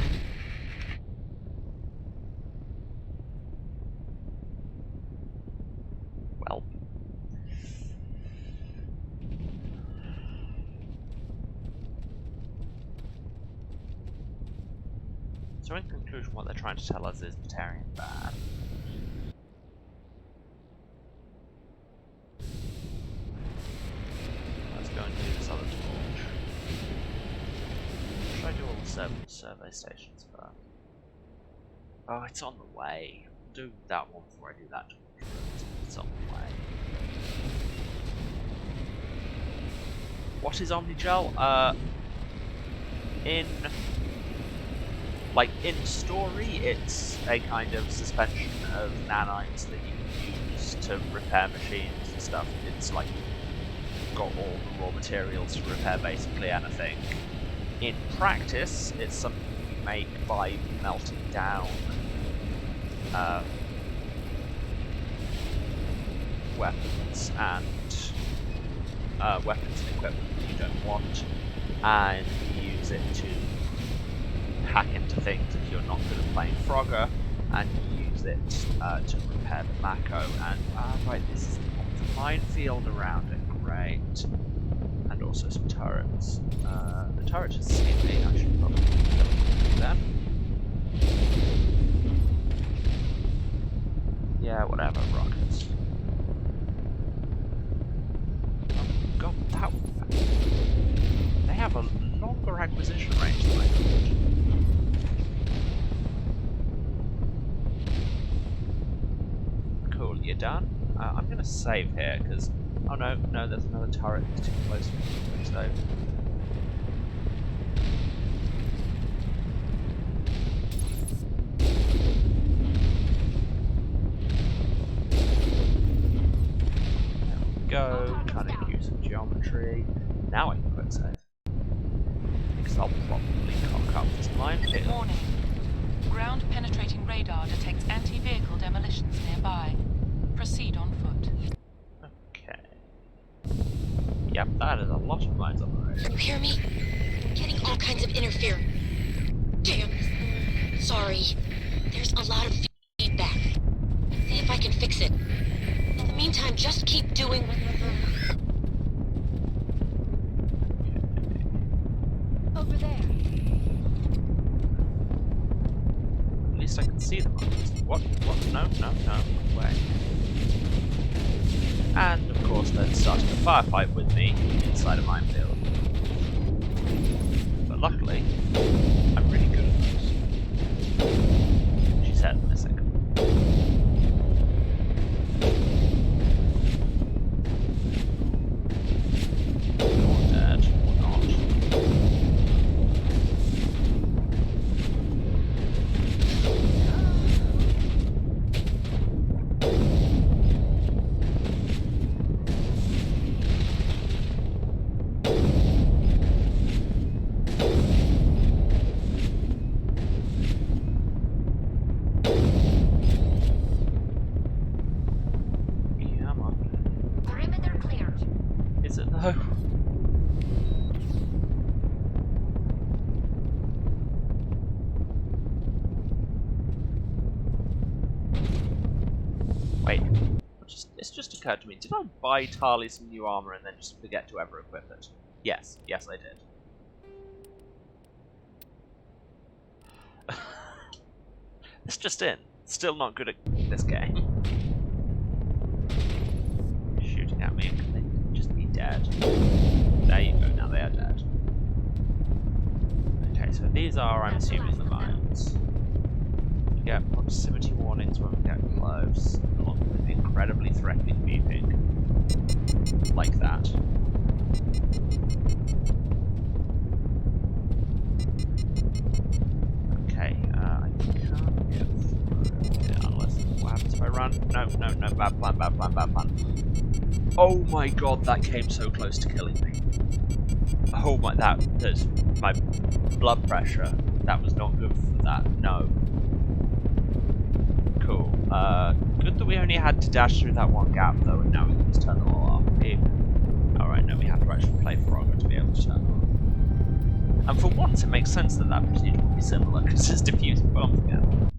Well. So in conclusion, what they're trying to tell us is Batarian bad. Let's go and do this other torch. Should I do all the survey stations first? Oh, it's on the way. I'll do that one before I do that torch. It's on the way. What is Omnigel? In story, it's a kind of suspension of nanites that you can use to repair machines and stuff. It's like got all the raw materials to repair basically anything. In practice, it's something you make by melting down weapons and equipment that you don't want, and you use it to hack into things if you're not good at playing Frogger, and you use it to repair the Mako. And right, this is the minefield around it. Great. And also some turrets. The turret has seen me. I should probably kill them. Yeah, whatever. Rockets. Oh god, that one. They have a longer acquisition range than I thought. Cool, you're done? I'm gonna save here, because... Oh no, there's another turret that's too close for me to save. There we go, kind of use some geometry. Now I can quick save. Because I'll probably cock up this minefield. Warning. Ground penetrating radar detects anti-vehicle demolitions nearby. Proceed on foot. Okay. Yep, that is a lot of mines on the road. Can you hear me? I'm getting all kinds of interference. Damn. Sorry. There's a lot of feedback. See if I can fix it. In the meantime, just keep doing what you're doing. Over there. At least I can see them. What? No. Way. And of course they're starting a firefight with me inside a minefield. But luckily, No. Wait. It's just occurred to me. Did I buy Tali some new armor and then just forget to ever equip it? Yes. Yes, I did. It's just in. Still not good at this game. Shooting at me, can they just be dead? There you go, now they are dead. Okay, so these are, I'm assuming, the mines. We get proximity warnings when we get close, along with the incredibly threatening beeping. Like that. Okay, I can't get through here unless... What happens if I run? No, no, no, bad plan, bad plan, bad plan. Oh my god, that came so close to killing me. Oh my, that's my blood pressure. That was not good for that, no. Cool. Good that we only had to dash through that one gap though, and now we can just turn them all off. Alright, no, we have to actually play Frogger to be able to turn them off. And for once, it makes sense that that procedure would be similar, because it's diffusing bombs again.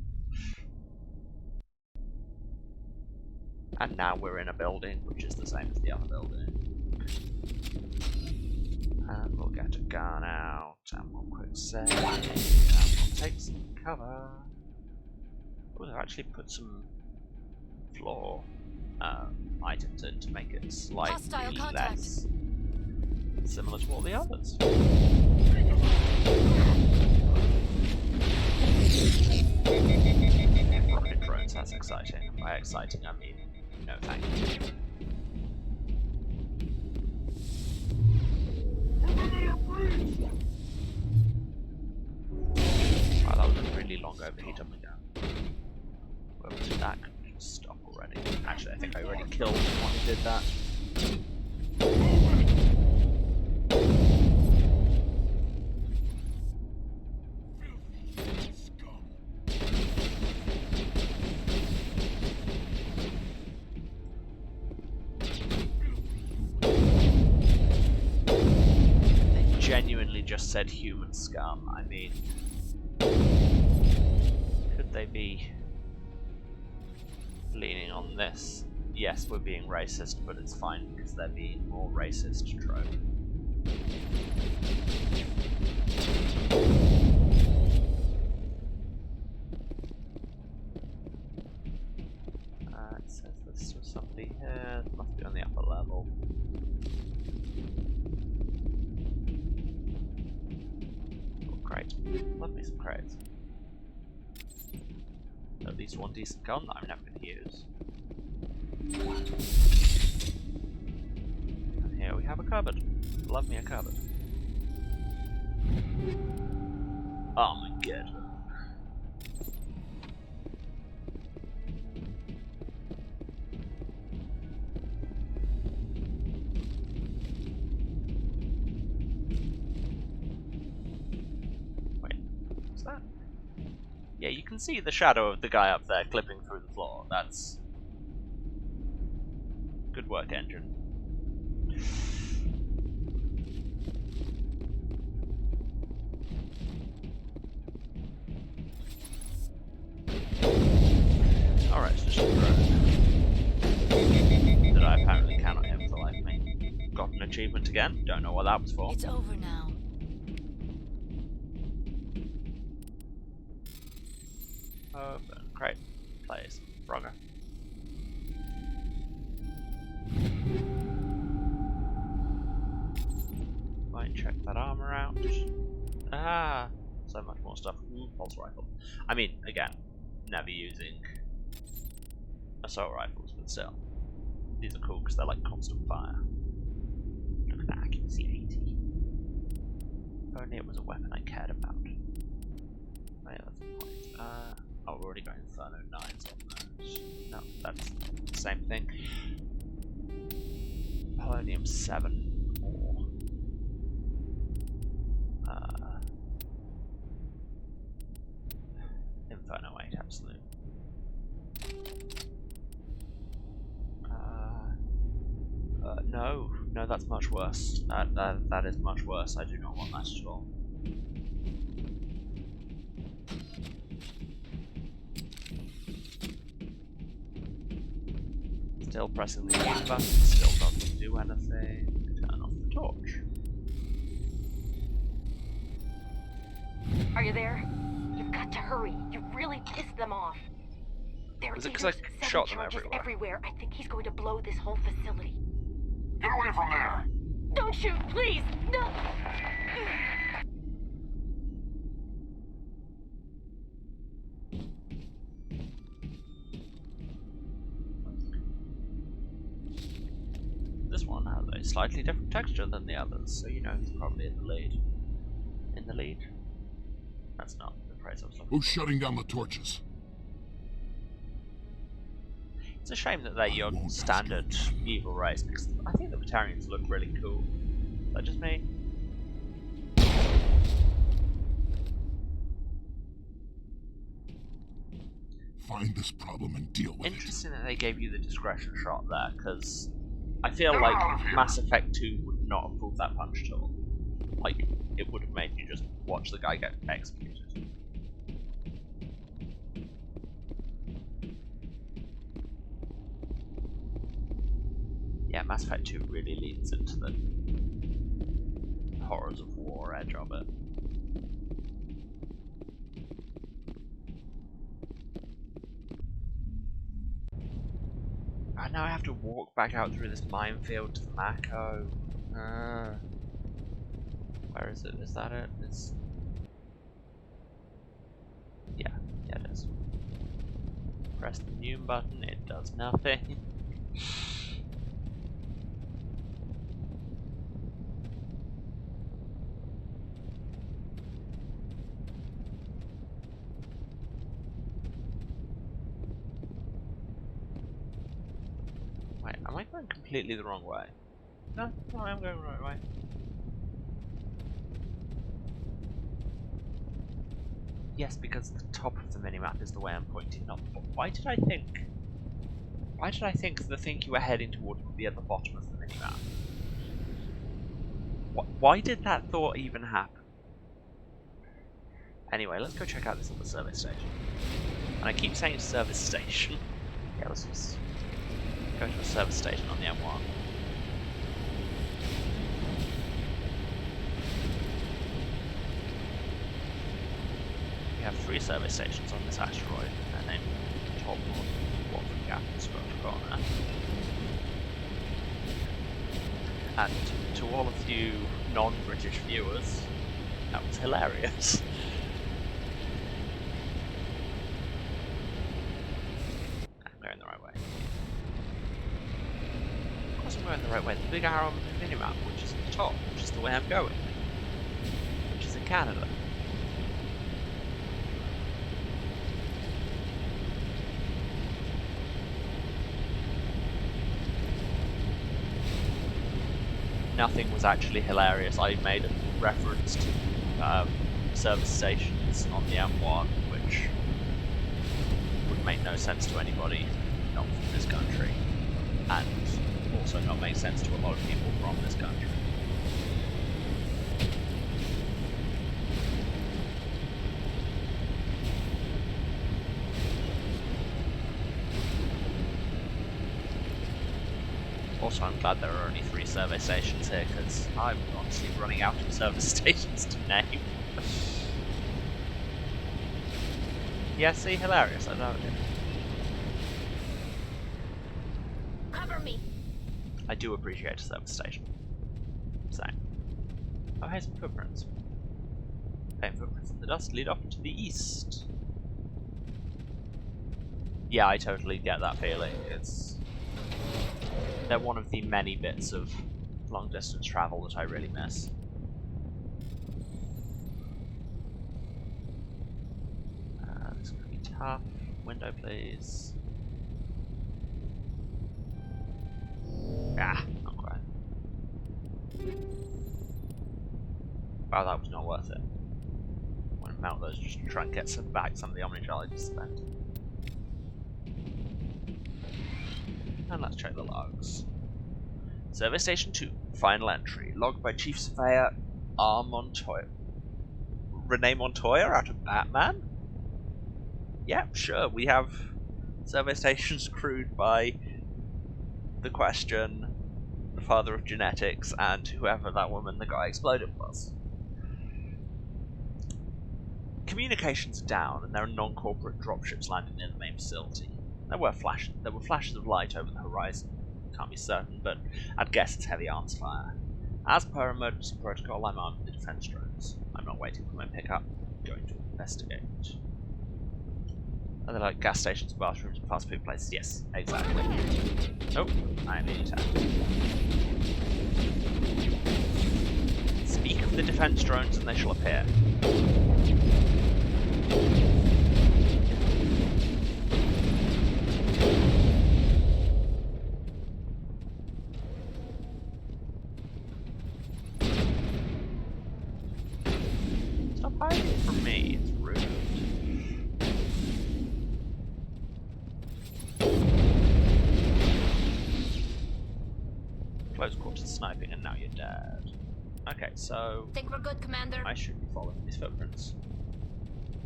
And now we're in a building, which is the same as the other building. And we'll get a gun out, and we'll quick save, and we'll take some cover. Oh, they've actually put some floor items in to make it slightly less similar to all the others. Rocket drones, that's exciting. By exciting, I mean, no thank you. Wow, that was a really long overheat on the gun. Where was that? Just stop already. Actually, I think I already killed the one who did that. They genuinely just said human scum. I mean, could they be leaning on this? Yes, we're being racist, but it's fine because they're being more racist trope. It says this was somebody here. It must be on the upper level. Oh, crate. Love me some crates. At least one decent gun that I'm never going to use. And here we have a cupboard. Love me a cupboard. Oh my god. Wait, what's that? Yeah, you can see the shadow of the guy up there clipping through the floor. That's good work, engine. Alright, so just a drone that I apparently cannot hit for the life of me. Got an achievement again. Don't know what that was for. It's over now. Open crate. Place. Frogger. Might check that armor out. Ah, so much more stuff. Ooh, pulse rifle. I mean, again, never using assault rifles, but still. These are cool because they're like constant fire. Look at that accuracy 80. If only it was a weapon I cared about. Oh yeah, that's the point. Oh, we're already got Inferno 9s on those. No, that's the same thing. Polonium 7 or Inferno 8, absolute. No, no, that's much worse. That is much worse. I do not want that at all. Still pressing the E button, still doesn't do anything. Turn off the torch. Are you there? You've got to hurry. You really pissed them off. There Was it because I shot them everywhere? I think he's going to blow this whole facility. Get away from there! Don't shoot, please! No! This one has a slightly different texture than the others, so you know he's probably in the lead. In the lead? That's not the phrase I was looking for. Who's shutting down the torches? It's a shame that they're your standard evil race, because I think the Batarians look really cool. Is that just me? Find this problem and deal with it. Interesting that they gave you the discretion shot there, because I feel like Mass Effect 2 would not have pulled that punch at all. Like, it would have made you just watch the guy get executed. Yeah, Mass Effect 2 really leans into the horrors of war edge of it. And now I have to walk back out through this minefield to the Mako. Where is it? Is that it? It's... Yeah, it is. Press the new button, it does nothing. Wait, am I going completely the wrong way? No, I'm going the right way. Yes, because the top of the minimap is the way I'm pointing, not the bottom. Why did I think the thing you were heading towards would be at the bottom of the minimap? Why did that thought even happen? Anyway, let's go check out this other service station. And I keep saying service station. Yeah, let's just go to a service station on the M1. We have 3 service stations on this asteroid, and then top north, Watford Gap, and Structure Corner. And to all of you non-British viewers, that was hilarious. I'm going the right way. Of course I'm going the right way. The big arrow on the minimap, which is at the top, which is the way I'm going, which is in Canada. Nothing was actually hilarious. I made a reference to service stations on the M1, which would make no sense to anybody not from this country, and also not make sense to a lot of people from this country. Also, I'm glad there are only 3 service stations here, because I'm honestly running out of service stations to name. Yeah, see, hilarious, I know it. Cover me. I do appreciate a service station. Same. Oh, here's some footprints. Okay, footprints in the dust lead off to the east. Yeah, I totally get that feeling. They're one of the many bits of long distance travel that I really miss. This is going to be tough. Window, please. Ah, not quite. Wow, that was not worth it. I want to mount those just to try and get some of the Omni-Gel I just spent. And let's check the logs. Survey Station 2, final entry, logged by Chief Surveyor R. Montoya. Renee Montoya out of Batman? Yep, sure, we have survey stations crewed by the Question, the father of genetics, and whoever that woman the guy exploded was. Communications are down, and there are non-corporate dropships landing near the main facility. There were flashes of light over the horizon. Can't be certain, but I'd guess it's heavy arms fire. As per emergency protocol, I'm armed with the defense drones. I'm not waiting for my pickup. I'm going to investigate. Are there like gas stations, bathrooms, and fast food places? Yes, exactly. Oh, I need to. Speak of the defense drones and they shall appear. Stop hiding from me, it's rude. Close quarters sniping and now you're dead. Okay, so Think we're good, Commander? I should be following these footprints.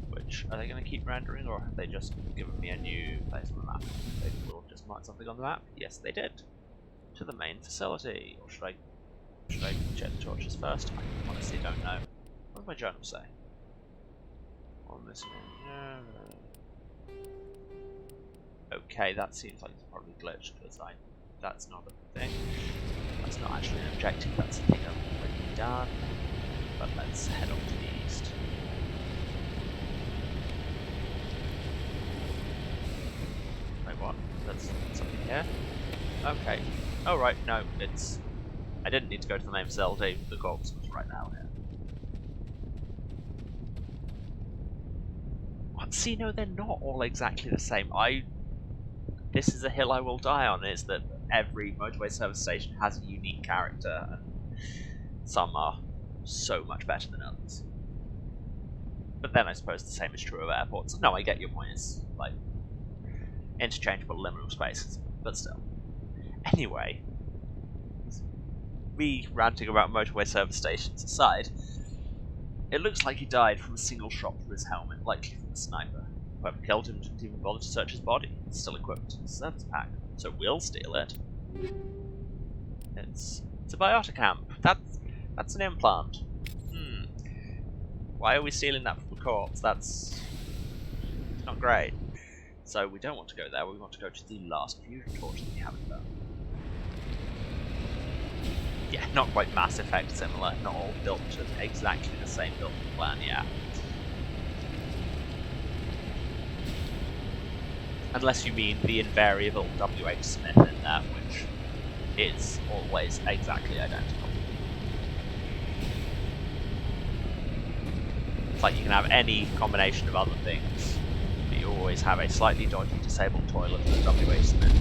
Which, are they going to keep rendering, or have they just given me a new place on the map? They will just mark something on the map? Yes, they did. To the main facility. Or should I check the torches first? I honestly don't know. What does my journal say? On this one. Okay, that seems like it's probably glitched, because that's not a thing. That's not actually an objective, that's a thing I've already done. But let's head on to the east. Wait, what? That's something here? Okay. Oh right, no, it's... I didn't need to go to the main facility, the corpse was right now here. What? See, no, they're not all exactly the same. This is a hill I will die on, is that every motorway service station has a unique character, and some are so much better than others. But then I suppose the same is true of airports. No, I get your point, it's like interchangeable liminal spaces, but still. Anyway, me ranting about motorway service stations aside, it looks like he died from a single shot through his helmet, likely from a sniper. Whoever killed him didn't even bother to search his body. It's still equipped to the service pack, so we'll steal it. It's a bioticamp. That's an implant. Why are we stealing that from the corpse? That's not great. So we don't want to go there, we want to go to the last fusion torch that we haven't done. Yeah, not quite Mass Effect similar, not all built to exactly the same building plan, yeah. Unless you mean the invariable W.H. Smith in there, which is always exactly identical. It's like you can have any combination of other things, but you always have a slightly dodgy disabled toilet with W.H. Smith.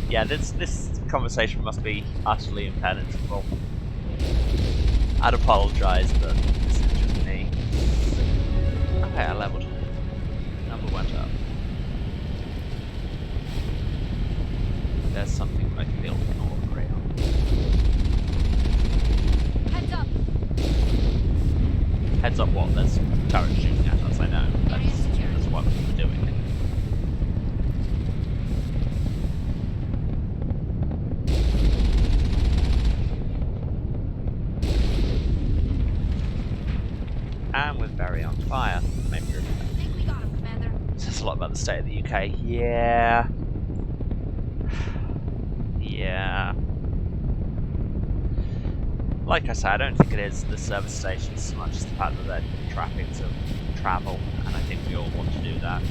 Yeah, this conversation must be utterly impenetrable. I'd apologise, but this is just me. Okay, I leveled. Number went up. There's something I feel not great on. Heads up! Heads up what? There's turrets shooting at us, I know. That's what we're doing. And with Barry on fire. Maybe you're... I think we got him, Commander. Says a lot about the state of the UK. Yeah. Yeah. Like I said, I don't think it is the service stations so much as the fact that they're trapping to travel, and I think we all want to do that.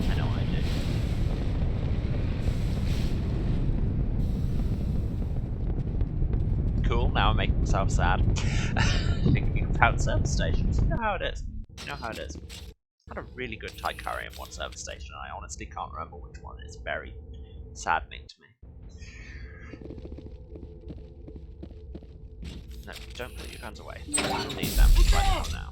I know I do. Cool, now I'm making myself sad. Thinking about service stations. You know how it is. You know how it is. Had a really good Tycharian one service station, and I honestly can't remember which one. It's very saddening to me. No, don't put your guns away. We'll need them right now.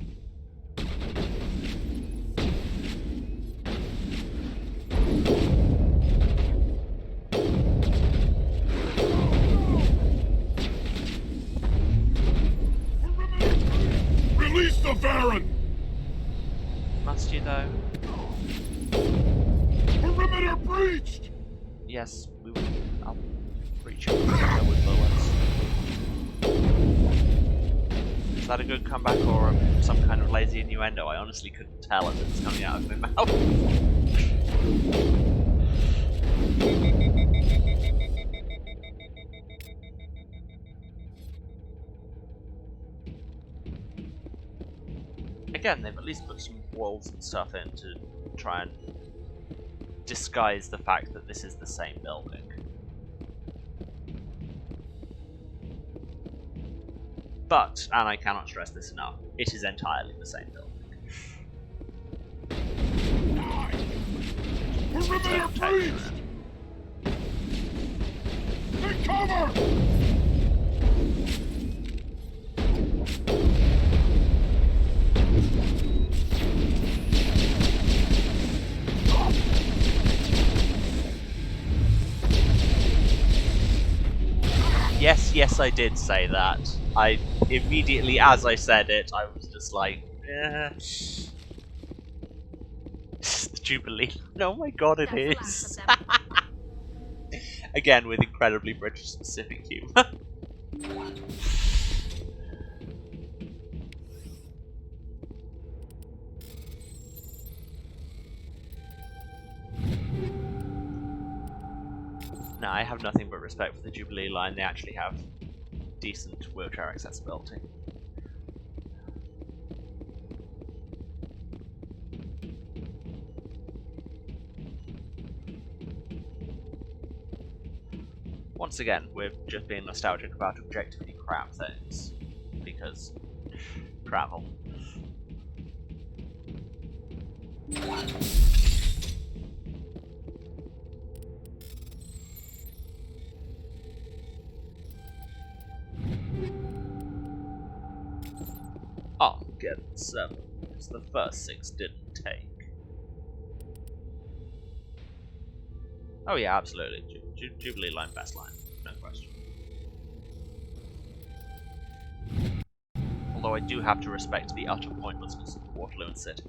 Release the Baron! Must you, though? Perimeter breached! Yes, we will. I'll breach it with bullets. Is that a good comeback or some kind of lazy innuendo? I honestly couldn't tell as it was coming out of my mouth. Again, they've at least put some walls and stuff in to try and disguise the fact that this is the same building. But, and I cannot stress this enough, it is entirely the same building. Perimeter breached! Take cover! Yes, I did say that. I immediately, as I said it, I was just like, the Jubilee. Oh my god, it is. Again, with incredibly British specific humour. No, I have nothing but respect for the Jubilee line. They actually have decent wheelchair accessibility. Once again, we're just being nostalgic about objectively crap things. Because travel. Oh, get 7. Because the first 6 didn't take. Oh yeah, absolutely. Jubilee line, best line. No question. Although I do have to respect the utter pointlessness of Waterloo and City.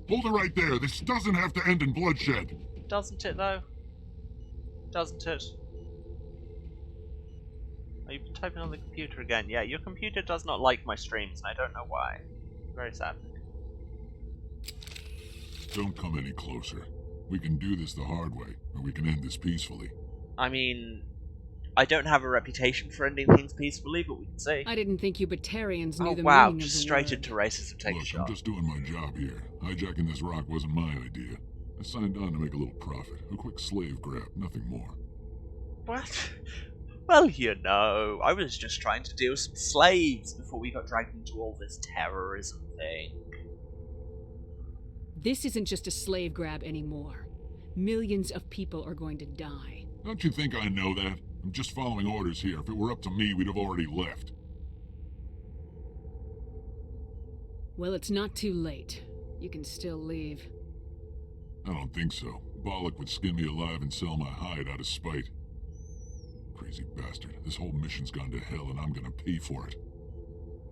Hold it right there. This doesn't have to end in bloodshed. Doesn't it, though? Doesn't it? Are you typing on the computer again? Yeah, your computer does not like my streams, and I don't know why. Very sad. Don't come any closer. We can do this the hard way, or we can end this peacefully. I mean, I don't have a reputation for ending things peacefully, but we can see. I didn't think you Batarians knew the wow, meaning of just the straight word. into racism, take a shot. I'm just doing my job here. Hijacking this rock wasn't my idea. I signed on to make a little profit. A quick slave grab, nothing more. What? Well, you know, I was just trying to deal with some slaves before we got dragged into all this terrorism thing. This isn't just a slave grab anymore. Millions of people are going to die. Don't you think I know that? I'm just following orders here. If it were up to me, we'd have already left. Well, it's not too late. You can still leave. I don't think so. Bollock would skin me alive and sell my hide out of spite. Crazy bastard. This whole mission's gone to hell and I'm gonna pay for it.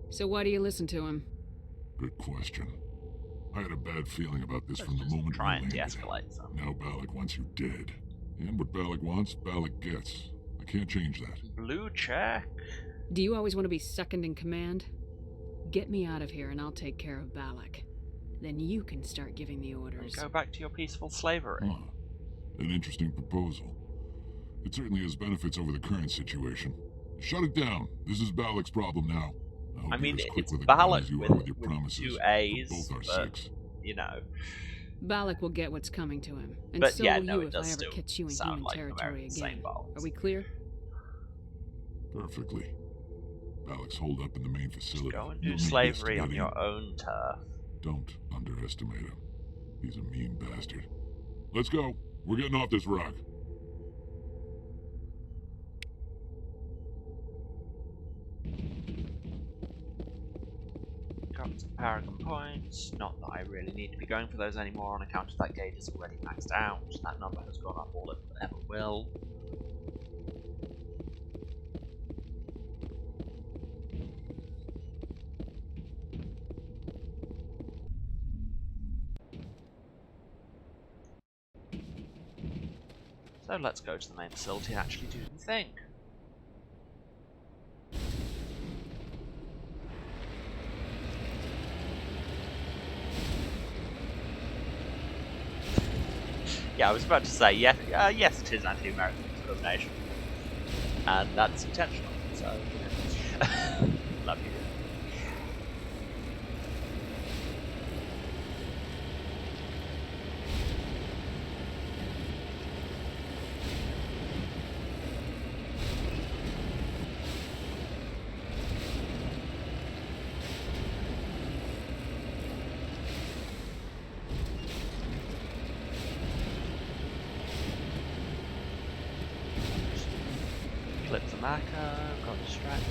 So why do you listen to him? Good question. I had a bad feeling about this from the moment we landed. Now Bollock wants you dead. And what Bollock wants, Bollock gets. I can't change that. Blue check. Do you always want to be second in command? Get me out of here and I'll take care of Bollock. Then you can start giving the orders. Go back to your peaceful slavery. Huh. An interesting proposal. It certainly has benefits over the current situation. Shut it down. This is Bollock's problem now. I mean, it's Bollock with 2 A's, but, you know. Balak will get what's coming to him, and but so yeah, will no, you it if I does ever still catch you in sound human like territory American again. violence. Are we clear? Perfectly. Balak's holed up in the main facility. Go and do slavery on your own turf. Don't underestimate him. He's a mean bastard. Let's go. We're getting off this rock. Got some Paragon points. Not that I really need to be going for those anymore on account of that gauge is already maxed out. That number has gone up all it ever will. So let's go to the main facility and actually do the thing. Yeah, I was about to say, yes, yes it is anti-American discrimination. And that's intentional, so, love you. Clip the Maka, got distracted.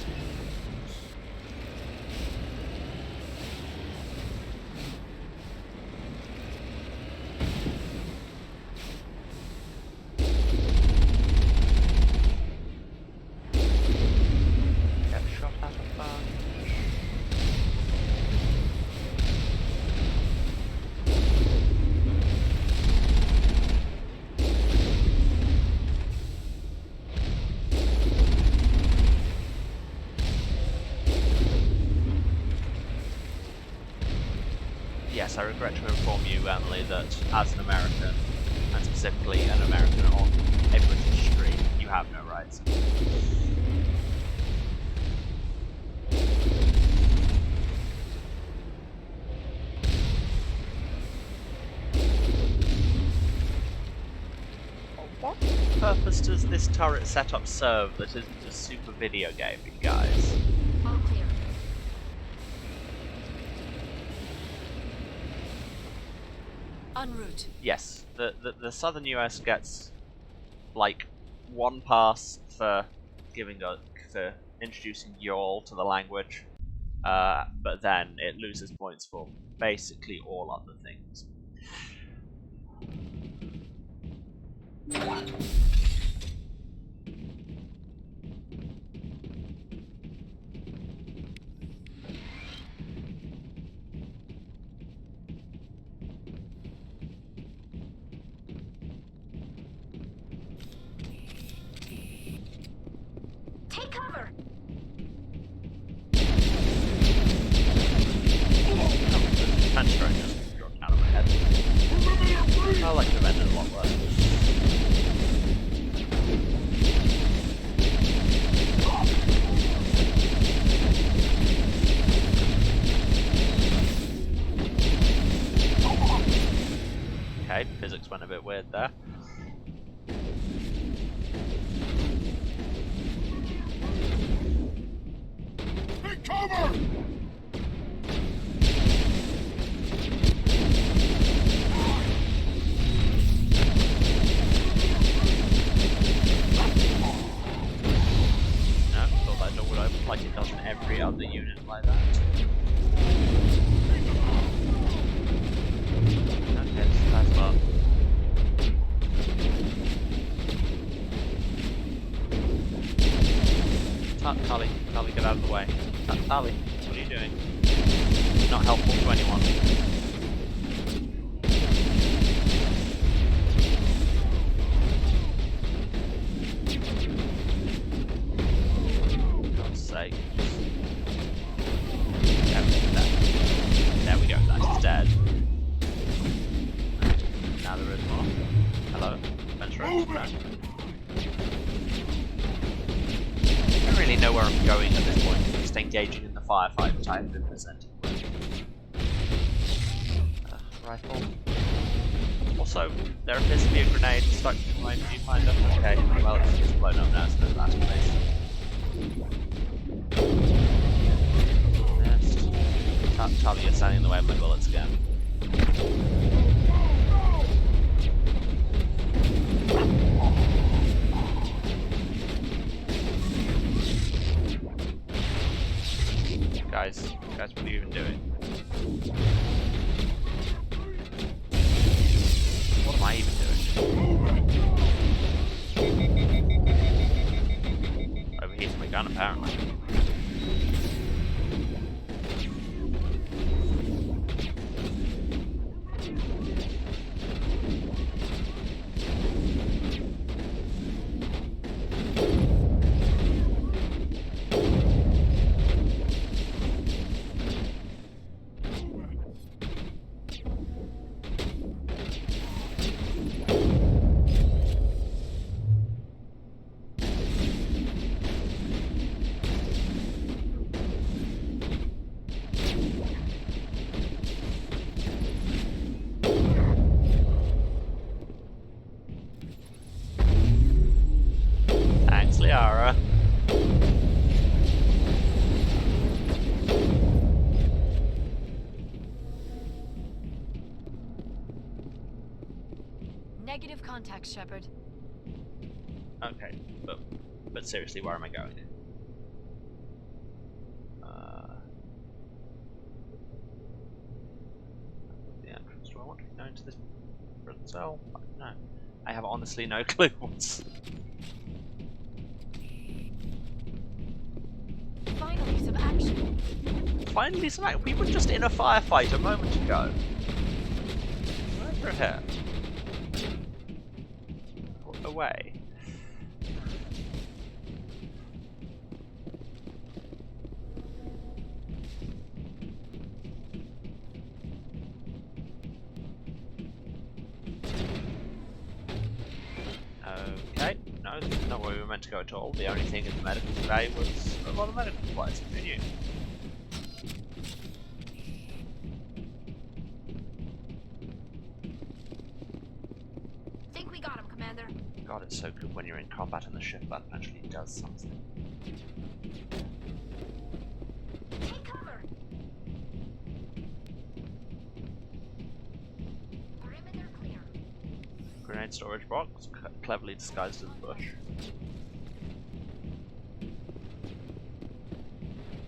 Get shot at a bunch. Yes, I regret to inform you, Emily, that as an American, and specifically an American on a British street, you have no rights. What purpose does this turret setup serve that isn't a super video game, you guys? All clear. En route. Yes, the southern US gets like one pass for for introducing y'all to the language, but then it loses points for basically all other things. Take cover! Punch strike just dropped out of my head. I like the vendor a lot worse. Okay, physics went a bit weird there. Take cover! No, thought that door would open like it does in every other unit like that. Okay, so that's fun. Tally, get out of the way. Tally, what are you doing? Not helpful to anyone. For God's sake. There we go, that is dead. Now there is more. Hello, adventurer. I don't really know where I'm going at this point. I'm just engaging in the firefight that I've been presented with. Rifle. Also, there appears to be a grenade stuck in my viewfinder. Okay, well, it's just blown up now, so that's nice. Tell me you're standing in the way of my bullets again. Guys, what are you even doing? What am I even doing? Overheating my gun, apparently. Liara. Negative contact, Shepard. Okay, but seriously, where am I going? The entrance. Do I want to go into this prison cell? No. I have honestly no clue what's... Finally, some action. Finally, some action. We were just in a firefight a moment ago. Over here. Away. Okay, no, this is not where we were meant to go at all. The only thing in the medical bay was a lot of medical supplies. Who knew? Think we got him, Commander. God, it's so good when you're in combat and the shift button actually does something. Take cover. Perimeter clear. Grenade storage box, cleverly disguised as a bush.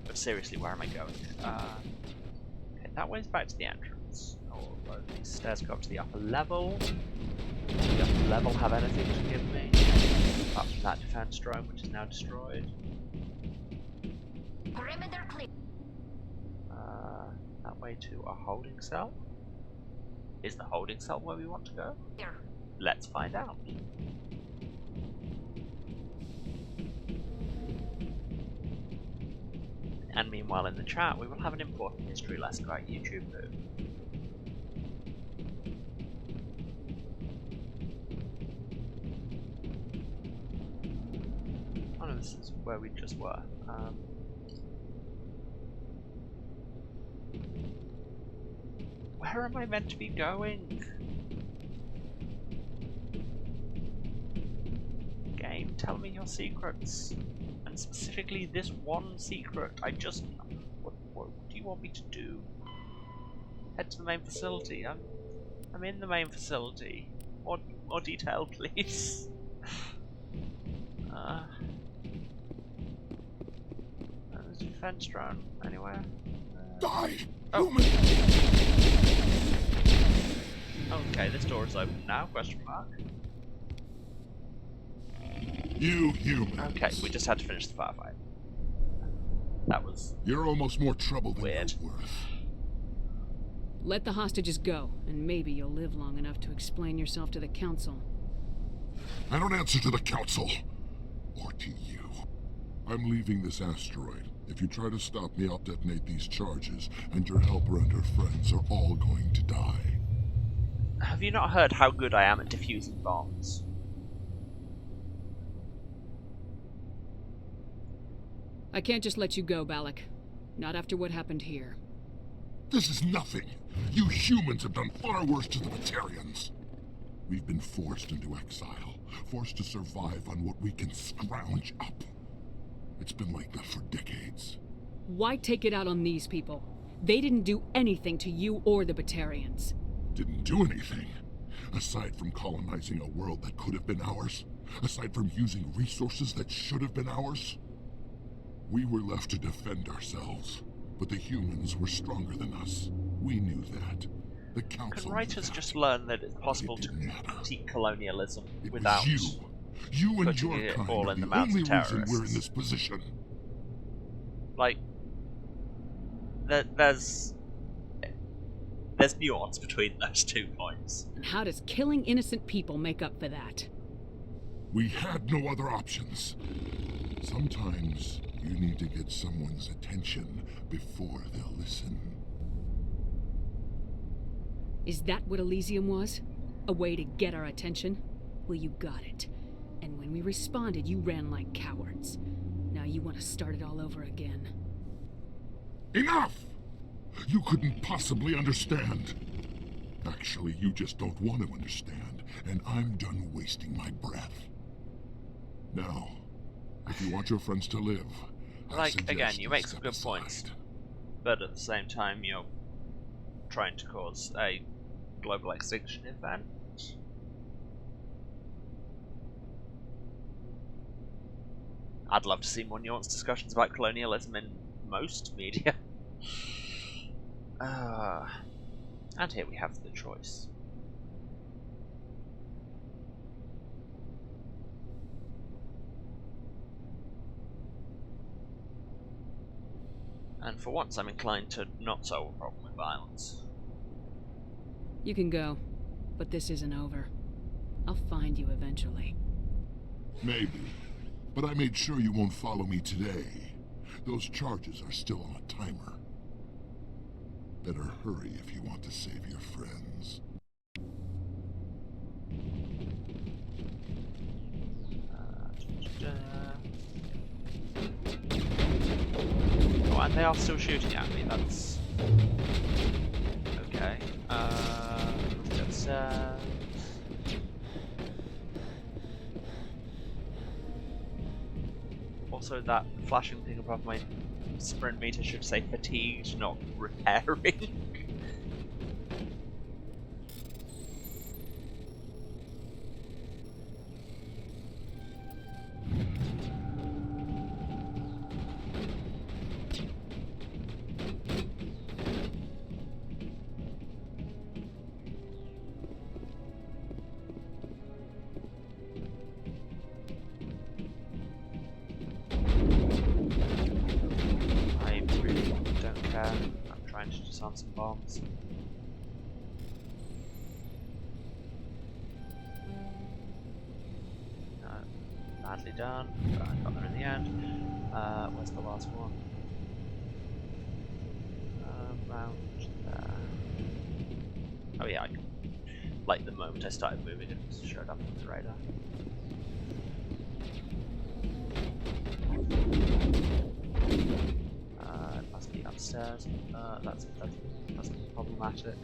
But seriously, where am I going? Okay, that way's back to the entrance. Although these stairs go up to the upper level. Does the upper level have anything to give me? Apart from that defense drone, which is now destroyed. Perimeter clear. That way to a holding cell? Is the holding cell where we want to go? Here. Let's find out. And meanwhile in the chat, we will have an important history lesson about YouTube move. Oh no, this is where we just were. Where am I meant to be going? Game, tell me your secrets. And specifically this one secret. What do you want me to do? Head to the main facility. I'm in the main facility. More detail, please. There's a defense drone anywhere. Die! Oh. Okay, this door is open now, question mark. You humans. Okay, we just had to finish the firefight. That was... You're almost more trouble than weird. you're worth. Let the hostages go, and maybe you'll live long enough to explain yourself to the Council. I don't answer to the Council. Or to you. I'm leaving this asteroid. If you try to stop me, I'll detonate these charges, and your helper and her friends are all going to die. Have you not heard how good I am at defusing bombs? I can't just let you go, Balak. Not after what happened here. This is nothing. You humans have done far worse to the Batarians. We've been forced into exile, forced to survive on what we can scrounge up. It's been like that for decades. Why take it out on these people? They didn't do anything to you or the Batarians. Didn't do anything. Aside from colonizing a world that could have been ours, aside from using resources that should have been ours, we were left to defend ourselves. But the humans were stronger than us. We knew that. The council. Can writers just learn that it's possible to critique colonialism it without was you and putting your it kind all are in the the mouths only of reason terrorists? we're in this position. Like, there's nuance between those 2 points. And how does killing innocent people make up for that? We had no other options. Sometimes you need to get someone's attention before they'll listen. Is that what Elysium was? A way to get our attention? Well, you got it. And when we responded, you ran like cowards. Now you want to start it all over again. Enough! You couldn't possibly understand. Actually, you just don't want to understand, and I'm done wasting my breath. Now, if you want your friends to live, Like, again, you make some good points, but at the same time, you're trying to cause a global extinction event. I'd love to see more nuanced discussions about colonialism in most media. And here we have the choice. And for once, I'm inclined to not solve a problem with violence. You can go, but this isn't over. I'll find you eventually. Maybe. But I made sure you won't follow me today. Those charges are still on a timer. Better hurry if you want to save your friends. Oh, and they are still shooting at me, that's... Okay. Just, also, that flashing thing above my sprint meter should say fatigued, not repairing. I'm trying to disarm some bombs. No, badly done, but I got there in the end. Where's the last one? Around there. Oh yeah, like the moment I started moving, it showed up on the radar. It must be upstairs. That's problematic.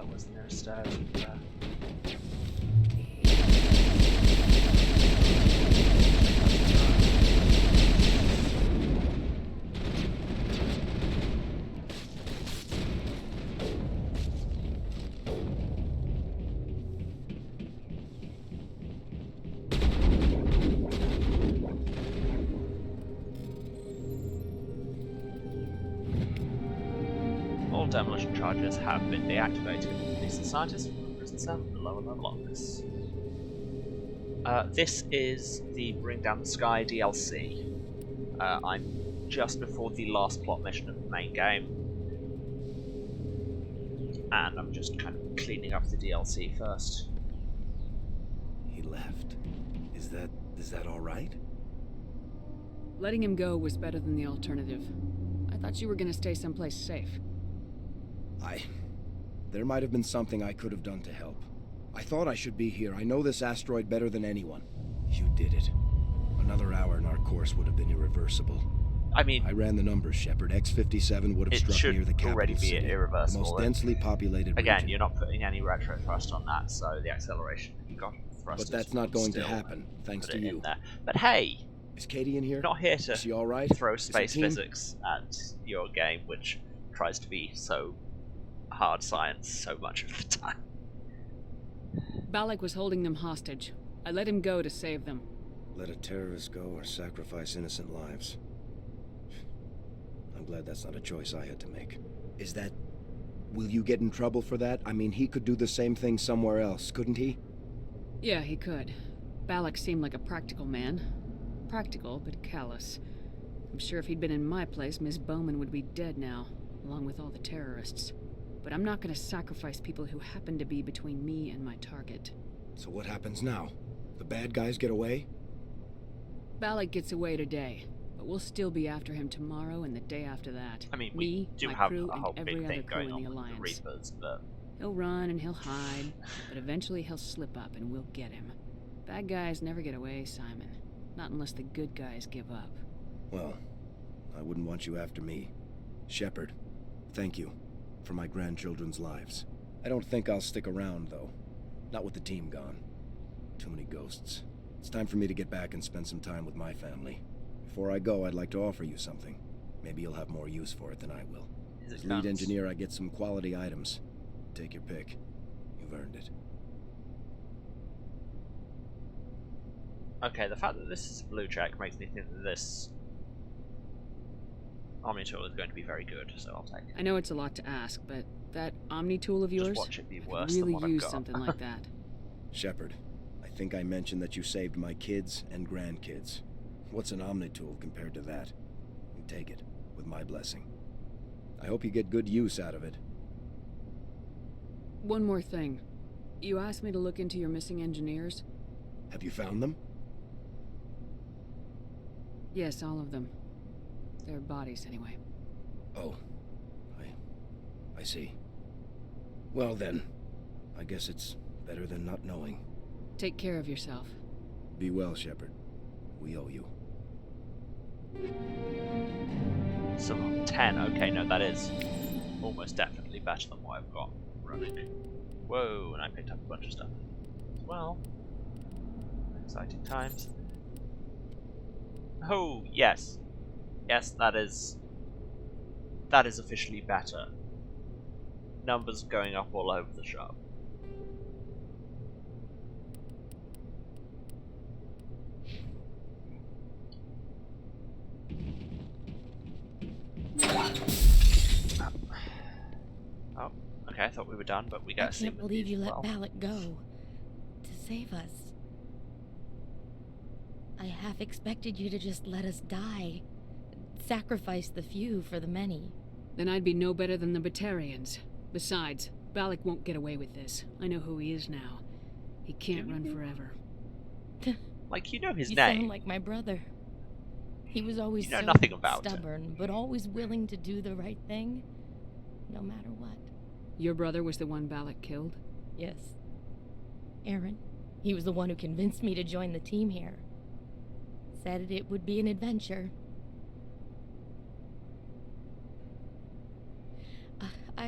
Where's the nearest stairs? There. Demolition charges have been deactivated. Release the scientists from the prison cell in the lower level office. This is the Bring Down the Sky DLC. I'm just before the last plot mission of the main game, and I'm just kind of cleaning up the DLC first. He left. Is that all right? Letting him go was better than the alternative. I thought you were gonna stay someplace safe. There might have been something I could have done to help. I thought I should be here. I know this asteroid better than anyone. You did it. Another hour and our course would have been irreversible. I mean, I ran the numbers, Shepard. X-57 would have struck near the capital already be city, the irreversible. most densely populated Again, region. you're not putting any retro thrust on that, so the acceleration that you got thrust. But that's not going to happen, thanks to you. But hey, is Katie in here? Not here to is she all right? Throw space physics at your game, which tries to be so hard science so much of the time. Balak was holding them hostage. I let him go to save them. Let a terrorist go or sacrifice innocent lives. I'm glad that's not a choice I had to make. Is that... Will you get in trouble for that? I mean, he could do the same thing somewhere else, couldn't he? Yeah, he could. Balak seemed like a practical man. Practical, but callous. I'm sure if he'd been in my place, Miss Bowman would be dead now, along with all the terrorists. But I'm not going to sacrifice people who happen to be between me and my target. So what happens now? The bad guys get away? Balak gets away today, but we'll still be after him tomorrow and the day after that. I mean, we do my have crew, a whole and every big thing other crew going on in the with Alliance. the Reapers, but... He'll run and he'll hide, but eventually he'll slip up and we'll get him. Bad guys never get away, Simon. Not unless the good guys give up. Well, I wouldn't want you after me. Shepard, thank you for my grandchildren's lives. I don't think I'll stick around, though. Not with the team gone. Too many ghosts. It's time for me to get back and spend some time with my family. Before I go, I'd like to offer you something. Maybe you'll have more use for it than I will. As lead engineer, I get some quality items. Take your pick. You've earned it. Okay, the fact that this is a blue check makes me think that this Omni tool is going to be very good, so I'll take it. I know it's a lot to ask, but that Omni tool of yours, just watch it be I worse could really than what use I've got. something like that. Shepard, I think I mentioned that you saved my kids and grandkids. What's an Omni tool compared to that? You take it, with my blessing. I hope you get good use out of it. One more thing. You asked me to look into your missing engineers? Have you found them? Yes, all of them. Their bodies, anyway. Oh. I see. Well then, I guess it's better than not knowing. Take care of yourself. Be well, Shepard. We owe you. So 10, okay, no, that is almost definitely better than what I've got running. Whoa, and I picked up a bunch of stuff as well. Exciting times. Oh, yes. Yes, that is officially better. Numbers going up all over the shop. Oh, okay, I thought we were done, but we gotta see. I can't believe you let Balak go. To save us. I half expected you to just let us die. Sacrifice the few for the many. Then I'd be no better than the Batarians. Besides, Balak won't get away with this. I know who he is now. He can't run forever. Like, you know his you name. You sound like my brother. He was always you know so nothing about stubborn, but always willing to do the right thing, no matter what. Your brother was the one Balak killed? Yes. Aaron. He was the one who convinced me to join the team here. Said it would be an adventure.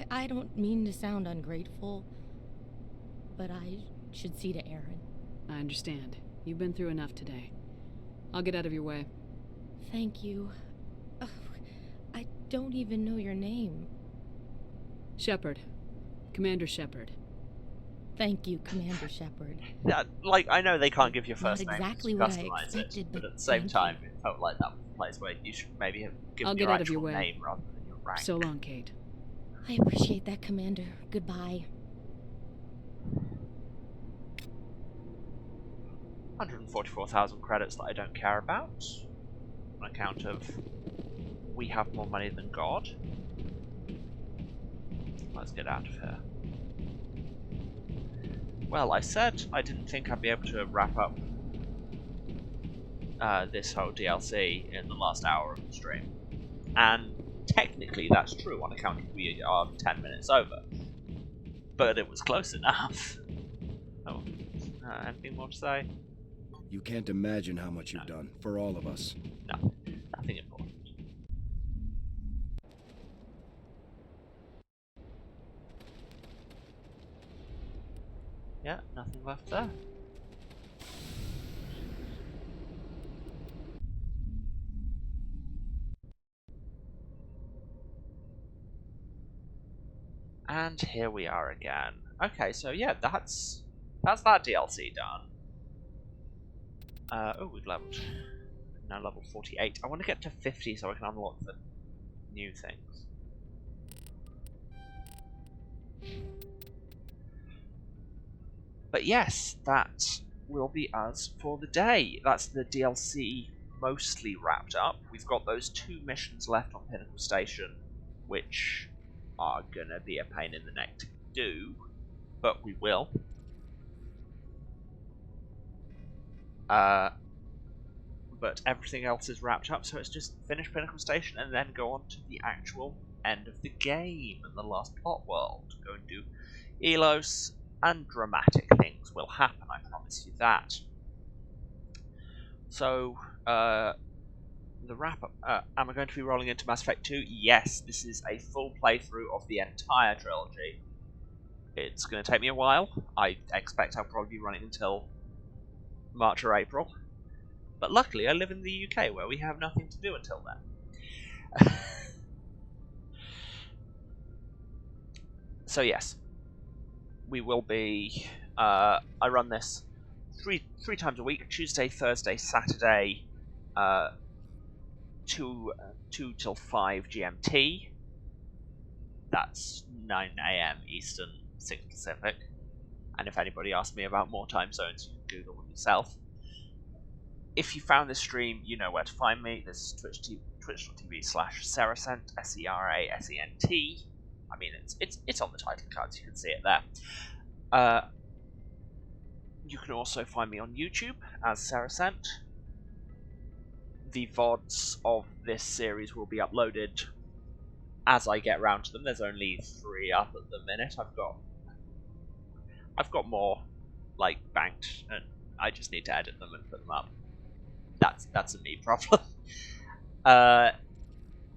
I don't mean to sound ungrateful, but I should see to Aaron. I understand. You've been through enough today. I'll get out of your way. Thank you. Oh, I don't even know your name. Shepard. Commander Shepard. Thank you, Commander Shepard. Like, I know they can't give your first Not name exactly to what I customize expected, it, but at the same time, it felt like that was the place where you should maybe have given I'll get your out of your actual way. name rather than your rank. So long, Kate. I appreciate that, Commander. Goodbye. 144,000 credits that I don't care about, on account of we have more money than God. Let's get out of here. Well, I said I didn't think I'd be able to wrap up this whole DLC in the last hour of the stream, and technically that's true on account of we are 10 minutes over, but it was close enough. Oh, anything more to say? You can't imagine how much you've done, for all of us. No, nothing important. Yeah, nothing left there. And here we are again. Okay, so yeah, that's that DLC done. Oh, we've leveled. Now level 48. I want to get to 50 so I can unlock the new things. But yes, that will be us for the day. That's the DLC mostly wrapped up. We've got those 2 missions left on Pinnacle Station, which are gonna be a pain in the neck to do, but we will. But everything else is wrapped up, so it's just finish Pinnacle Station and then go on to the actual end of the game and the last plot world. Go and do Elos, and dramatic things will happen, I promise you that. So, the wrap-up. Am I going to be rolling into Mass Effect 2? Yes, this is a full playthrough of the entire trilogy. It's going to take me a while. I expect I'll probably be running until March or April. But luckily, I live in the UK, where we have nothing to do until then. So yes, we will be... I run this three times a week, Tuesday, Thursday, Saturday, 2 till 5 GMT. That's 9 AM Eastern, 6 Pacific. And if anybody asks me about more time zones, you can Google them yourself. If you found this stream, you know where to find me. This is twitch.tv/Serasent, SERASENT. I mean, it's on the title cards, you can see it there. You can also find me on YouTube as Serasent. The VODs of this series will be uploaded as I get round to them. There's only 3 up at the minute. I've got more like banked, and I just need to edit them and put them up. That's a me problem.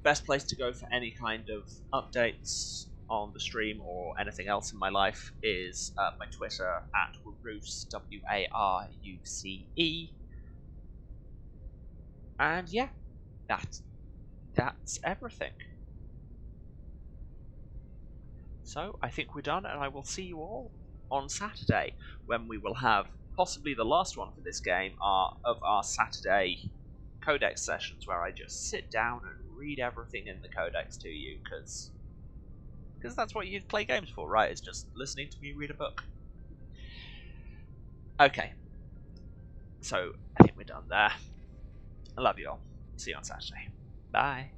Best place to go for any kind of updates on the stream or anything else in my life is my Twitter at Waruce, WARUCE. And yeah, that's everything. So I think we're done, and I will see you all on Saturday, when we will have possibly the last one for this game of our Saturday Codex sessions, where I just sit down and read everything in the Codex to you, because that's what you play games for, right? It's just listening to me read a book. Okay, so I think we're done there. I love you all. See you on Saturday. Bye.